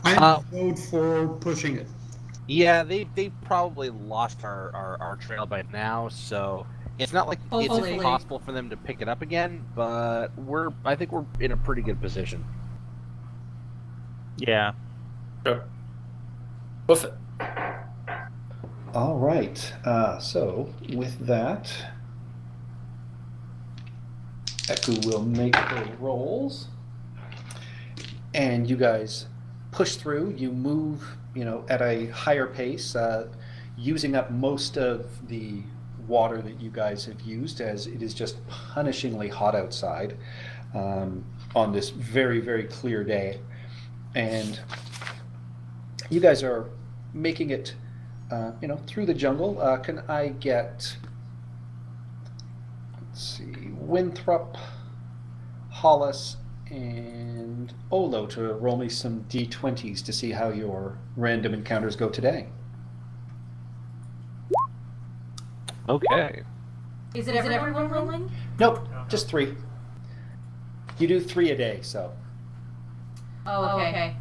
I vote for pushing it. Yeah, they probably lost our trail by now, so it's not like Hopefully. it's impossible for them to pick it up again, but I think we're in a pretty good position. Yeah. Sure. Hoof it. All right. So with that, Eku will make her rolls, and you guys push through. You move, at a higher pace, using up most of the water that you guys have used, as it is just punishingly hot outside on this very, very clear day. And you guys are making it, through the jungle. Can I get, let's see, Winthrop, Hollis, and Olo to roll me some d20s to see how your random encounters go today. Okay. Is it everyone rolling? Nope, just 3. You do 3 a day, so. Oh, okay.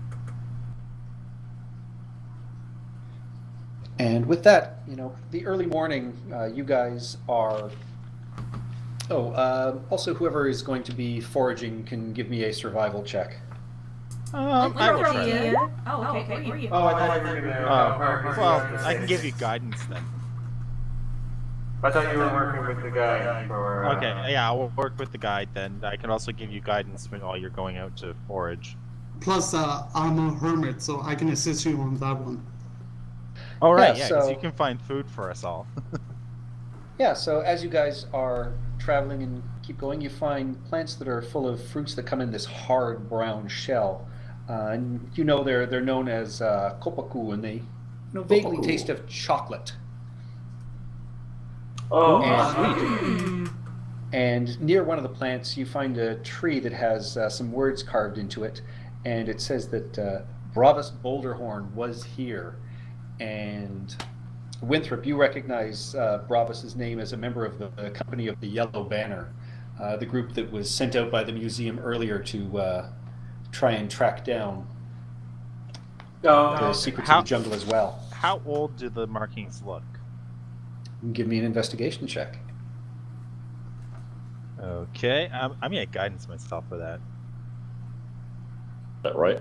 And with that, the early morning, you guys are. Also, whoever is going to be foraging can give me a survival check. I will try that. Oh, okay. Where are you? Oh, I thought you were gonna. Well, I can give you guidance then. I thought you were working with the guy for. Okay, yeah, I'll work with the guide then. I can also give you guidance while you're going out to forage. Plus, I'm a hermit, so I can assist you on that one. Oh, right, Yeah, yeah, because so- you can find food for us all. Yeah, so as you guys are traveling and keep going, you find plants that are full of fruits that come in this hard brown shell. And they're known as kopaku, and they vaguely taste of chocolate. Oh, And, and near one of the plants, you find a tree that has some words carved into it, and it says that Bravus Boulderhorn was here. And Winthrop, you recognize Bravus's name as a member of the Company of the Yellow Banner, the group that was sent out by the museum earlier to try and track down the secrets of the jungle as well. How old do the markings look? Give me an investigation check. Okay, I'm gonna get guidance myself for that. Is that right?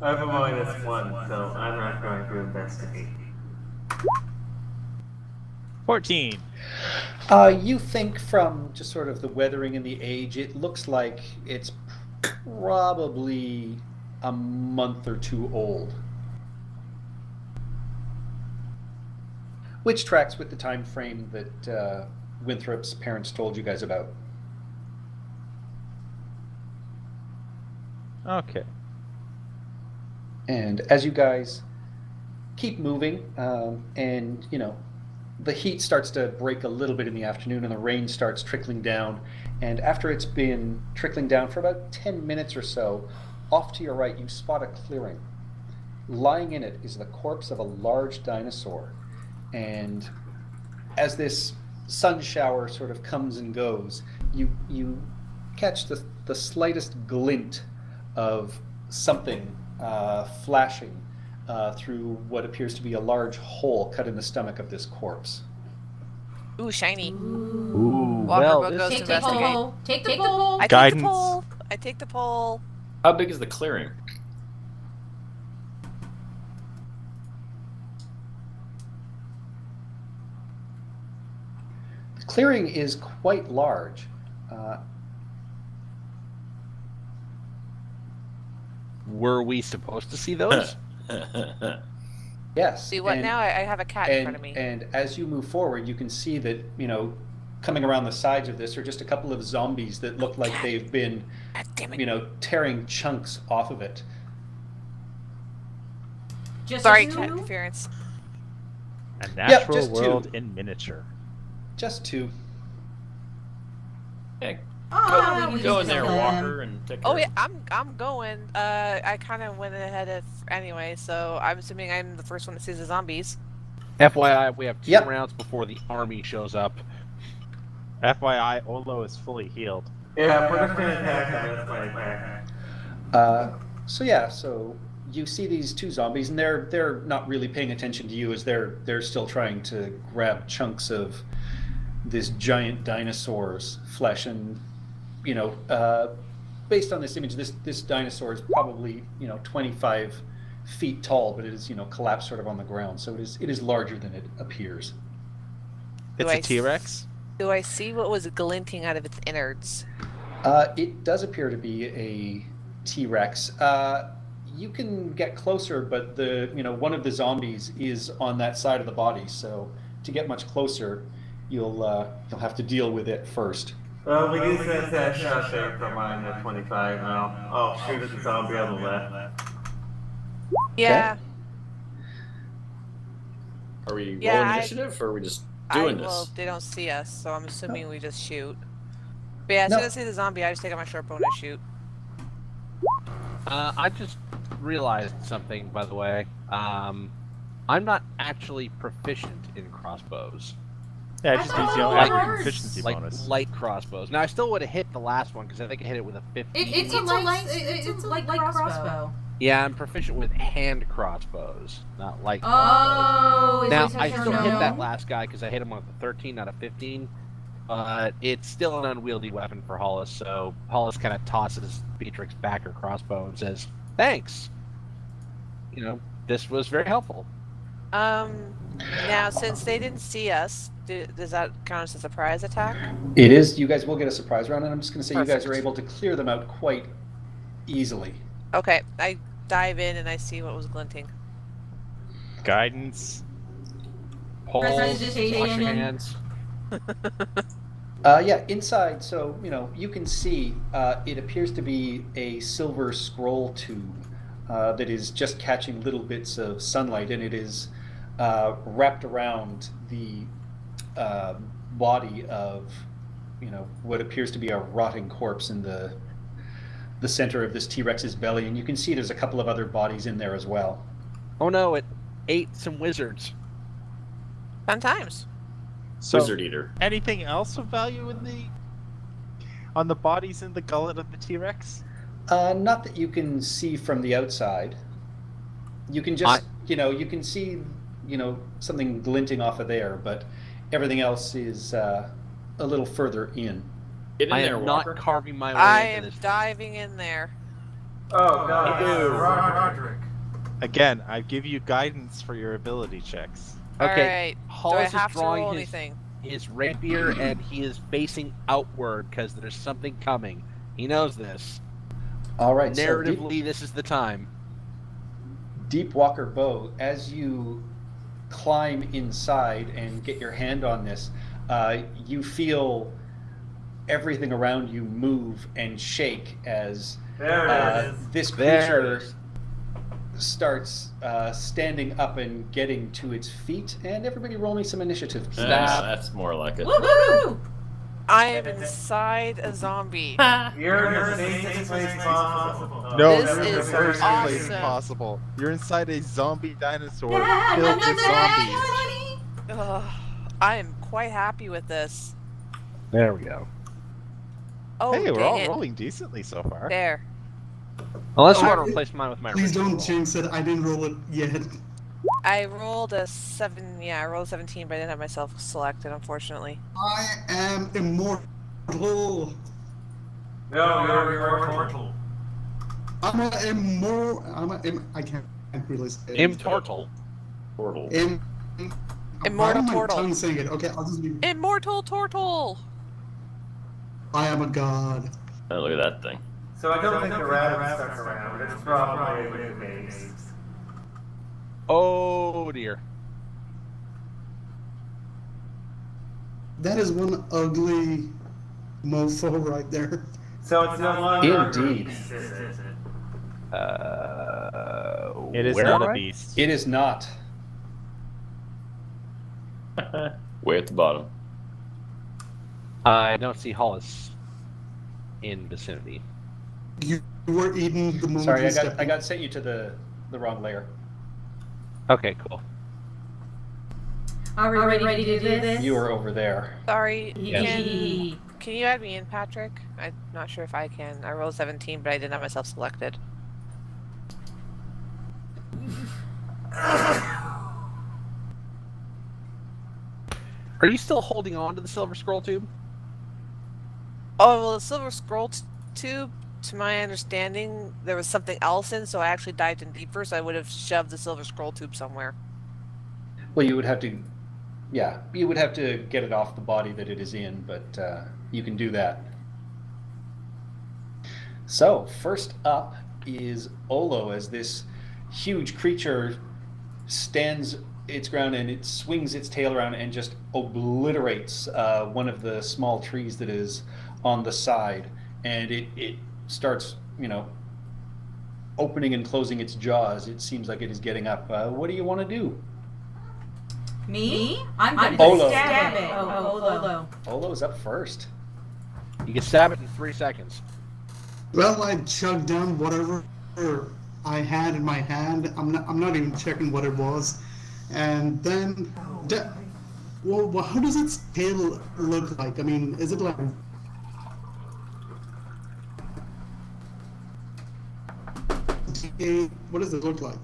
I have a -1, so I'm not going to investigate. 14. You think from just sort of the weathering and the age, it looks like it's probably a month or two old. Which tracks with the time frame that Winthrop's parents told you guys about. Okay. And as you guys keep moving, and the heat starts to break a little bit in the afternoon and the rain starts trickling down, and after it's been trickling down for about 10 minutes or so, off to your right you spot a clearing. Lying in it is the corpse of a large dinosaur, and as this sun shower sort of comes and goes, you catch the slightest glint of something flashing through what appears to be a large hole cut in the stomach of this corpse. Ooh, shiny. Ooh, Walker well, goes to Take the investigate. pole. Take the pole. I take Guidance. the pole. I take the pole. How big is the clearing? The clearing is quite large. Were we supposed to see those? Yes. See what and- now? I have a cat in front of me. And as you move forward, you can see that, coming around the sides of this are just a couple of zombies that look like they've been, God damn it. tearing chunks off of it. Just Sorry, two? cat interference. A natural just two. world in miniature. Just two. Yeah, Oh, we go just in there, killed them. Walker, and take Oh care. yeah, I'm going. I kind of went ahead of anyway, so I'm assuming I'm the first one that sees the zombies. FYI, we have 2 Yep. rounds before the army shows up. FYI, Olo is fully healed. Yeah, we're just gonna attack him. That's my attack. So you see these two zombies, and they're not really paying attention to you as they're still trying to grab chunks of this giant dinosaur's flesh. And based on this image, this dinosaur is probably 25 feet tall, but it is collapsed sort of on the ground, so it is larger than it appears. Do It's I a T-Rex. Do I see what was glinting out of its innards? It does appear to be a T-Rex. You can get closer, but one of the zombies is on that side of the body, so to get much closer, you'll have to deal with it first. Well, we do sense that shot there from mine at 25 now. I'll shoot at the zombie on the left. Yeah. Are we Yeah, rolling I- initiative, or are we just doing Well, this? they don't see us, so I'm assuming we just shoot. But yeah, as No. soon as I see the zombie, I just take out my short bow and I shoot. I just realized something, by the way. I'm not actually proficient in crossbows. Yeah, it just means Oh, add ours. your proficiency Like bonus. light crossbows. Now I still would have hit the last one because I think I hit it with a 50. It's a light crossbow. Yeah, I'm proficient with hand crossbows, not light crossbows. Oh, Now is I this still no? hit that last guy because I hit him with a 13 out of 15. But it's still an unwieldy weapon for Hollis, so Hollis kind of tosses Beatrix back her crossbow and says, "Thanks. This was very helpful." Now since they didn't see us, does that count as a surprise attack? It is. You guys will get a surprise round, and I'm just going to say you guys are Perfect. able to clear them out quite easily. Okay, I dive in and I see what was glinting. Guidance. Pulse, wash your Prestidigitation. hands. Inside, so you can see it appears to be a silver scroll tube that is just catching little bits of sunlight, and it is wrapped around the body of what appears to be a rotting corpse in the center of this T-Rex's belly, and you can see there's a couple of other bodies in there as well. Oh no, it ate some wizards. Fun times. So, Wizard Eater. anything else of value on the bodies in the gullet of the T-Rex? Not that you can see from the outside. You can just, you can see, something glinting off of there, but everything else is a little further in. Get in I there, am Walker. not carving my way I into am this. diving in there. Oh god, Ew. Roderick. Again, I give you guidance for your ability checks. Okay, Alright. Do I Hollis is have to roll drawing anything? his rapier and he is facing outward because there's something coming. He knows this. All right. So Narratively, this is the time. Deep Walker Bow, as you climb inside and get your hand on this, you feel everything around you move and shake as There it is. this There it creature is. starts standing up and getting to its feet. And everybody roll me some initiative. please. That's more like it. Woohoo! I am inside a zombie. You're in the safest place possible. No, This that's is the worst place awesome. possible. You're inside a zombie dinosaur Yeah, filled another with zombies. honey. Ugh, I am quite happy with this. There we go. Oh, Hey, we're dang all it. rolling decently so far. There. Unless you Oh, want to replace mine with my Please original don't roll. jinx it. I didn't roll it yet. I rolled a 7. Yeah, I rolled a 17, but I didn't have myself selected, unfortunately. I am immortal. No, you're immortal. I'm a immortal. I can't really say it. Imtortal. Portal. Immortal Why am I Tortle. tongue saying it? Okay, I'll just be. Immortal Tortle! I am a god. Oh, look at that thing. So I don't think the rabbit stuck around. It's probably a new base. Oh dear. That is one ugly mofo right there. So it's no longer Indeed. a beast, is it? It is where not am a I? beast. It is not. Way at the bottom. I don't see Hollis in vicinity. You were eaten the moment Sorry, you I stepped in. got sent you to the wrong layer. Okay, cool. Are we ready to do this? You were over there. Sorry, Yee. can you add me in, Patrick? I'm not sure if I can. I rolled 17, but I didn't have myself selected. Are you still holding on to the silver scroll tube? Oh, well, the silver scroll tube, to my understanding, there was something else in, so I actually dived in deeper, so I would have shoved the silver scroll tube somewhere. Well, you would have to, yeah, you would have to get it off the body that it is in, but you can do that. So, first up is Olo, as this huge creature stands its ground and it swings its tail around and just obliterates one of the small trees that is on the side, and it starts, opening and closing its jaws. It seems like it is getting up. What do you want to do? Me? I'm gonna Olo. stab it. Oh, Olo. Olo's up first. You can stab it in 3 seconds. Well, I chugged down whatever I had in my hand. I'm not even checking what it was, and then, well, how does its tail look like? I mean, is it like? What does it look like?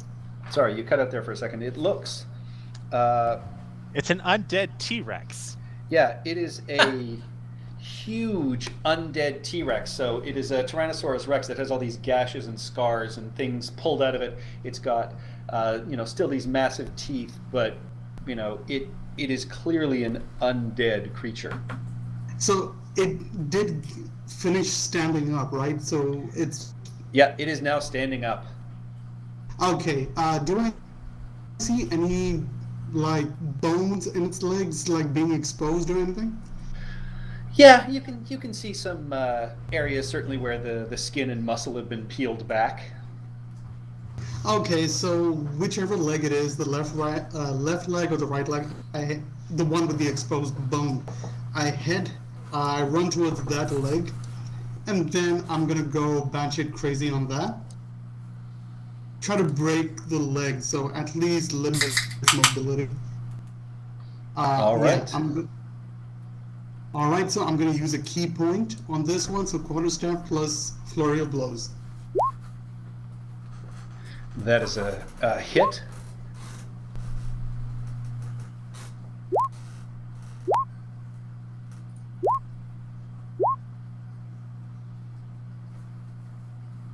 Sorry, you cut out there for a second. It looks, It's an undead T-Rex. yeah, it is a huge undead T-Rex. So it is a Tyrannosaurus Rex that has all these gashes and scars and things pulled out of it. It's got, still these massive teeth, but it is clearly an undead creature. So it did finish standing up, right? So it's Yeah, it is now standing up. okay. Do I see any bones in its legs being exposed or anything? Yeah, you can see some areas certainly where the skin and muscle have been peeled back. Okay, so whichever leg it is, the left leg or the right leg, the one with the exposed bone, I run towards that leg, and then I'm gonna go batshit crazy on that. Try to break the leg, so at least limit its mobility. All right. All right, so I'm gonna use a key point on this one, so quarterstaff plus flurry of blows. That is a hit.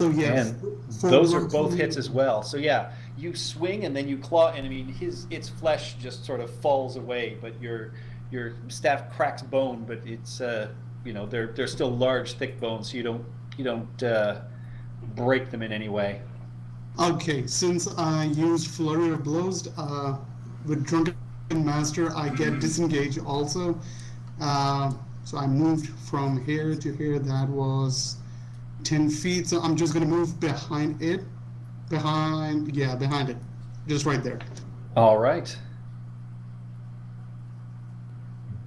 So yeah, And for those are roughly- both hits as well. So yeah, you swing and then you claw, and I mean its flesh just sort of falls away, but your staff cracks bone, but it's they're still large, thick bones, so you don't break them in any way. Okay, since I used Flurry of Blows, with Drunken Master, I get disengage also. So I moved from here to here. That was 10 feet. So I'm just gonna move behind it. Behind it. Just right there. All right.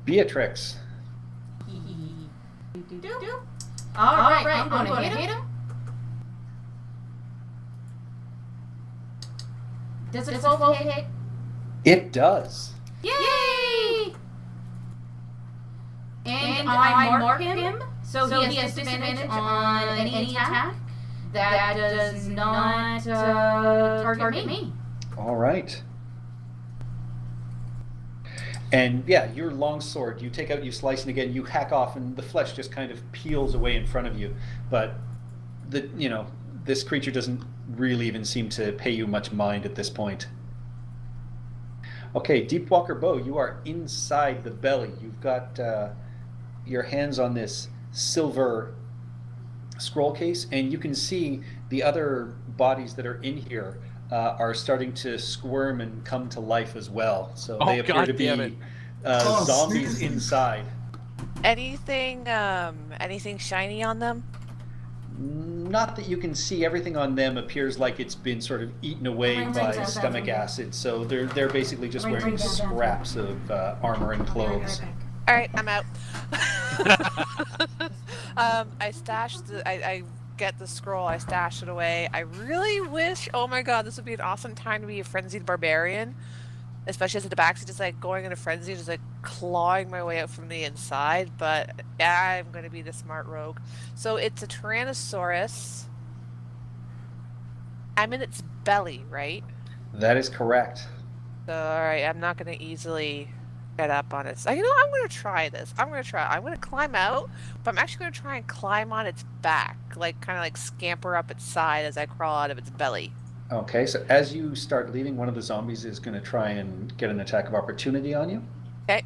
Beatrix. All right, I'm gonna hit him. Does it full hit? It does. Yay! And I mark him, so he has disadvantage on any attack that does not target me. All right. And yeah, your long sword, you take out, you slice, and again, you hack off, and the flesh just kind of peels away in front of you. But this creature doesn't really even seem to pay you much mind at this point. Okay, Deepwalker Bow, you are inside the belly. You've got your hands on this silver scroll case, and you can see the other bodies that are in here are starting to squirm and come to life as well. So they appear to be zombies inside. Anything shiny on them? Not that you can see. Everything on them appears like it's been sort of eaten away by stomach acid. So they're basically just wearing scraps of armor and clothes. All right, I'm out. I stashed I get the scroll. I stash it away. I really wish. Oh my god, this would be an awesome time to be a frenzied barbarian, especially as the back's just like going in a frenzy, just like clawing my way out from the inside. But I'm going to be the smart rogue. So it's a Tyrannosaurus. I'm in its belly, right? That is correct. So all right, I'm not going to easily get up on it. So, I'm going to try this. I'm going to climb out, but I'm actually going to try and climb on its back, like kind of like scamper up its side as I crawl out of its belly. Okay, so as you start leaving, one of the zombies is going to try and get an attack of opportunity on you. Okay.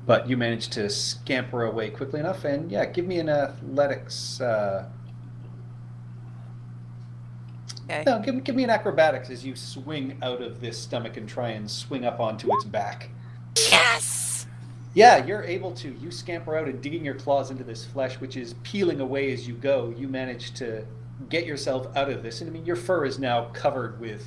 But you manage to scamper away quickly enough, and yeah, give me an athletics. Okay. No, give me an acrobatics as you swing out of this stomach and try and swing up onto its back. Yes! Yeah, you're able to. You scamper out and digging your claws into this flesh, which is peeling away as you go. You manage to get yourself out of this, and I mean, your fur is now covered with,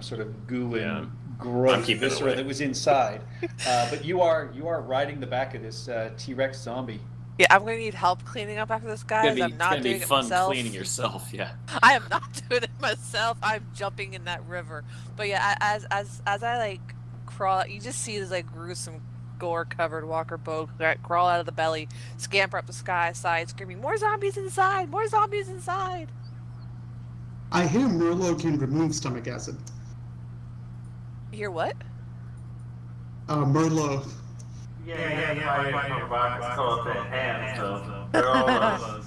sort of goo and gross viscera that was inside. But you are riding the back of this T-Rex zombie. Yeah, I'm gonna need help cleaning up after this guy. I'm not doing it myself. It's gonna be fun cleaning yourself. Yeah. I am not doing it myself. I'm jumping in that river. But yeah, as I like crawl, you just see this like gruesome, gore-covered walker boat crawl out of the belly, scamper up the side, screaming, "More zombies inside! More zombies inside!" I hear Merlot can remove stomach acid. You hear what? Merlot. Yeah, box called the hand, so they're all those.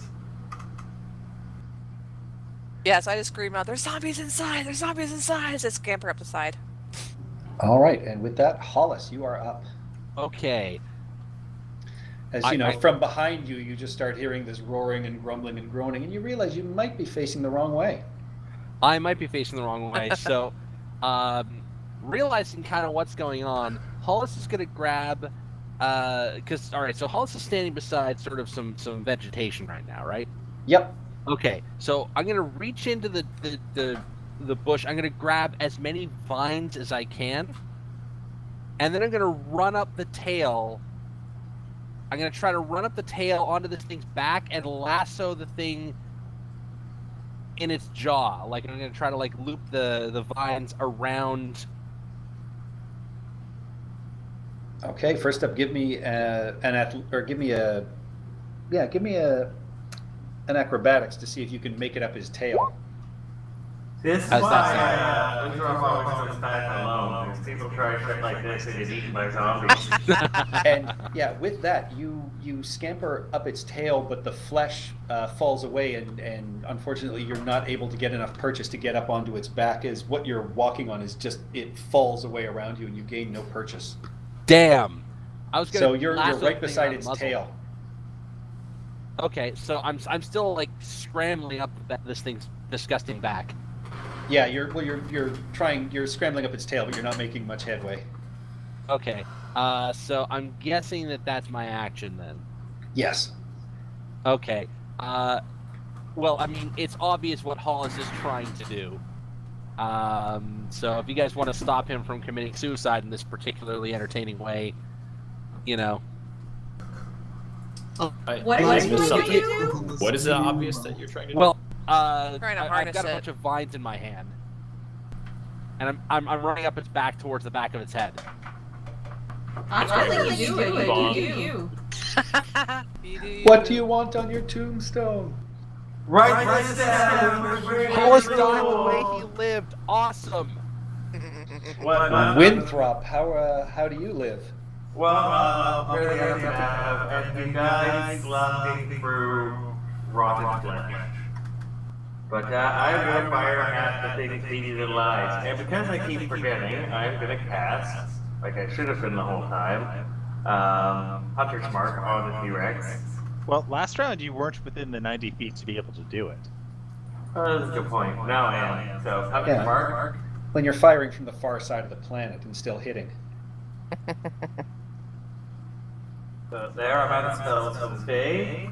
Yeah, so I just scream out, "There's zombies inside! There's zombies inside!" as I scamper up the side. All right, and with that, Hollis, you are up. Okay. As you know, from behind you, you just start hearing this roaring and grumbling and groaning, and you realize you might be facing the wrong way. I might be facing the wrong way, so realizing kind of what's going on, Hollis is going to grab, so Hollis is standing beside sort of some vegetation right now, right? Yep. Okay, so I'm going to reach into the bush. I'm going to grab as many vines as I can, and then I'm going to run up the tail. I'm going to try to run up the tail onto this thing's back and lasso the thing in its jaw. Like, I'm going to try to like loop the vines around. Okay, first up, give me an acrobatics to see if you can make it up his tail. This is why we drop all this back alone, because people try shit like this and get eaten by zombies. And yeah, with that, you scamper up its tail, but the flesh falls away, and unfortunately, you're not able to get enough purchase to get up onto its back. As what you're walking on is just it falls away around you, and you gain no purchase. Damn. I was gonna. So you're lasso right the thing beside around its the muzzle. tail. Okay, so I'm still like scrambling up this thing's disgusting back. Yeah, you're scrambling up its tail, but you're not making much headway. Okay, so I'm guessing that's my action then. Yes. Okay. Well, I mean, it's obvious what Hollis is trying to do. So if you guys want to stop him from committing suicide in this particularly entertaining way, you know. What I is missed he something. going to do? What is it obvious that you're trying to do? Well, Trying to I've harness got a it. bunch of vines in my hand, and I'm running up its back towards the back of its head. I don't think you do it. Bomb. You do you. What do you want on your tombstone? Right this down. Hollis died the way he lived. Awesome. Winthrop, how do you live? Well, fairly enough, and you guys slumping through rotten flesh. But I'm gonna fire at the thing feeding the lives, and because I keep forgetting, I'm gonna cast, like I should have been the whole time, Hunter's Mark on the T-Rex. Well, last round you weren't within the 90 feet to be able to do it. Oh, that's a good point. Now I am. So, Hunter's Yeah. Mark. When you're firing from the far side of the planet and still hitting. So there, I'm out of spells for the day.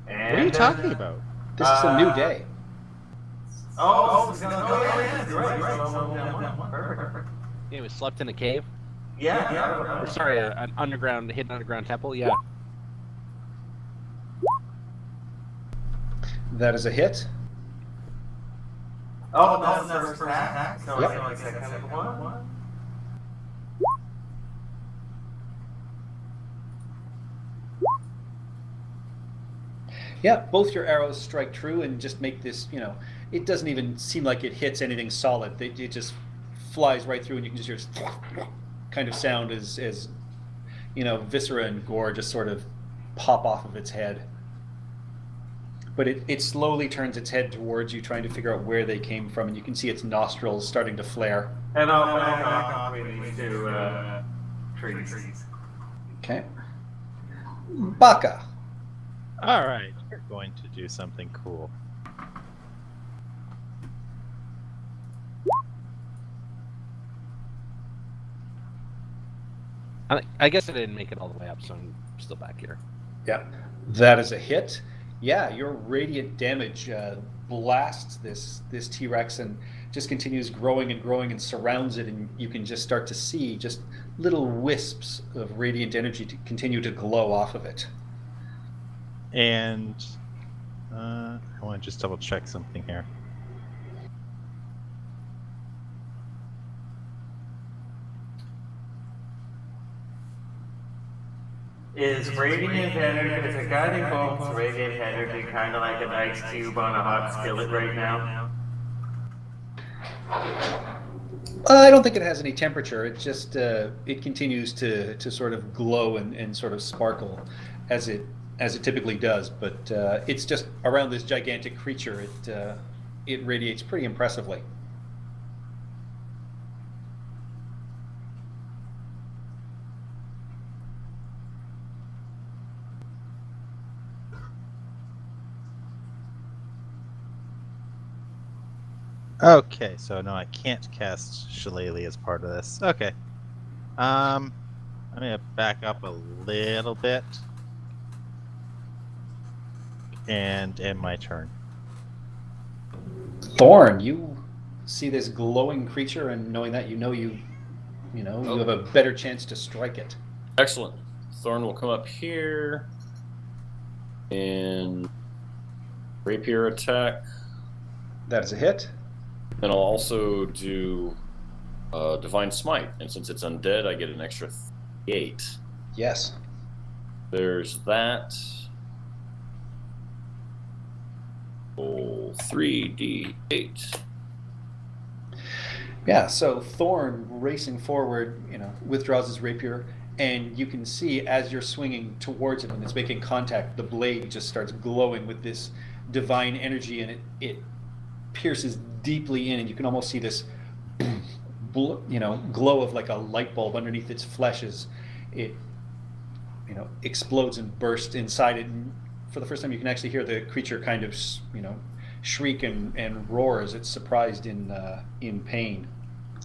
And, What are you talking about? This is a new day. Yeah, you're right. So, perfect. Yeah, we slept in a cave. Yeah. Or sorry, an hidden underground temple. Yeah. That is a hit. Oh, that's the first attack. So Yep. I feel like second one. Yeah, both your arrows strike true and just make this, it doesn't even seem like it hits anything solid. It just flies right through, and you can just hear this kind of sound as viscera and gore just sort of pop off of its head. But it slowly turns its head towards you, trying to figure out where they came from, and you can see its nostrils starting to flare. And I'll back off between these two trees. Okay. Baka. All right, we're going to do something cool. I guess I didn't make it all the way up, so I'm still back here. Yeah, that is a hit. Yeah, your radiant damage blasts this T-Rex and just continues growing and growing and surrounds it, and you can just start to see just little wisps of radiant energy to continue to glow off of it. And I want to just double check something here. Is radiant energy, is a guiding bolt's radiant energy kind of like an ice cube on a hot skillet right now? I don't think it has any temperature. It just it continues to sort of glow and sort of sparkle as it typically does. But it's just around this gigantic creature. It radiates pretty impressively. Okay, so no, I can't cast Shillelagh as part of this. Okay. I'm gonna back up a little bit and end my turn. Thorn, you see this glowing creature, and knowing that, you have a better chance to strike it. Excellent. Thorn will come up here and rapier attack. That is a hit. And I'll also do Divine Smite, and since it's undead, I get an extra 8. Yes. There's that. Roll 3d8. Yeah, so Thorn racing forward, withdraws his rapier, and you can see as you're swinging towards it and it's making contact, the blade just starts glowing with this divine energy, and it pierces deeply in, and you can almost see this, glow of like a light bulb underneath its flesh as it, explodes and bursts inside it. And for the first time, you can actually hear the creature kind of, shriek and roar as it's surprised in pain.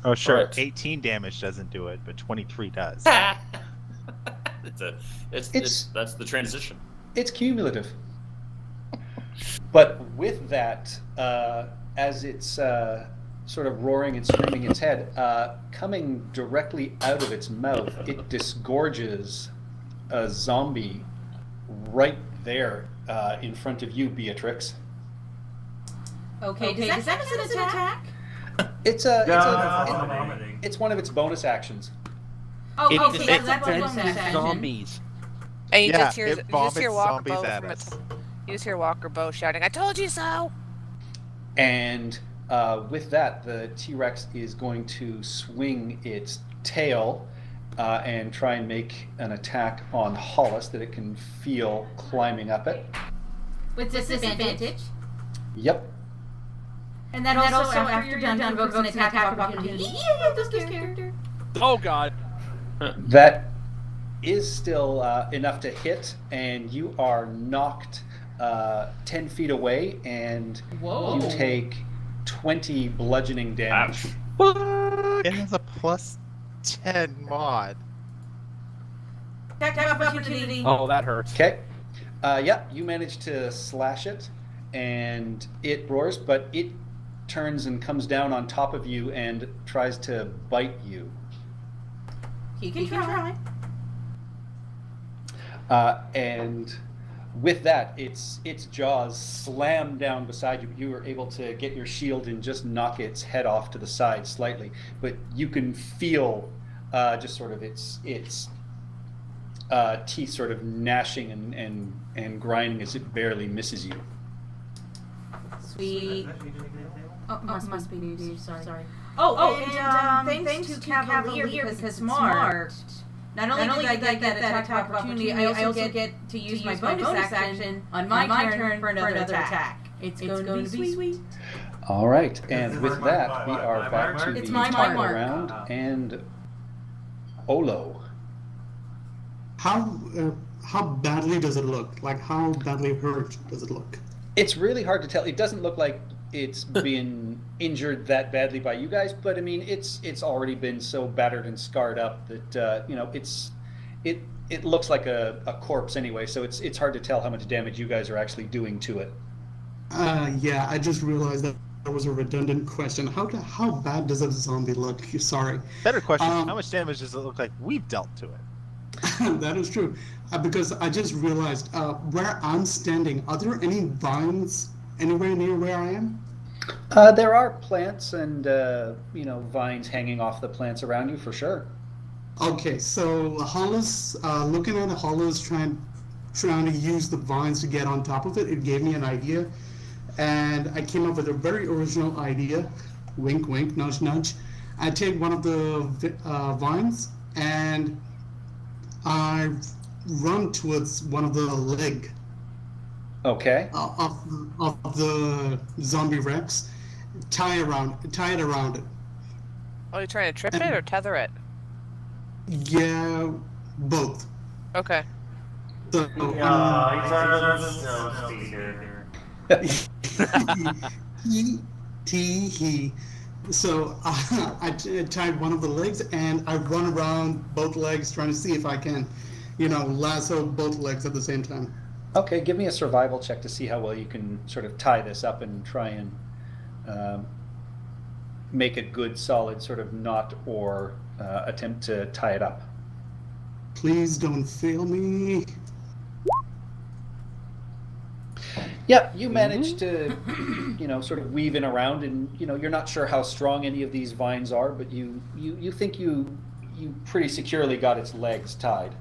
Oh, sure. Alright. 18 damage doesn't do it, but 23 does. That's the transition. It's cumulative. But with that, as it's sort of roaring and screaming its head, coming directly out of its mouth, it disgorges a zombie right there in front of you, Beatrix. Okay, does that count as an attack? It's one of its bonus actions. Oh, It okay, that's a bonus defends action. zombies. And you Yeah, just hear, it vomits Walker zombies Bow at from us. you just hear Walker Bow shouting, "I told you so!" And with that, the T-Rex is going to swing its tail and try and make an attack on Hollis that it can feel climbing up it. With disadvantage. Yep. And then also after you're done, invokes an attack of opportunity. Yeah, this character. Oh god. That is still enough to hit, and you are knocked 10 feet away, and Whoa. you take 20 bludgeoning damage. It has a plus 10 mod. Attack of opportunity. Oh, that hurts. Okay. Yeah, you manage to slash it, and it roars, but it turns and comes down on top of you and tries to bite you. You can try. And with that, its jaws slam down beside you. You are able to get your shield and just knock its head off to the side slightly, but you can feel just sort of its teeth sort of gnashing and grinding as it barely misses you. Sweet. Oh, must be news. Sorry. Oh, and thanks to Cavalier because it's smart. Not only did I get that attack of opportunity, I also get to use my bonus action on my turn for another attack. It's going to be sweet. All right, and with that, we are back to It's the my top of the mark. round, and Olo. How badly does it look? Like, how badly hurt does it look? It's really hard to tell. It doesn't look like it's been injured that badly by you guys, but I mean, it's already been so battered and scarred up that it looks like a corpse anyway. So it's hard to tell how much damage you guys are actually doing to it. Yeah, I just realized that was a redundant question. How bad does a zombie look? Sorry. Better question, how much damage does it look like we've dealt to it? That is true. Because I just realized, where I'm standing, are there any vines anywhere near where I am? There are plants and vines hanging off the plants around you for sure. Okay, so Hollis, looking at Hollis trying to use the vines to get on top of it, it gave me an idea, and I came up with a very original idea. Wink, wink, nudge, nudge. I take one of the vines and I run towards one of the leg. Okay. Of the zombie Rex, tie it around it. Oh, you trying to trip it or tether it? Yeah, both. Okay. So, He's on the snow speeder. he. So I tied one of the legs and I run around both legs trying to see if I can, lasso both legs at the same time. Okay, give me a survival check to see how well you can sort of tie this up and try and make a good, solid sort of knot or attempt to tie it up. Please don't fail me. Yeah, you managed to, sort of weave in around, and you're not sure how strong any of these vines are, but you think you pretty securely got its legs tied.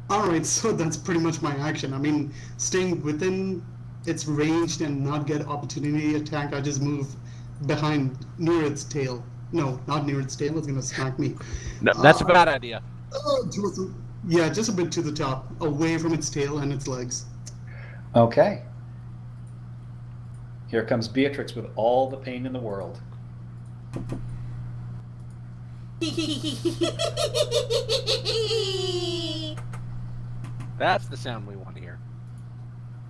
All right, so that's pretty much my action. I mean, staying within its ranged and not get opportunity attack, I just move behind near its tail. No, not near its tail. It's gonna smack me. No, that's a bad idea. Yeah, just a bit to the top, away from its tail and its legs. Okay. Here comes Beatrix with all the pain in the world. That's the sound we want to hear.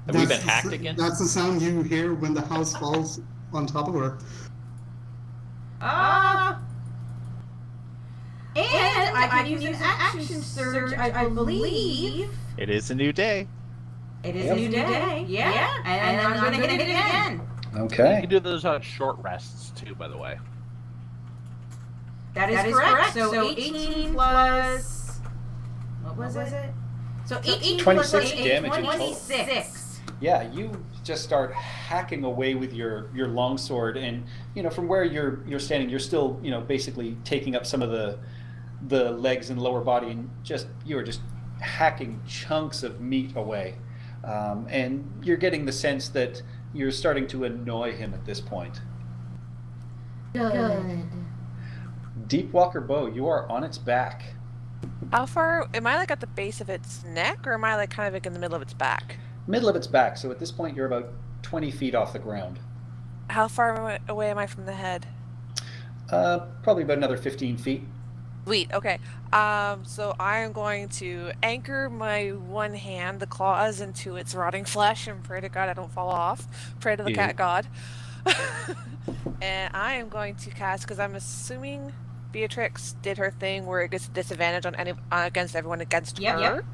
Have we been That's the hacked s- again? That's the sound you hear when the house falls on top of her. And I can use an action surge, I believe. It is a new day. It is a new day. Yeah. And I'm gonna hit it again. You Okay. can do those on short rests too, by the way. That is correct. So 18 plus. What was it? So 18 plus 26 8, damage in total. 26. Yeah, you just start hacking away with your longsword, and from where you're standing, you're still basically taking up some of the legs and lower body, and you're just hacking chunks of meat away, and you're getting the sense that you're starting to annoy him at this point. Good. Deepwalker bow, you are on its back. How far am I, like at the base of its neck, or am I like kind of like in the middle of its back? Middle of its back, so at this point you're about 20 feet off the ground. How far away am I from the head? Probably about another 15 feet. Sweet. Okay. So I am going to anchor my one hand, the claws, into its rotting flesh, and pray to God I don't fall off. Pray to the cat god. And I am going to cast, because I'm assuming Beatrix did her thing where it gets disadvantage on against everyone against her.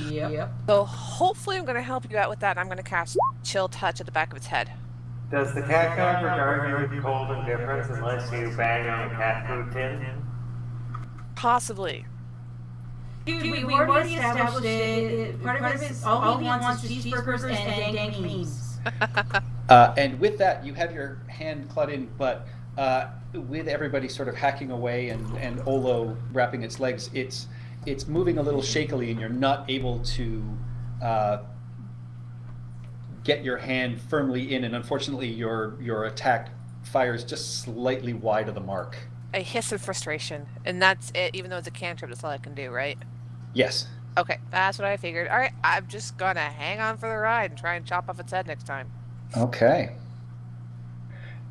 Yep. So hopefully I'm going to help you out with that. And I'm going to cast Chill Touch at the back of its head. Does the cat god regard you with cold indifference unless you bang on a cat food tin? Possibly. Dude, we've already established it. Part of it is all he wants is cheeseburgers and dank memes. And with that, you have your hand clawed in, but with everybody sort of hacking away and Olo wrapping its legs, it's moving a little shakily, and you're not able to get your hand firmly in, and unfortunately your attack fires just slightly wide of the mark. A hiss of frustration, and that's it. Even though it's a cantrip, that's all I can do, right? Yes. Okay, that's what I figured. All right, I'm just gonna hang on for the ride and try and chop off its head next time. Okay.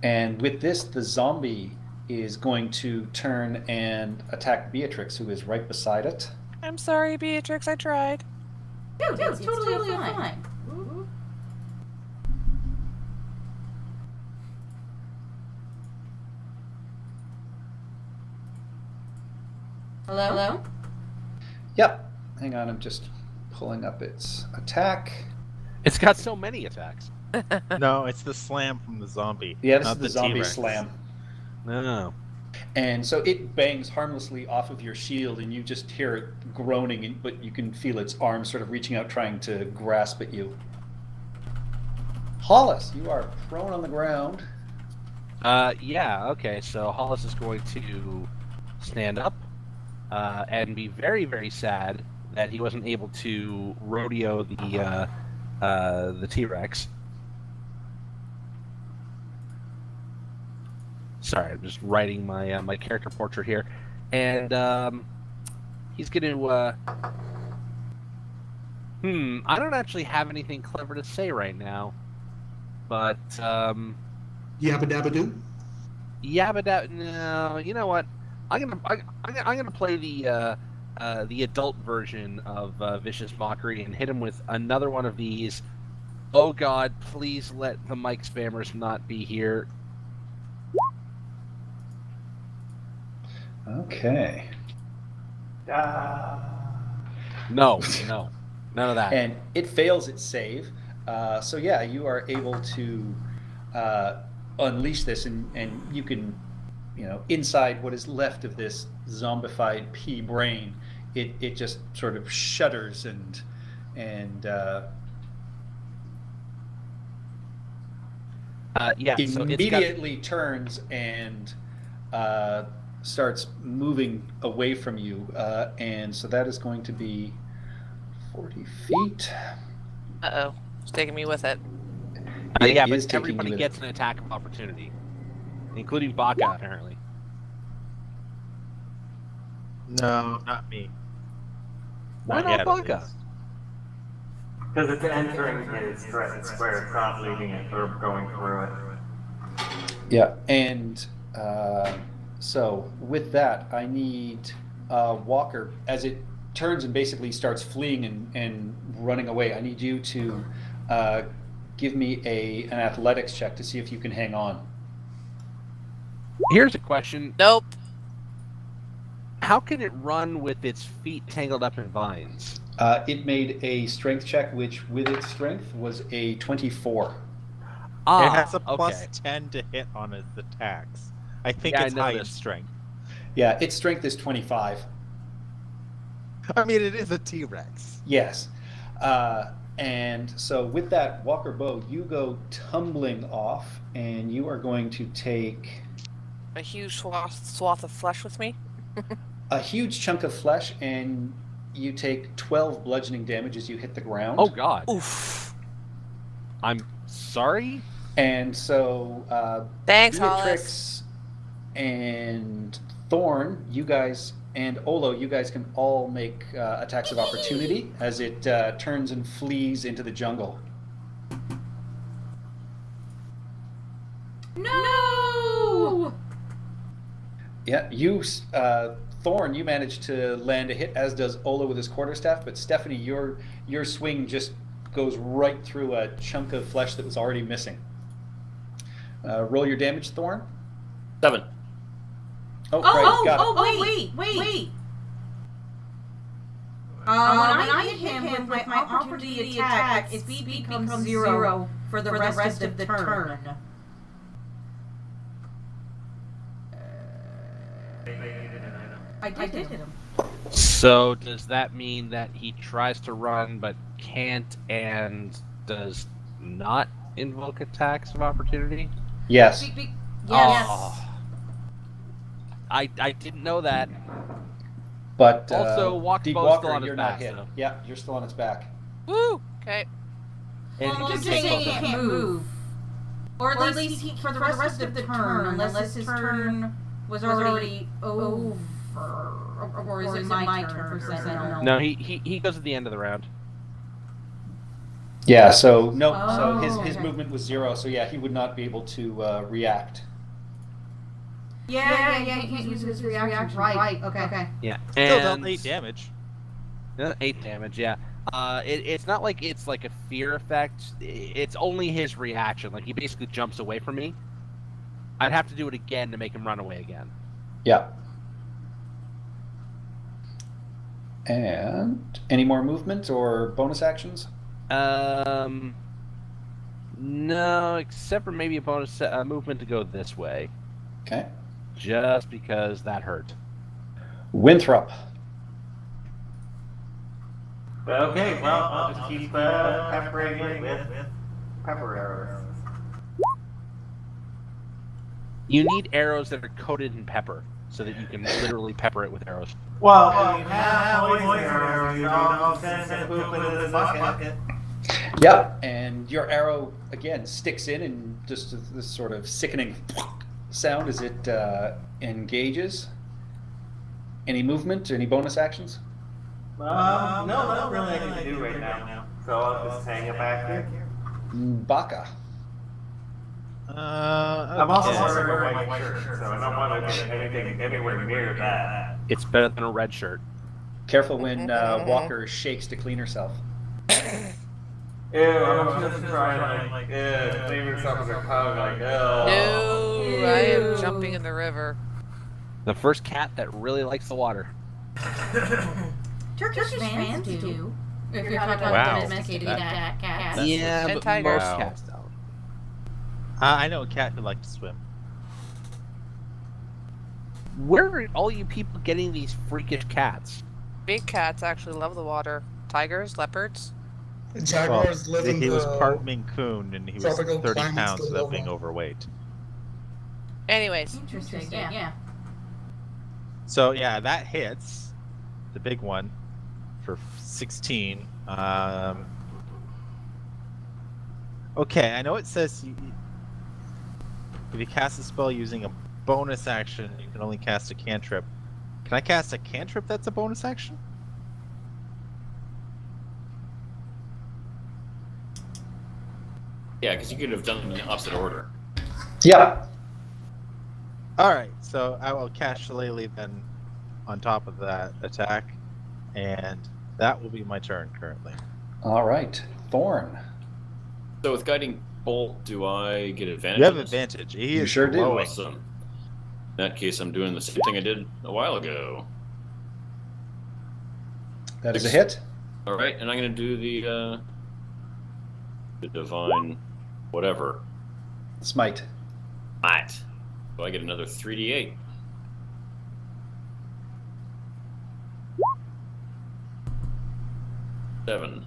And with this, the zombie is going to turn and attack Beatrix, who is right beside it. I'm sorry, Beatrix. I tried. Dude, it's totally fine. Hello? Yep. Hang on, I'm just pulling up its attack. It's got so many attacks. No, it's the slam from the zombie. Yeah, this not is the zombie T-Rex. slam. No. And so it bangs harmlessly off of your shield, and you just hear it groaning, but you can feel its arms sort of reaching out, trying to grasp at you. Hollis, you are prone on the ground. Yeah, okay, so Hollis is going to stand up and be very, very sad that he wasn't able to rodeo the T-Rex. Sorry, I'm just writing my my character portrait here, and he's going to. I don't actually have anything clever to say right now, but Yabba dabba doo. Yabba no, you know what? I'm gonna play the adult version of Vicious Mockery and hit him with another one of these. Oh God, please let the mic spammers not be here. Okay. No, none of that. And it fails its save. So yeah, you are able to unleash this, and you can, inside what is left of this zombified pea brain, it just sort of shudders and yeah, so immediately turns and starts moving away from you, and so that is going to be 40 feet. Uh-oh. It's taking me with it. Yeah, is but taking everybody you with gets it. an attack of opportunity, including Baka, apparently. No, not me. Why Not not yet, at Baka? least. Because it's entering his threatened square, it's not leaving it or going through it. Yeah, and so with that, I need Walker, as it turns and basically starts fleeing and running away, I need you to give me an athletics check to see if you can hang on. Here's a question. Nope. How can it run with its feet tangled up in vines? It made a strength check, which with its strength was a 24. Ah, It has a plus okay. 10 to hit on its attacks. I think Yeah, it's I know high in this. strength. Yeah, its strength is 25. I mean, it is a T-Rex. Yes. And so with that, Walker Bow, you go tumbling off, and you are going to take A huge swath of flesh with me. a huge chunk of flesh, and you take 12 bludgeoning damage as you hit the ground. Oh God. Oof. I'm sorry. And so Thanks, Hollis. Beatrix and Thorn, you guys, and Olo, you guys can all make attacks of opportunity as it turns and flees into the jungle. No! Yeah, you, Thorn, you managed to land a hit, as does Ola with his quarterstaff. But Stephanie, your swing just goes right through a chunk of flesh that was already missing. Roll your damage, Thorn. 7. Oh, right, got it. Wait. When I hit him with my opportunity attack, its speed becomes 0 for the rest of the turn. I did hit him. So does that mean that he tries to run but can't and does not invoke attacks of opportunity? Yes. Yes. Oh. I didn't know that. But Also, Walker Deep Bow's Walker, still on his you're back, not hit. so. Yeah, you're still on its back. Woo. Okay. And Well, he I'm can just take saying both he of them. can't move. Or at least he, for the rest of the turn, unless his turn was already over. Or is it my turn for Sentinel? No, he goes at the end of the round. Yeah. So no. Oh, so his okay. movement was 0. So yeah, he would not be able to react. Yeah, he can't use his reaction. Right. Okay. Yeah. Still And dealt 8 damage. 8 damage, yeah. It's not like it's like a fear effect. It's only his reaction. Like, he basically jumps away from me. I'd have to do it again to make him run away again. Yeah. And any more movement or bonus actions? No, except for maybe a bonus movement to go this way. Okay. Just because that hurt. Winthrop. Okay, well, I'll just keep peppering it with pepper arrows. You need arrows that are coated in pepper so that you can literally pepper it with arrows. Well, you have poison arrows, you know, send poop into this bucket. Yeah, and your arrow again sticks in and just this sort of sickening sound as it engages. Any movement? Any bonus actions? No, not really anything to do right now. So I'll just hang it back here. Baka. I'm also wearing a white shirt, so I don't want to get anything anywhere near that. It's better than a red shirt. Careful when Walker shakes to clean herself. Ew, I'm just trying like, clean yourself as a pug, like, No, I am jumping in the river. The first cat that really likes the water. Turkish fans do. If you're talking about Wow. domesticated cats. Yeah, And but tigers. most Wow. cats don't. I know a cat who likes to swim. Where are all you people getting these freakish cats? Big cats actually love the water. Tigers, leopards. Jaguars live in he was the part Maine Coon and he was tropical 30 climates pounds that without love being them. overweight. Anyways, Interesting, yeah. So yeah, that hits the big one for 16. Okay, I know it says if you cast a spell using a bonus action, you can only cast a cantrip. Can I cast a cantrip that's a bonus action? Yeah, because you could have done them in the opposite order. Yeah. Alright, so I will cast Shillelagh then on top of that attack, and that will be my turn currently. All right. Thorn. So with guiding bolt, do I get advantage? You have on this? advantage. He You is sure do. glowing. Awesome. In that case, I'm doing the same thing I did a while ago. That is a hit. All right, and I'm going to do the divine whatever. Smite. Might. So I get another 3d8. Seven.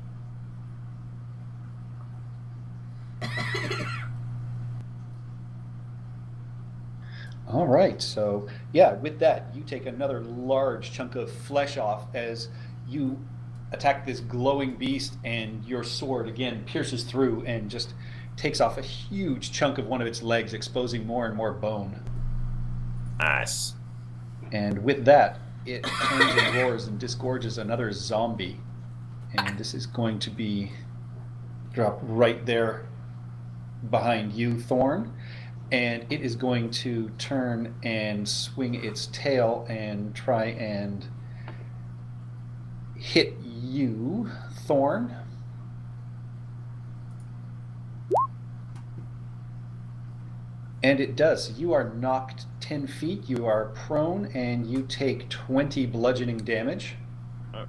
All right. So, yeah, with that, you take another large chunk of flesh off as you attack this glowing beast, and your sword again pierces through and just takes off a huge chunk of one of its legs, exposing more and more bone. Nice. And with that, it turns and roars and disgorges another zombie. And this is going to be drop right there behind you, Thorn. And it is going to turn and swing its tail and try and hit you, Thorn. And it does. You are knocked 10 feet, you are prone, and you take 20 bludgeoning damage. Ouch.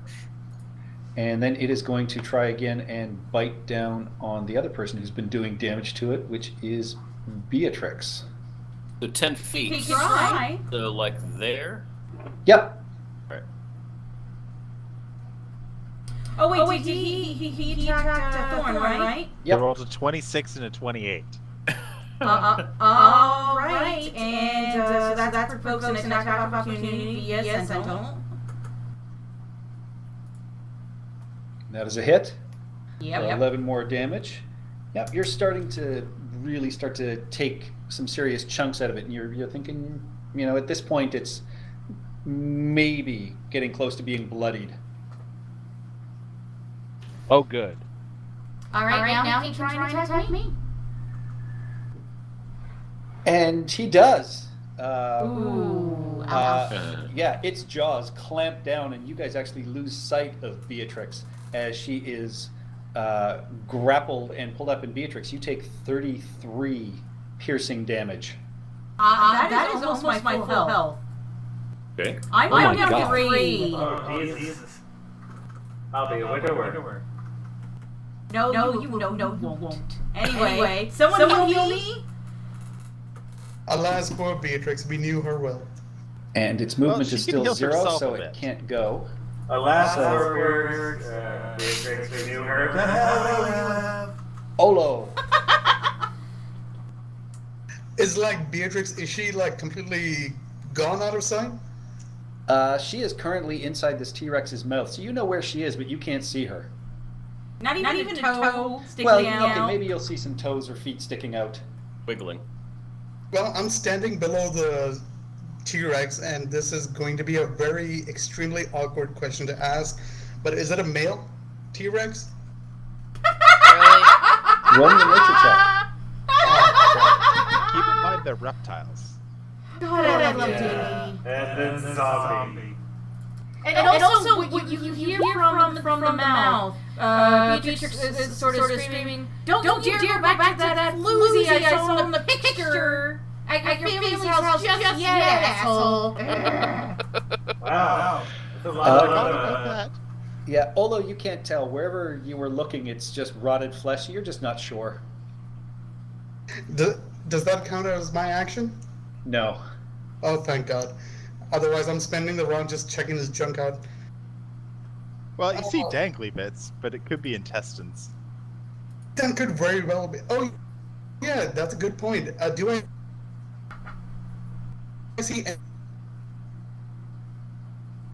And then it is going to try again and bite down on the other person who's been doing damage to it, which is Beatrix. So 10 feet. Take your try. So like there. Yep. Right. Oh wait, he attacked Thorn, right? Yep. I rolled a 26 and a 28. All right, and so that's provokes an attack of opportunity via Sentinel. That is a hit. Yep. 11 more damage. Yep, you're starting to really start to take some serious chunks out of it, and you're thinking, you know, at this point it's maybe getting close to being bloodied. Oh, good. All right, now he can try and attack me. And he does. Ooh. Yeah, its jaws clamp down, and you guys actually lose sight of Beatrix as she is grappled and pulled up. And Beatrix, you take 33 piercing damage. That is almost my full health. Okay. I'm my down God. 3. Oh, Jesus. I'll be a widower. No, you won't. Anyway, someone heal me. Alas, poor Beatrix, we knew her well. And its movement she is can still heal 0, herself so a it bit. can't go. Alas, So- for Beatrix, we knew her to hell. Olo. Is like Beatrix, is she like completely gone out of sight? She is currently inside this T-Rex's mouth, so you know where she is, but you can't see her. Not even a toe sticking Well, out. okay, maybe you'll see some toes or feet sticking out. Wiggling. Well, I'm standing below the T-Rex, and this is going to be a very extremely awkward question to ask, but is it a male T-Rex? Really? Roll me a nature check. Keep in mind they're reptiles. God, I love Yeah. Davey. And then zombie. And also, what you hear from the mouth, Beatrix is sort of screaming, Don't dare go back to that floozy I saw in the picture! At your family's house just yet, asshole! Wow. That's a lot I Uh, forgot of, about that. Yeah, although you can't tell. Wherever you were looking, it's just rotted flesh. You're just not sure. Does that count as my action? No. Oh, thank God. Otherwise, I'm spending the round just checking his junk out. Well, you see dangly bits, but it could be intestines. That could very well be. Oh, yeah, that's a good point. Do I see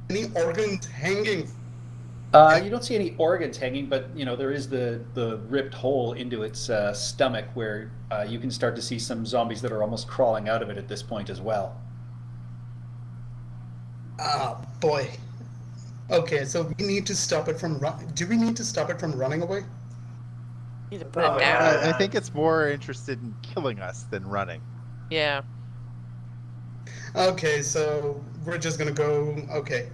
any organs hanging You don't see any organs hanging, but you know there is the ripped hole into its stomach where you can start to see some zombies that are almost crawling out of it at this point as well. Ah, boy. Okay, so we need to stop it from do we need to stop it from running away? Need to put it down. I think it's more interested in killing us than running. Yeah. Okay, so we're just gonna go. Okay,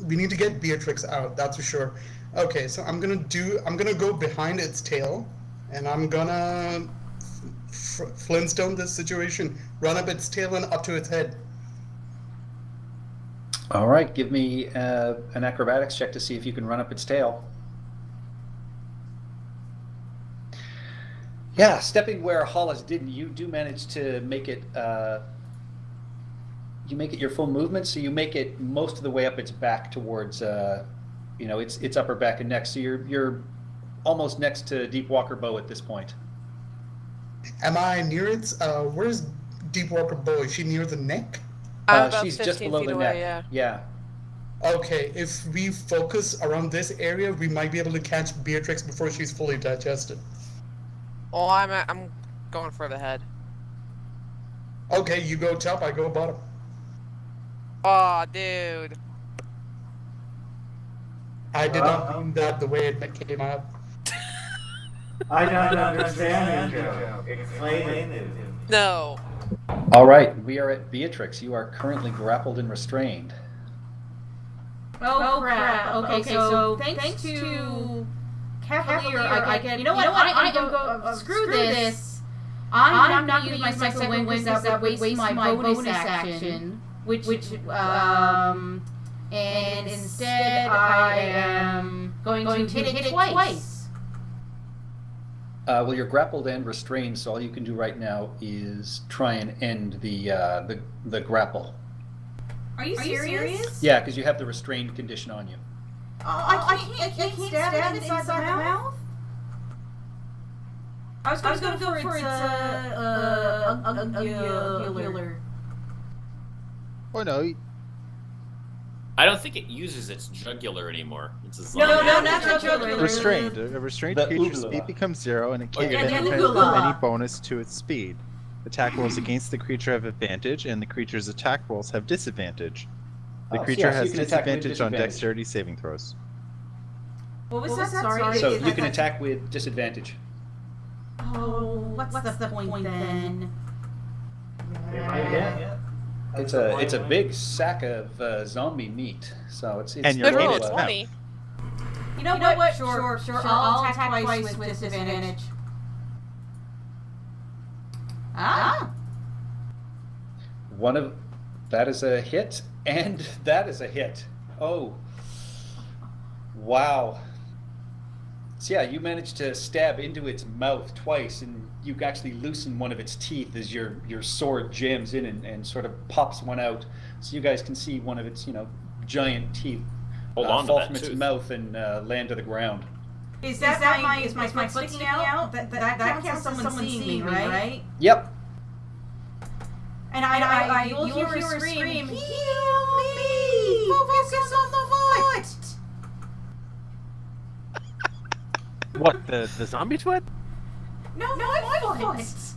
we need to get Beatrix out. That's for sure. Okay, so I'm gonna go behind its tail, and I'm gonna Flintstone this situation. Run up its tail and up to its head. All right, give me an acrobatics check to see if you can run up its tail. Yeah, stepping where Hollis didn't, you do manage to make it. You make it your full movement, so you make it most of the way up its back towards, its upper back and neck. So you're almost next to Deep Walker Bow at this point. Am I near its? Where's Deep Walker Bow? Is she near the neck? About She's just 15 below feet the away, neck. yeah. Okay, if we focus around this area, we might be able to catch Beatrix before she's fully digested. Oh, I'm going for the head. Okay, you go top, I go bottom. Oh, dude. I did not mean that the way it came out. I don't understand you, Joe. Explain it. No. All right, we are at Beatrix. You are currently grappled and restrained. Oh, crap. Okay, so thanks to Cavalier, I get. You know what? I can go. Screw this. I'm not going to use my second win because that would waste my bonus action. Which and instead I am going to hit it twice. Well, you're grappled and restrained, so all you can do right now is try and end the grapple. Are you serious? Yeah, because you have the restrained condition on you. I can't stab it inside the mouth? I was going to go for its healer. Oh no, I don't think it uses its jugular anymore. It's a zombie. No, not jugular. restrained. A restrained The creature's uvula. speed becomes 0, and it can't Yeah, get the any uvula. bonus to its speed. Attack rolls against the creature have advantage, and the creature's attack rolls have disadvantage. The Oh, creature yeah, so has you can attack with disadvantage on disadvantage. dexterity saving throws. What was that? Sorry. So you can attack with disadvantage. Oh, what's the point then? Yeah. It's a big sack of zombie meat, so it's And Good you're roll, in its 20. You know what? Sure. I'll attack twice with disadvantage. Ah. That is a hit, and that is a hit. Oh, wow. So yeah, you managed to stab into its mouth twice, and you actually loosen one of its teeth as your sword jams in and sort of pops one out. So you guys can see one of its giant teeth Hold on to fall that from its tooth. mouth and land to the ground. Is my foot sticking out? That counts as someone seeing me, right? Yep. And you'll hear a scream. Heal me! Focus on the foot! What, the zombie foot? No, my foot!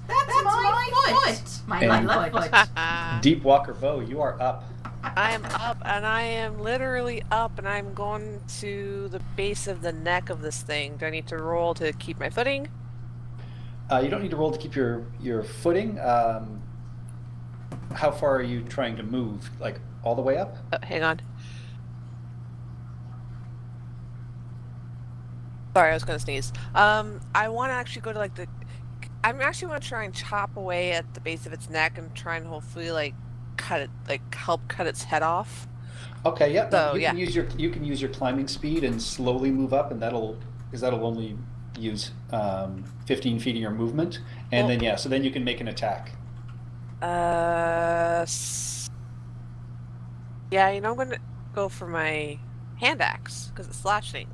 That's my foot! My And- left foot. Deep Walker Bow, you are up. I am up, and I am literally up, and I'm going to the base of the neck of this thing. Do I need to roll to keep my footing? You don't need to roll to keep your footing. How far are you trying to move? Like all the way up? Hang on. Sorry, I was gonna sneeze. I want to actually go to I actually want to try and chop away at the base of its neck and try and hopefully help cut its head off. Okay, yeah. So, you yeah. can use your climbing speed and slowly move up, and that'll only use 15 feet of your movement, and Well- then you can make an attack. Yeah, I'm gonna go for my hand axe because it's slashing,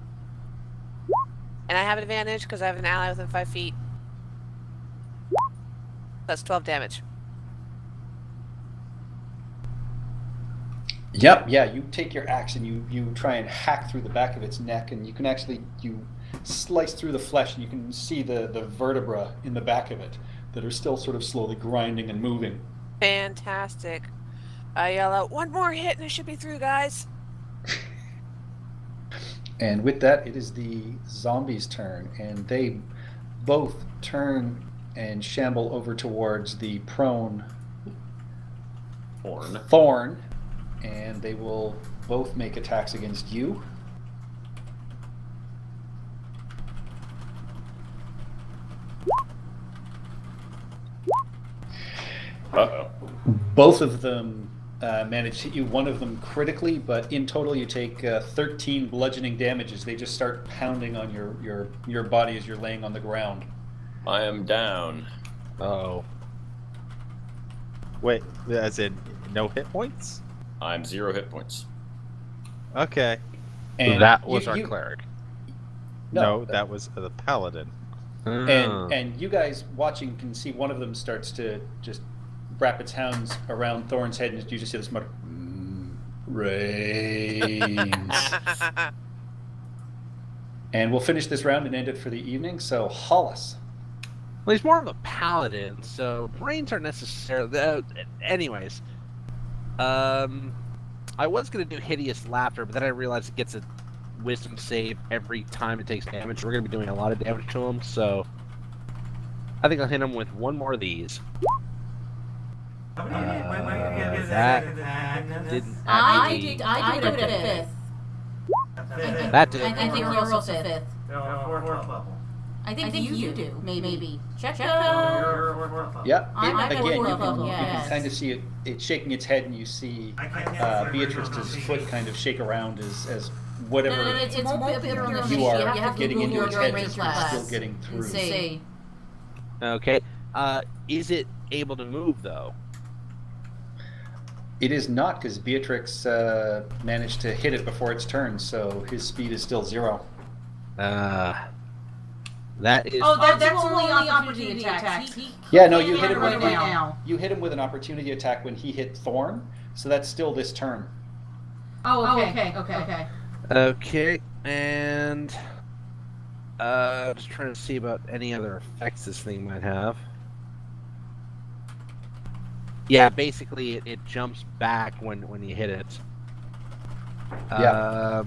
and I have an advantage because I have an ally within 5 feet. That's 12 damage. Yep, yeah, you take your axe and you try and hack through the back of its neck, and you can actually, you slice through the flesh, and you can see the vertebra in the back of it that are still sort of slowly grinding and moving. Fantastic. I yell out, "One more hit and it should be through, guys." And with that, it is the zombies' turn, and they both turn and shamble over towards the prone Thorn, and they will both make attacks against you. Uh-oh. Both of them manage to hit you, one of them critically, but in total you take 13 bludgeoning damage as they just start pounding on your body as you're laying on the ground. I am down. Oh. Wait, as in no hit points? I'm 0 hit points. Okay. And that was you- our you- cleric. No, that was the paladin. And you guys watching can see one of them starts to just wrap its hands around Thorn's head, and you just see this mutter, rains. And we'll finish this round and end it for the evening. So, Hollis. Well, he's more of a paladin, so brains aren't necessarily. Anyways, I was gonna do hideous laughter, but then I realized it gets a wisdom save every time it takes damage. We're gonna be doing a lot of damage to him, so I think I'll hit him with one more of these. That didn't actually. I did a fifth. That did. I think you're also fifth. No, fourth level. I think you do. Maybe. Check Yep. I'm at Again, fourth you level, can yes. kind of see it shaking its head, and you see Beatrix's foot kind of shake around as whatever No, it's won't appear on the sheet. you are have to getting Google into its your head range as you're class still getting and through. say, Okay. Is it able to move though? It is not, because Beatrix managed to hit it before its turn, so his speed is still 0. That is. that's only opportunity attacks. Yeah, no, you hit can't him right with now. you hit him with an opportunity attack when he hit Thorn, so that's still this turn. Oh, okay. Okay, and just trying to see about any other effects this thing might have. Yeah, basically it jumps back when you hit it. Yeah.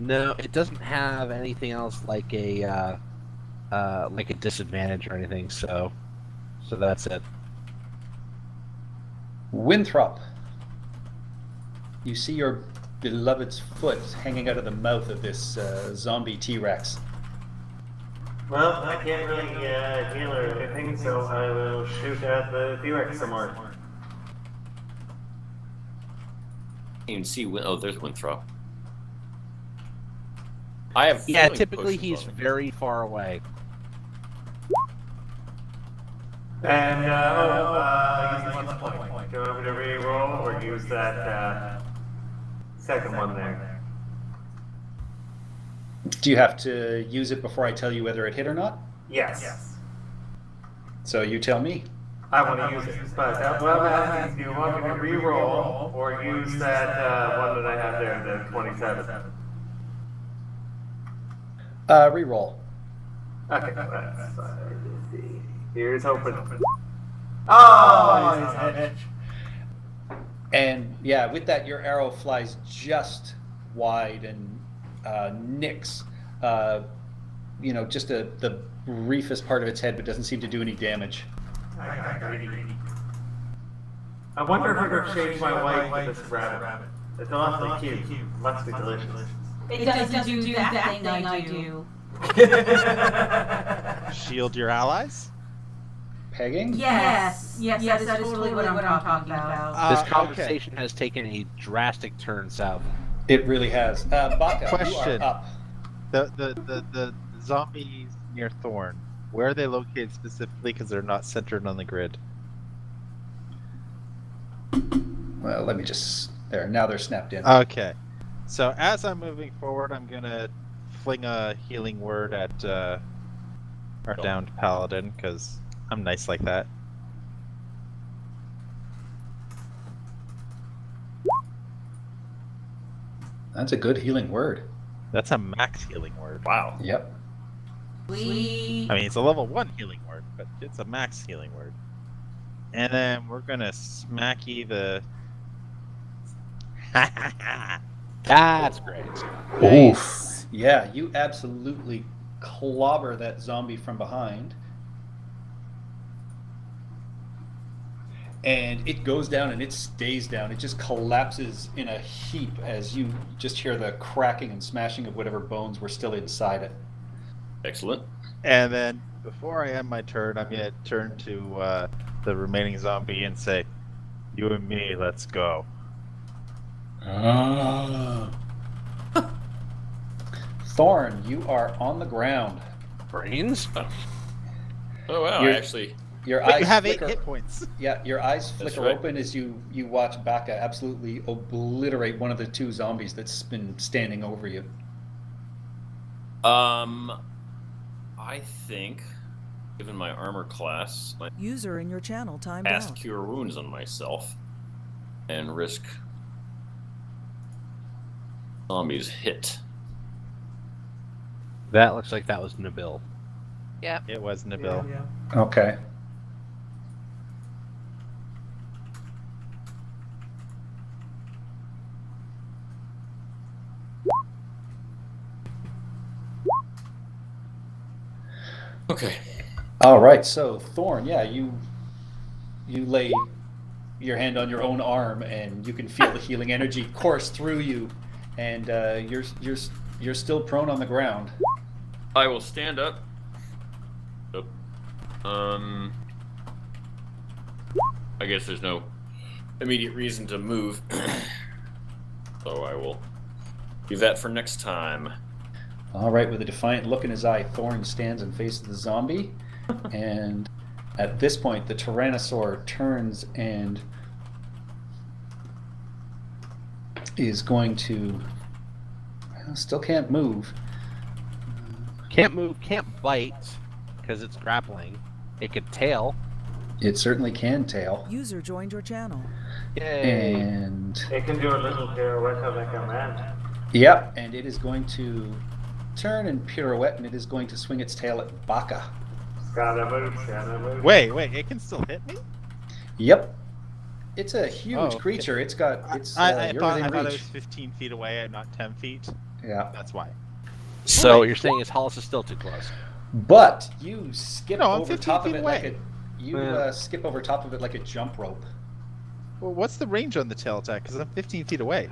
No, it doesn't have anything else like a disadvantage or anything. So that's it. Winthrop, you see your beloved's foot hanging out of the mouth of this zombie T-Rex. Well, I can't really heal or anything, so I will shoot at the T-Rex some more. You can see, oh, there's Winthrop. I have. Yeah, healing typically potions he's on me. very far away. And, use one point. Go over to reroll or use that second one there. Do you have to use it before I tell you whether it hit or not? Yes. So you tell me. I want to use it, but do you want me to reroll or use that one that I have there, the 27? Reroll. Okay, let's see. Here's hoping. Oh, he's hit. And yeah, with that, your arrow flies just wide and nicks, just the briefest part of its head, but doesn't seem to do any damage. I wonder if I could change my wife with this rabbit. It's awfully cute. Must be delicious. It doesn't do that thing I do. Shield your allies? Pegging? Yes, that is totally what I'm talking about. This Okay. conversation has taken a drastic turn south. It really has. Baka, Question. you are up. The zombies near Thorn, where are they located specifically? Because they're not centered on the grid. Well, let me just... There, now they're snapped in. Okay. So as I'm moving forward, I'm gonna fling a healing word at our downed paladin, because I'm nice like that. That's a good healing word. That's a max healing word. Wow. Yep. I mean, it's a level 1 healing word, but it's a max healing word. And then we're gonna smacky the. That's great. Oof. Yeah, you absolutely clobber that zombie from behind. And it goes down and it stays down. It just collapses in a heap as you just hear the cracking and smashing of whatever bones were still inside it. Excellent. And then before I end my turn, I'm gonna turn to the remaining zombie and say, "You and me, let's go." Thorn, you are on the ground. Brains? Oh wow! You're- I actually. Your But eyes you have flicker. 8 hit points. Yeah, your eyes flicker right. open as you watch Baka absolutely obliterate one of the 2 zombies that's been standing over you. I think, given my armor class, I User in your channel timed cast out. Cure Wounds on myself and risk zombies hit. That looks like that was Nabil. Yeah. It was Nabil. Okay. Okay. All right, so Thorn, yeah, you lay your hand on your own arm, and you can feel the healing energy course through you, and you're still prone on the ground. I will stand up. I guess there's no immediate reason to move, so I will leave that for next time. All right, with a defiant look in his eye, Thorn stands and faces the zombie, and at this point, the Tyrannosaur turns and is going to. Still can't move. Can't move, can't bite, because it's grappling. It could tail. It certainly can tail. User joined your channel. Yay. And It can do a little pirouette like a man. yep, and it is going to turn and pirouette, and it is going to swing its tail at Baka. Scaramouche. Wait, it can still hit me? Yep. It's a huge Oh, okay. creature. It's got. It's. I You're thought within it was reach. 15 feet away and not 10 feet. Yeah. That's why. So what you're saying is Hollis is still too close. But you skip No, I'm over 15 top of feet it like away. you Yeah. skip over top of it like a jump rope. Well, what's the range on the tail attack? Because I'm 15 feet away.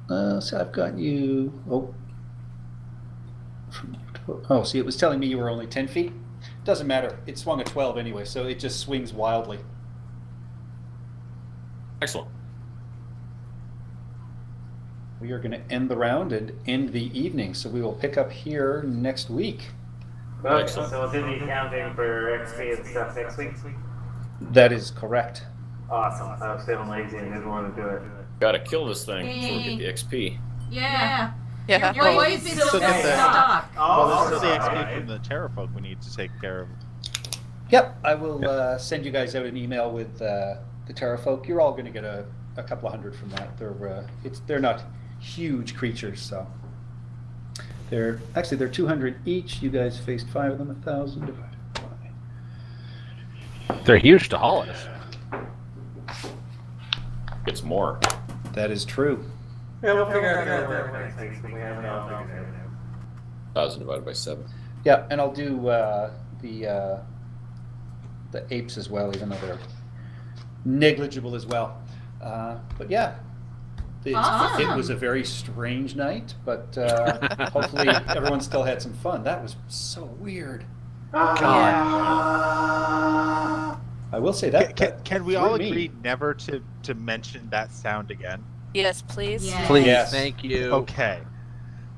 So I've got you. Oh, see, it was telling me you were only 10 feet. Doesn't matter. It swung a 12 anyway, so it just swings wildly. Excellent. We are going to end the round and end the evening, so we will pick up here next week. Okay, so we'll do the accounting for XP and stuff next week. That is correct. Awesome. I was feeling lazy and didn't want to do it. Gotta kill this thing before we get the XP. Yeah. Yeah. Your wife is Still still get the- stuck. Well, Oh, there's still the sorry. XP from the Terrafolk we need to take care of. Yep, I will send you guys out an email with the Terrafolk. You're all going to get a couple of hundred from that. They're not huge creatures, so they're 200 each. You guys faced 5 of them, 1,000 divided by. They're huge to Hollis. It's more. That is true. Yeah, we'll figure out how to work next week. We haven't all figured it out. 1,000 divided by 7. Yeah, and I'll do the apes as well, even though they're negligible as well. But yeah, Awesome. it was a very strange night, but hopefully everyone still had some fun. That was so weird. I will say that. Can we threw all me. agree never to mention that sound again? Yes, please. Yeah. Please, Yes. thank you. Okay.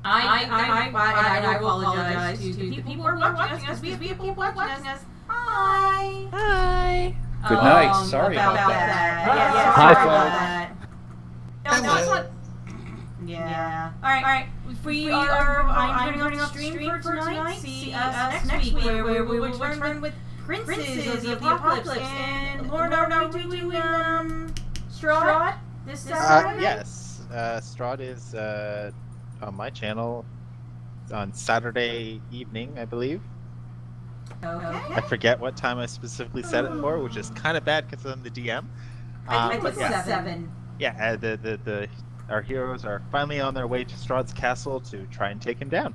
I apologize to the people who are watching us because we have people watching us. Hi. Hi. Good night. Sorry about that. Yeah, Hi, sorry about folks. that. No, it's not. Yeah. All right. I'm turning off the stream for tonight. See us next week where we will return with Princes of the Apocalypse and Lord, are we doing Straw? This Saturday? Yes. Strahd is on my channel on Saturday evening, I believe. Okay. I forget what time I specifically set it for, which is kind of bad because I'm the DM. I think it's yeah. 7. Yeah, our heroes are finally on their way to Strahd's castle to try and take him down.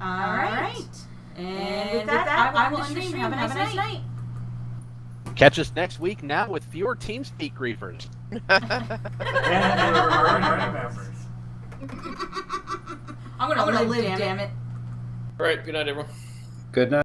Alright. And with that, I will end the stream. Have a nice night. Catch us next week now with fewer TeamSpeak griefers. And they were party members. I'm gonna live, damn it. All right. Good night, everyone. Good night.